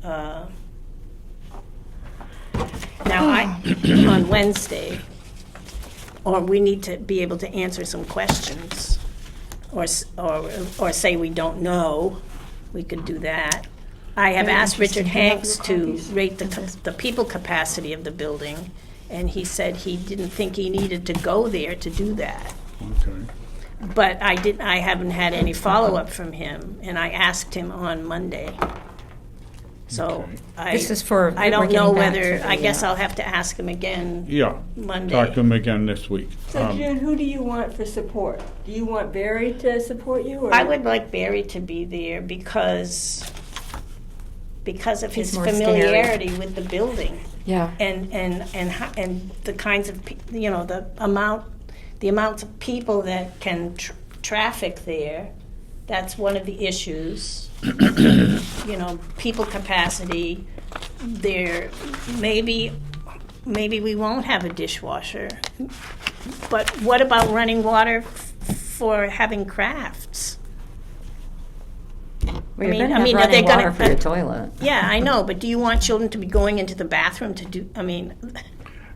Now, on Wednesday, or we need to be able to answer some questions, or say we don't know. We could do that. I have Very asked Richard interesting. Do you have Hanks your to copies? rate the people capacity of the building, and he said he didn't think he needed to go there to do that. Okay. But I haven't had any follow-up from him, and I asked him on Monday. So This is for. I don't we're getting know back whether, to I the, guess I'll have to ask him again Yeah, Monday. talk to them again this week. So June, who do you want for support? Do you want Barry to support you? Or? I would like Barry to be there because of He's his more scary. familiarity with the building Yeah. and the kinds of, the amounts of people that can traffic there. That's one of the issues. People capacity. There, maybe we won't have a dishwasher. But what about running water for having crafts? Well, you're I mean, going to have are they running gonna- water for your toilet. Yeah, I know, but do you want children to be going into the bathroom to do,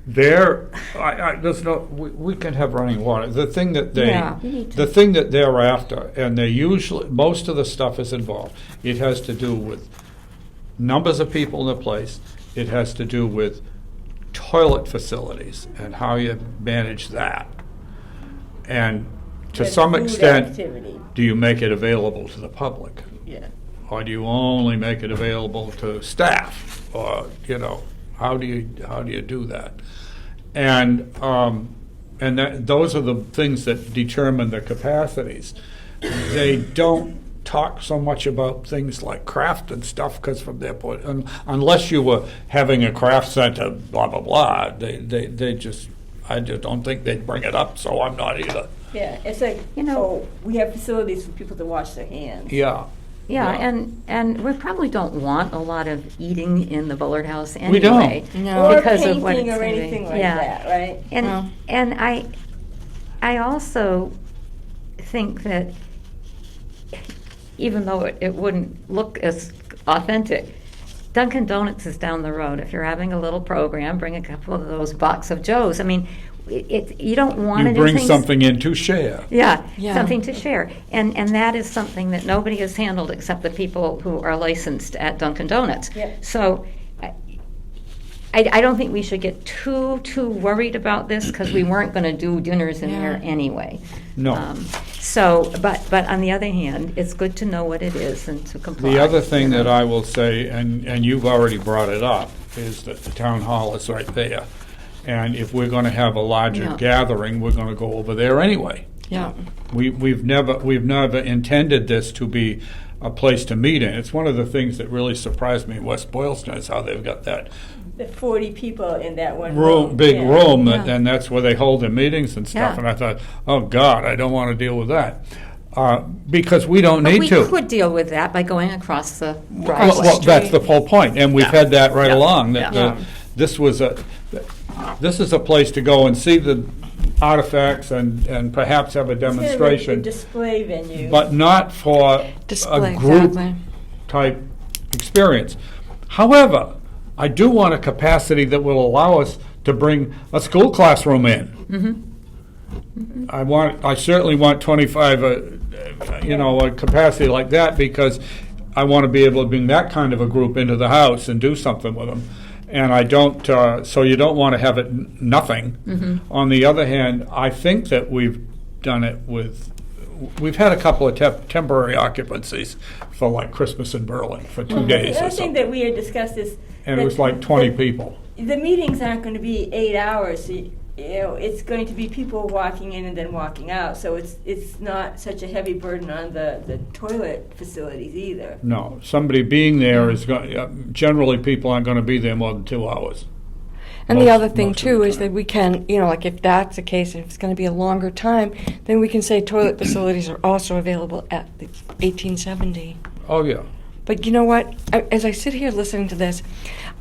There's no, we can have running water. The thing that Yeah, you need to. the thing that they're after, and they usually, most of the stuff is involved. It has to do with numbers of people in the place. It has to do with toilet facilities and how you manage that. And to And some food extent, activity. do you make it available to the public? Yeah. Or do you only make it available to staff? Or, how do you do that? And those are the things that determine the capacities. They don't talk so much about things like craft and stuff, because from their point, unless you were having a craft center, blah blah blah, they just, I just don't think they'd bring it up. So I'm not either. Yeah, it's like, we have facilities for people to wash their hands. Yeah. Yeah, Yeah. and we probably don't want a lot of eating in the Bullard House anyway. We don't. No. Or Because of what painting it's or gonna be. anything like Yeah. that, right? And No. and I also think that even though it wouldn't look as authentic, Dunkin' Donuts is down the road. If you're having a little program, bring a couple of those box of Joes. I mean, you don't want to You do bring things. something in to share. Yeah, Yeah. something to share. And that is something that nobody has handled except the people who are licensed at Dunkin' Donuts. Yep. So I don't think we should get too worried about this because we weren't going to do dinners in there Yeah. anyway. No. But on the other hand, it's good to know what it is and to comply. The other thing that I will say, and you've already brought it up, is that the town hall is right there. And if we're going to have a larger Yeah. gathering, we're going to go over there anyway. Yeah. We've never intended this to be a place to meet in. It's one of the things that really surprised me in West Boylston is how they've got that The 40 people in that one room, big yeah. room, Yeah. and that's where they hold their meetings and stuff. Yeah. And I thought, oh God, I don't want to deal with that. Because we don't But need we to. could deal with that by going across the Well, driveway. well, that's the whole point, and we've had that right along. That Yeah. this is a place to go and see the artifacts and perhaps have a It's kind of a demonstration, display venue. but not for Display, a group exactly. type experience. However, I do want a capacity that will allow us to bring a school classroom in. I certainly want 25, a capacity like that, because I want to be able to bring that kind of a group into the house and do something with them. And I don't, so you don't want to have it nothing. On the other hand, I think that we've done it with we've had a couple of temporary occupancies for like Christmas in Berlin for 2 days The or other thing something. that we had discussed is. And it that was like 20 the- people. The meetings aren't going to be 8 hours. So, it's going to be people walking in and then walking out. So it's not such a heavy burden on the toilet facilities either. No, somebody being there is going, generally people aren't going to be there more than 2 hours. And the Most- other thing most of too the is time. that we can, like if that's the case, if it's going to be a longer time, then we can say toilet facilities are also available at the 1870. Oh, yeah. But you know what? As I sit here listening to this,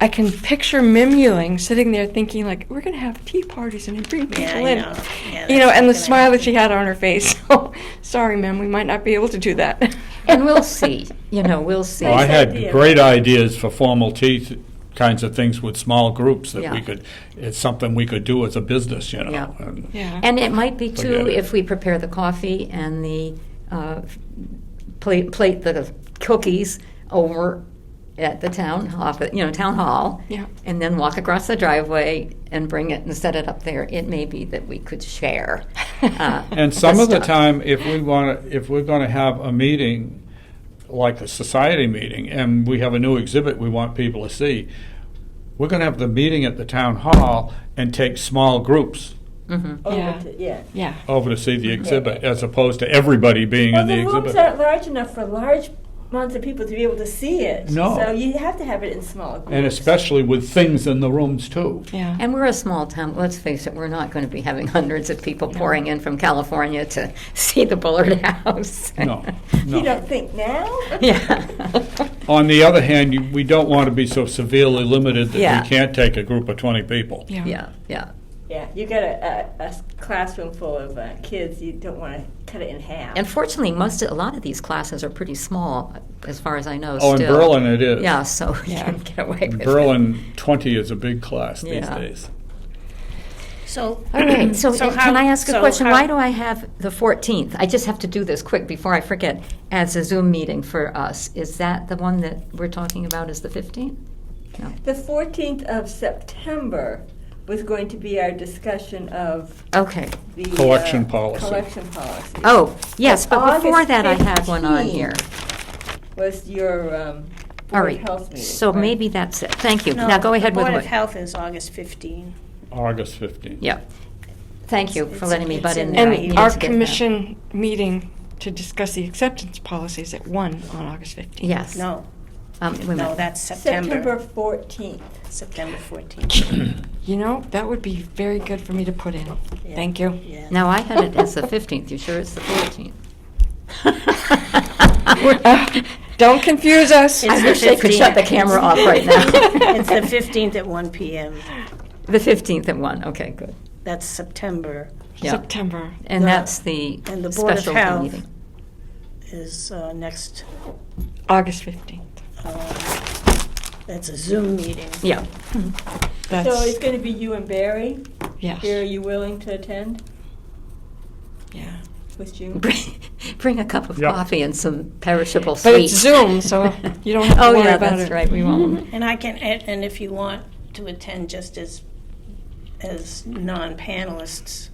I can picture Mim Ewing sitting there thinking like, we're going to have tea parties and bring people Yeah, I in. know. Yeah, And that's the not smile gonna that she had on her face. So, sorry, Mim, we might not be able to do that. And we'll see, we'll see. Well, I Nice had idea. great ideas for formal tea kinds of things with small groups that we Yeah. could, it's something we could do as a business, Yeah. And Yeah. And it might be Forget too, it. if we prepare the coffee and the plate the cookies over at the town office, town hall. Yeah. And then walk across the driveway and bring it and set it up there. It may be that we could share. And some of the stuff. time, if we're going to have a meeting, like a society meeting, and we have a new exhibit we want people to see, we're going to have the meeting at the town hall and take small groups Mhm. Over Yeah. yeah. Yeah. over to see the exhibit, as opposed to everybody being Well, in the the rooms exhibit. aren't large enough for large amounts of people to be able to see it. No. So you have to have it in small groups. And especially with things in the rooms, too. Yeah. And we're a small town. Let's face it, we're not going to be having hundreds of people pouring in from California to see the Bullard House. No, You no. don't think now? Yeah. On the other hand, we don't want to be so severely limited that Yeah. we can't take a group of 20 people. Yeah. Yeah, yeah. Yeah, you got a classroom full of kids. You don't want to cut it in half. And fortunately, a lot of these classes are pretty small, as far as I know. Oh, in still. Berlin it is. Yeah, so Yeah. you can get away In with Berlin, 20 is a big class these Yeah. days. So, it. All right. So, So can how- I ask a so question? how- Why do I have the 14th? I just have to do this quick before I forget. As a Zoom meeting for us, is that the one that we're talking about? Is the 15th? No. The 14th of September was going to be our discussion of Okay. the Collection policy. Collection policy. Oh, yes, but before August that, I have one on 15th. here. Was your All Board right. of Health meeting. So right? maybe that's it. Thank you. no, Now go ahead the with Board what. of Health is August 15. August 15th. Yeah. Thank you for It's- letting me it's butt in in there. I there. needed And our to get that. commission meeting to discuss the acceptance policies at 1 on August 15th. Yes. No, Wait a no, minute. that's September September 14th. 14th. That would be very good for me to put in. Yeah. Thank you. Yeah. Now, I had it as the 15th. You sure it's the 14th? Don't confuse us. It's I the wish they could shut the 15th. camera off right now. It's the 15th at 1 PM. The 15th at 1. Okay, good. That's September Yeah. September. And The- that's the and the Board of specialty Health. meeting. is next, August 15th. that's a Zoom meeting. Yeah. That's, So it's going to be you and Barry. yes. Are you willing to attend Yeah. with June? Bring a cup of Yeah. coffee and some perishable But sweets. it's Zoom, so you don't have to Oh, worry yeah, about that's it. right. We won't. And I can, and if you want to attend just as non-panelists,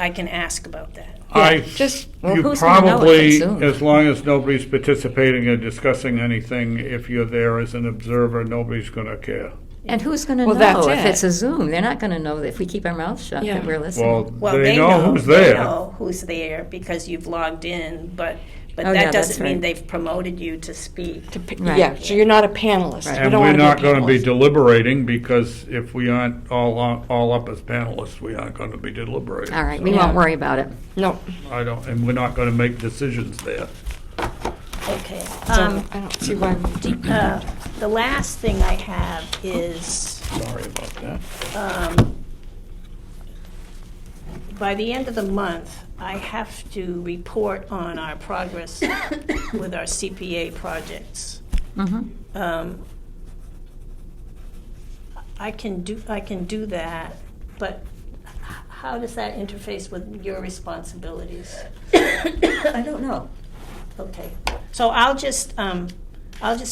I can ask about that. I, just- Well, you who's gonna know if probably, it's Zoom? as long as nobody's participating or discussing anything, if you're there as an observer, nobody's going to care. And who's going to Well, that's know if it. it's a Zoom? They're not going to know that if we keep our mouths shut Yeah. that we're listening. Well, they know who's there. They know who's there because you've logged in, but Oh, yeah, that that's doesn't mean right. they've promoted you to speak. Right. Yeah, so you're not a panelist. Right. You And don't we're wanna not be a going to be panelist. deliberating, because if we aren't all up as panelists, we aren't going to be deliberating. All right, we Yeah. won't worry about it. No, And we're not going to make decisions there. Okay. so I don't see why. The last thing I have is, Sorry about that. by the end of the month, I have to report on our progress with our CPA projects. Mm-hmm. I can do that, but how does that interface with your responsibilities? I don't know. Okay, so I'll just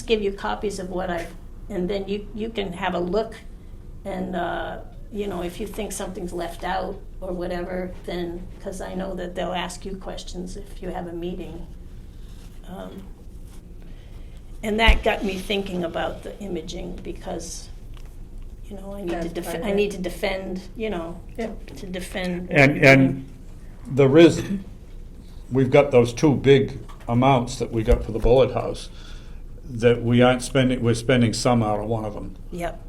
give you copies of what and then you can have a look and you know, if you think something's left out or whatever, then, because I know that they'll ask you questions if you have a meeting. And that got me thinking about the imaging, because, you know, I need to That's part of I it. need to defend, you know, Yeah. to defend. what And, we're doing. and there is, we've got those two big amounts that we got for the bullet house that we aren't spending, we're spending some out of one of them. Yep,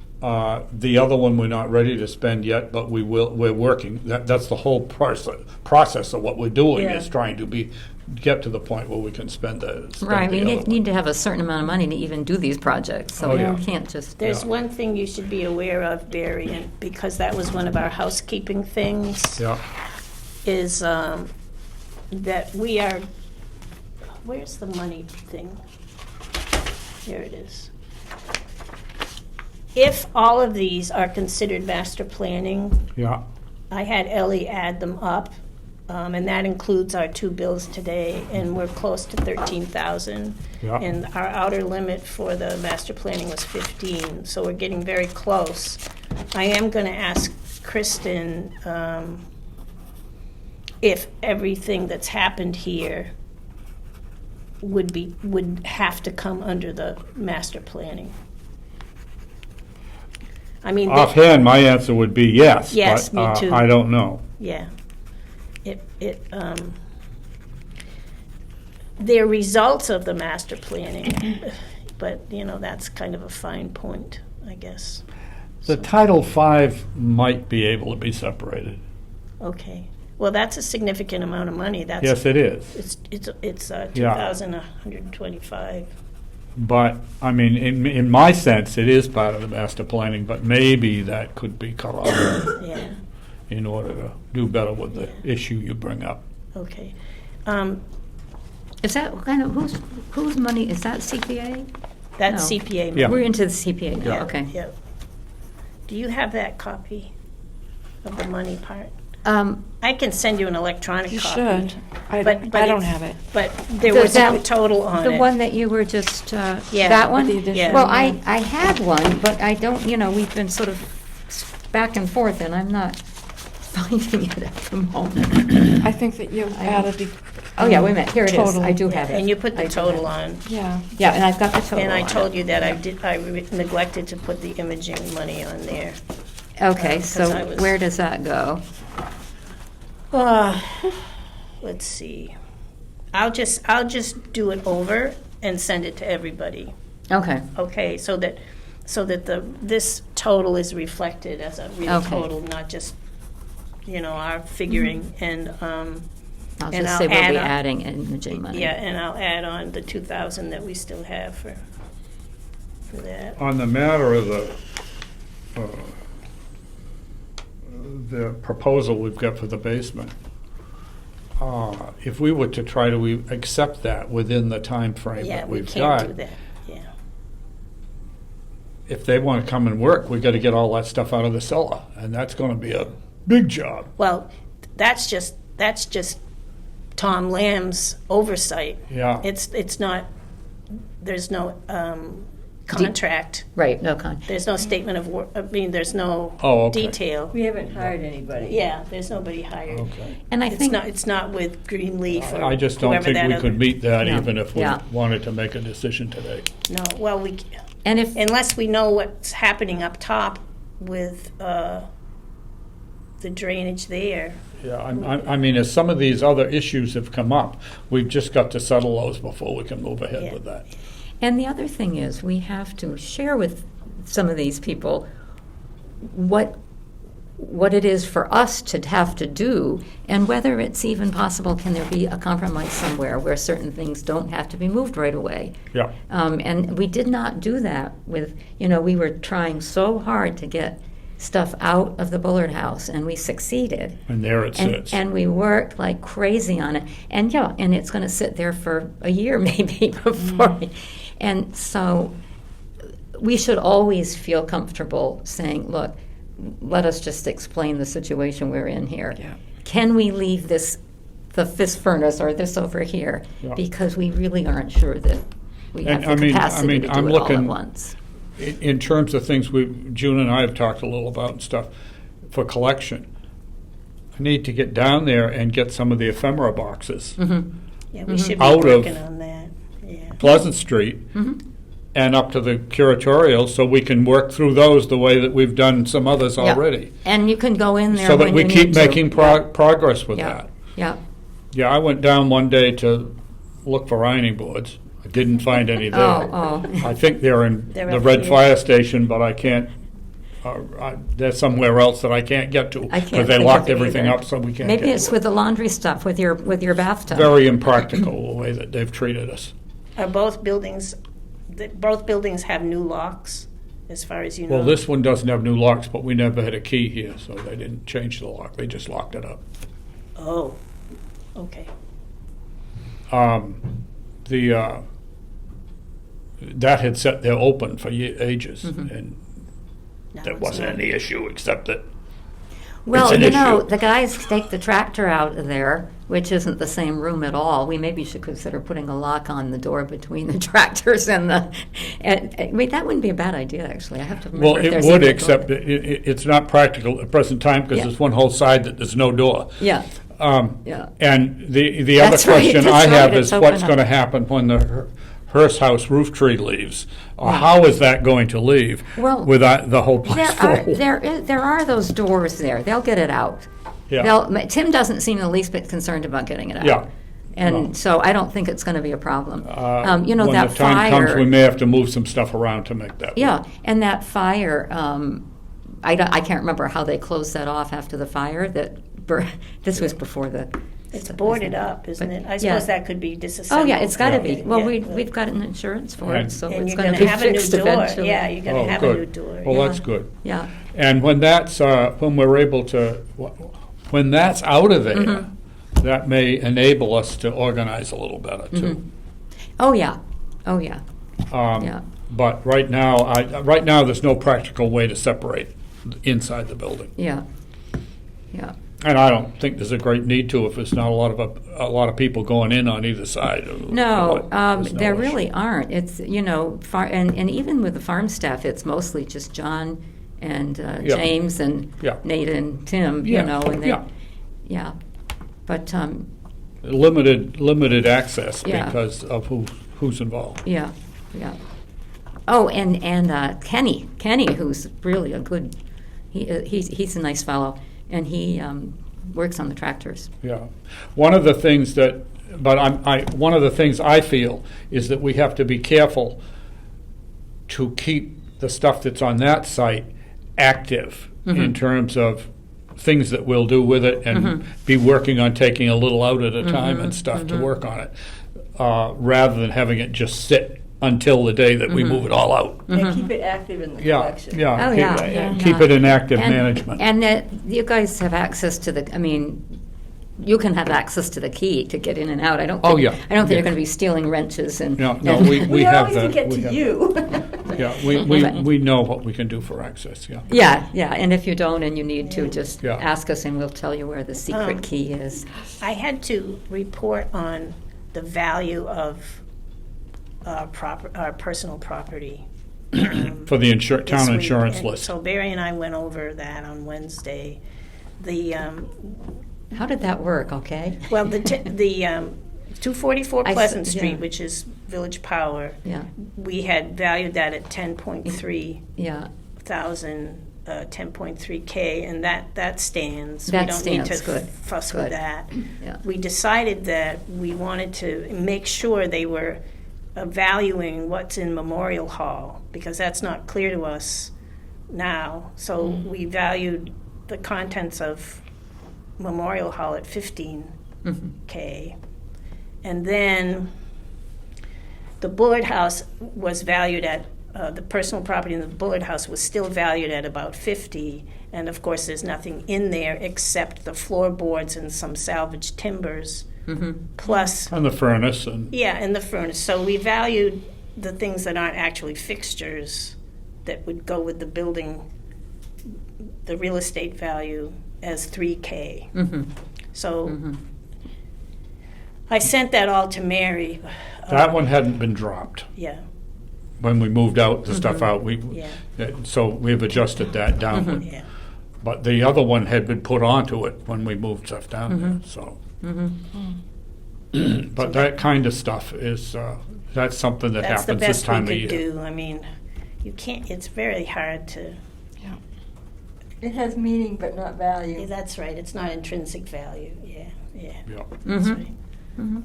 The other one, we're not ready to spend yet, but we're working. That's the whole process of what we're doing, Yeah. is trying to get to the point where we can spend the. spend Right, the we other need one. to have a certain amount of money to even do these projects, so Oh, we yeah. can't just. there's Yeah. one thing you should be aware of, Barry, and because that was one of our housekeeping things. Yeah, Is that we are, where's the money thing? Here it is. If all of these are considered master planning, yeah, I had Ellie add them up, and that includes our two bills today, and we're close to 13,000. Yeah. And our outer limit for the master planning was 15, so we're getting very close. I am gonna ask Kristen, if everything that's happened here would have to come under the master planning. I mean, offhand, my answer would be yes. Yes, but, me too. I don't know. yeah. They're results of the master planning, but, you know, that's kind of a fine point, I guess. The Title V might be able to be separated. Okay. Well, that's a significant amount of money. That's, Yes, it is. it's Yeah. 2,125. But, I mean, in my sense, it is part of the master planning, but maybe that could be cut off Yeah, in order to do better with the issue you bring up. okay. Is that kind of, whose money, is that CPA? That's No. CPA. Yeah. We're into the CPA now, Yeah. okay. Yeah. Do you have that copy of the money part? I can send you an electronic You copy. should. I But don't it's- have it. But there Does was no that- total on it. The one that you were just, Yeah, that one? with the addition, Well, yeah. I had one, but I don't, you know, we've been sort of back and forth, and I'm not finding it at the moment. I think that you added the. Oh, yeah, wait a minute, here it is, total. I do have it. And you put I the do total have it. on. Yeah. Yeah, and I've got the total And I on told it. you that I neglected to put the imaging money on there. Okay, 'cause so I was- where does that go? Let's see. I'll just do it over and send it to everybody. Okay, Okay, so that this total is reflected as a real Okay. total, not just, you know, our figuring. And I'll And just I'll say we'll add be on- adding imaging money. yeah, and I'll add on the 2,000 that we still have for that. On the matter of the proposal we've got for the basement, if we were to try to accept that within the time frame Yeah, that we we've can't got, do that. Yeah. if they want to come and work, we got to get all that stuff out of the cellar, and that's going to be a big job. Well, that's just Tom Lamb's oversight. Yeah. It's not. There's no contract. Right, no con. There's no statement of work. I mean, there's no Oh, okay. detail. We haven't hired anybody. Yeah, there's nobody hired. Okay. And I think, It's not with Greenleaf or I just don't whoever think that we other- could meet that No. even if we Yeah. wanted to make a decision today. No, well, and if, unless we know what's happening up top with the drainage there. Yeah, I mean, as some of these other issues have come up, we've just got to settle those before we can move ahead Yeah. with that. and the other thing is, we have to share with some of these people what it is for us to have to do, and whether it's even possible, can there be a compromise somewhere where certain things don't have to be moved right away? Yeah. And we did not do that with, you know, we were trying so hard to get stuff out of the Bullard House, and we succeeded. And there it And, sits. and we worked like crazy on it. And yeah, and it's going to sit there for a year maybe before. And so we should always feel comfortable saying, look, let us just explain the situation we're in here. Yeah. Can we leave this, the furnace or this over here? Yeah. Because we really aren't sure that we have And the capacity to do I'm it all at looking- once. In terms of things June and I have talked a little about and stuff, for collection. I need to get down there and get some of the ephemera boxes. Yeah, we should be Out of- working on that, yeah. Pleasant Street and up to the curatorial, so we can work through those the way that we've done some others Yeah. already. And you can go in there So that when we you keep need to. making progress with Yeah. that. Yeah. Yeah, I went down one day to look for ironing boards. I didn't find any there. Oh, I think they're in They're the up Red here. Fire Station, but I can't, they're somewhere else that I can't get to. I can't Because they think locked of it everything either. up, so we can't Maybe get it's to with the laundry stuff with your bathtub. Very impractical, the way that they've treated us. Are both buildings have new locks, as far as you know? Well, this one doesn't have new locks, but we never had a key here, so they didn't change the lock. They just locked it up. Oh, okay. The that had sat there open for ages, and Now there it's wasn't not. any issue except that Well, an you know, issue. the guys take the tractor out of there, which isn't the same room at all. We maybe should consider putting a lock on the door between the tractors and the. Wait, that wouldn't be a bad idea, actually. I have to remember. well, if it there's would, even a except door. it's not practical at the present time because Yeah. there's one whole side that there's no door. Yeah. Yeah. And the other That's right, question that's I have right, is it's what's open going to up. happen when the Hearst House roof tree leaves? Or how is that going to leave Well, without the whole place full? There are those doors there. They'll get it out. Yeah. Tim doesn't seem the least bit concerned about getting it out. Yeah. And No. so I don't think it's going to be a problem. You know, When that the time fire. comes, we may have to move some stuff around to make that work. Yeah, and that fire, I can't remember how they closed that off after the fire. This was before the. It's boarded up, isn't it? I Yeah. suppose that could be disassembled. Oh yeah, it's got to Yeah. be. Well, Yeah. we've got an insurance for And- it, so And it's you're going gonna to be have a new fixed door. eventually. Yeah, you're gonna Oh, have good. a new door. Well, yeah. that's good. Yeah. And when that's when we're able to, when that's out of there, Mm-hmm. that may enable us to organize a little better too. Oh yeah. Oh yeah. Yeah. But right now, there's no practical way to separate inside the building, Yeah. Yeah. and I don't think there's a great need to if there's not a lot of people going in on either side. No, There's no there issue. really aren't. It's and even with the farm staff, it's mostly just John and Yeah. James and Yeah. Nate and Tim. Yeah. You know, and they, Yeah. yeah. But Limited access Yeah. because of who's involved. yeah, yeah. Oh, and Kenny, who's really a good. He's a nice fellow, and he works on the tractors. Yeah, one of the things that, one of the things I feel is that we have to be careful to keep the stuff that's on that site active in terms of things that we'll do with it and be working on taking a little out at a time and stuff to work on it, rather than having it just sit until the day that we move it all out. And keep it active in the Yeah, collection. yeah. Oh, keep, yeah, keep yeah. it in active And- management. And that you guys have access to the. I mean, you can have access to the key to get in and out. I don't. Oh, Think, yeah. I don't think Yeah. you're going to be stealing wrenches and. No, and- we have always that. get we to have- you. Yeah, we know what we can do for access, yeah. Yeah, yeah, and if you don't and you need to, just Yeah. ask us and we'll tell you where the secret key is. I had to report on the value of our personal property. For the this town week. insurance And list. So Barry and I went over that on Wednesday. The, How did that work, okay? well, the 244 I s- Pleasant yeah. Street, which is Village Power, Yeah, we had valued that at 10.3 yeah, thousand, 10.3K, and that stands. That We don't need stands, to good, fuss good. with that. yeah. We decided that we wanted to make sure they were valuing what's in Memorial Hall, because that's not clear to us now. So we valued the contents of Memorial Hall at 15K. And then the Bullard House was valued at, the personal property in the Bullard House was still valued at about 50. And of course, there's nothing in there except the floorboards and some salvaged timbers, plus, And the furnace and, yeah, and the furnace. So we valued the things that aren't actually fixtures that would go with the building, the real estate value, as 3K. So I sent that all to Mary. that one hadn't been dropped. Yeah, When we moved out, the stuff out, yeah, so we've adjusted that downward. yeah. But the other one had been put onto it when we moved stuff down there, so. But that kind of stuff is, that's something that That's the happens this best we time of could year. do. I mean, you can't, it's very hard to, It has meaning but not yeah, value. that's right, it's not intrinsic value, yeah. Yeah. That's right.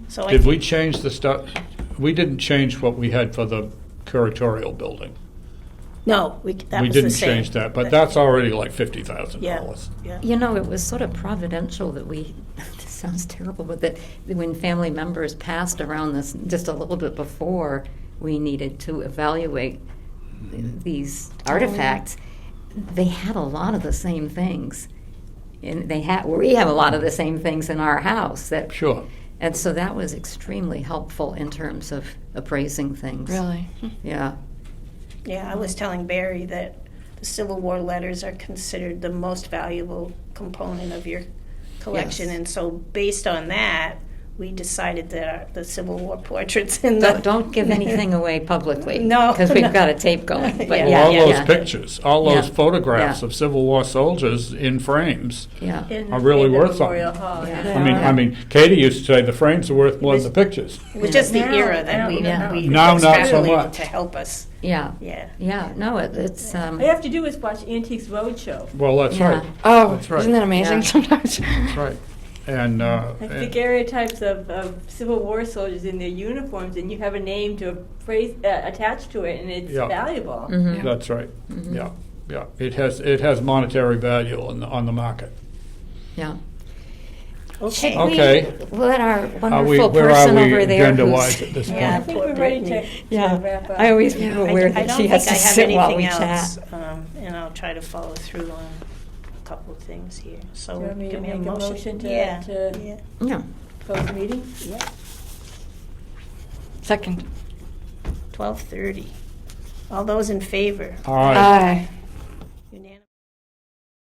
So I Did we think, change the stuff? We didn't change what we had for the curatorial building. no, that We was the didn't same. change that, but that's already like $50,000. Yeah. You know, it was sort of providential that we, this sounds terrible, but that when family members passed around this just a little bit before we needed to evaluate these artifacts, they had a lot of the same things. And we have a lot of the same things in our house that, Sure. and so that was extremely helpful in terms of appraising things. Really? Yeah. Yeah, I was telling Barry that the Civil War letters are considered the most valuable component of your collection, Yes. and so based on that, we decided that the Civil War portraits in the... Don't give anything away publicly. No, Because we've no. got a tape going. But Yeah. Well, yeah, all yeah, those yeah. pictures, all those Yeah. photographs Yeah. of Civil War soldiers in frames. Yeah. In Are really the worth Memorial something. Hall, Yeah. yeah. I mean, Katie used to say the frames are worth more than the pictures. It was just the Now, era that we yeah. Now, not so extrapolated much. to help us, Yeah. yeah. Yeah. No, it's. All you have to do is watch Antiques Roadshow. Well, that's Yeah. right. Oh, That's right. isn't that amazing Yeah. sometimes? That's right. And, Like daguerreotypes of Civil War soldiers in their uniforms, and you have a name to a phrase attached to it, and it's Yeah. valuable. Mhm. that's right. Yeah, yeah. It has monetary value on the market. Yeah. Okay. Okay. We'll let our Are we, wonderful where person are we over there. agenda-wise who's- at this Yeah. I point? think Poor we're ready Brittany. to wrap up. I always feel I weird I that don't she has think to I have sit while we anything chat. else, and I'll try to follow through on a couple of things here. So Do you want me to give me a make a motion. motion to- Yeah, to- yeah, Yeah. Close the meeting? yeah. Second. 12:30. All those in favor? All right. Aye.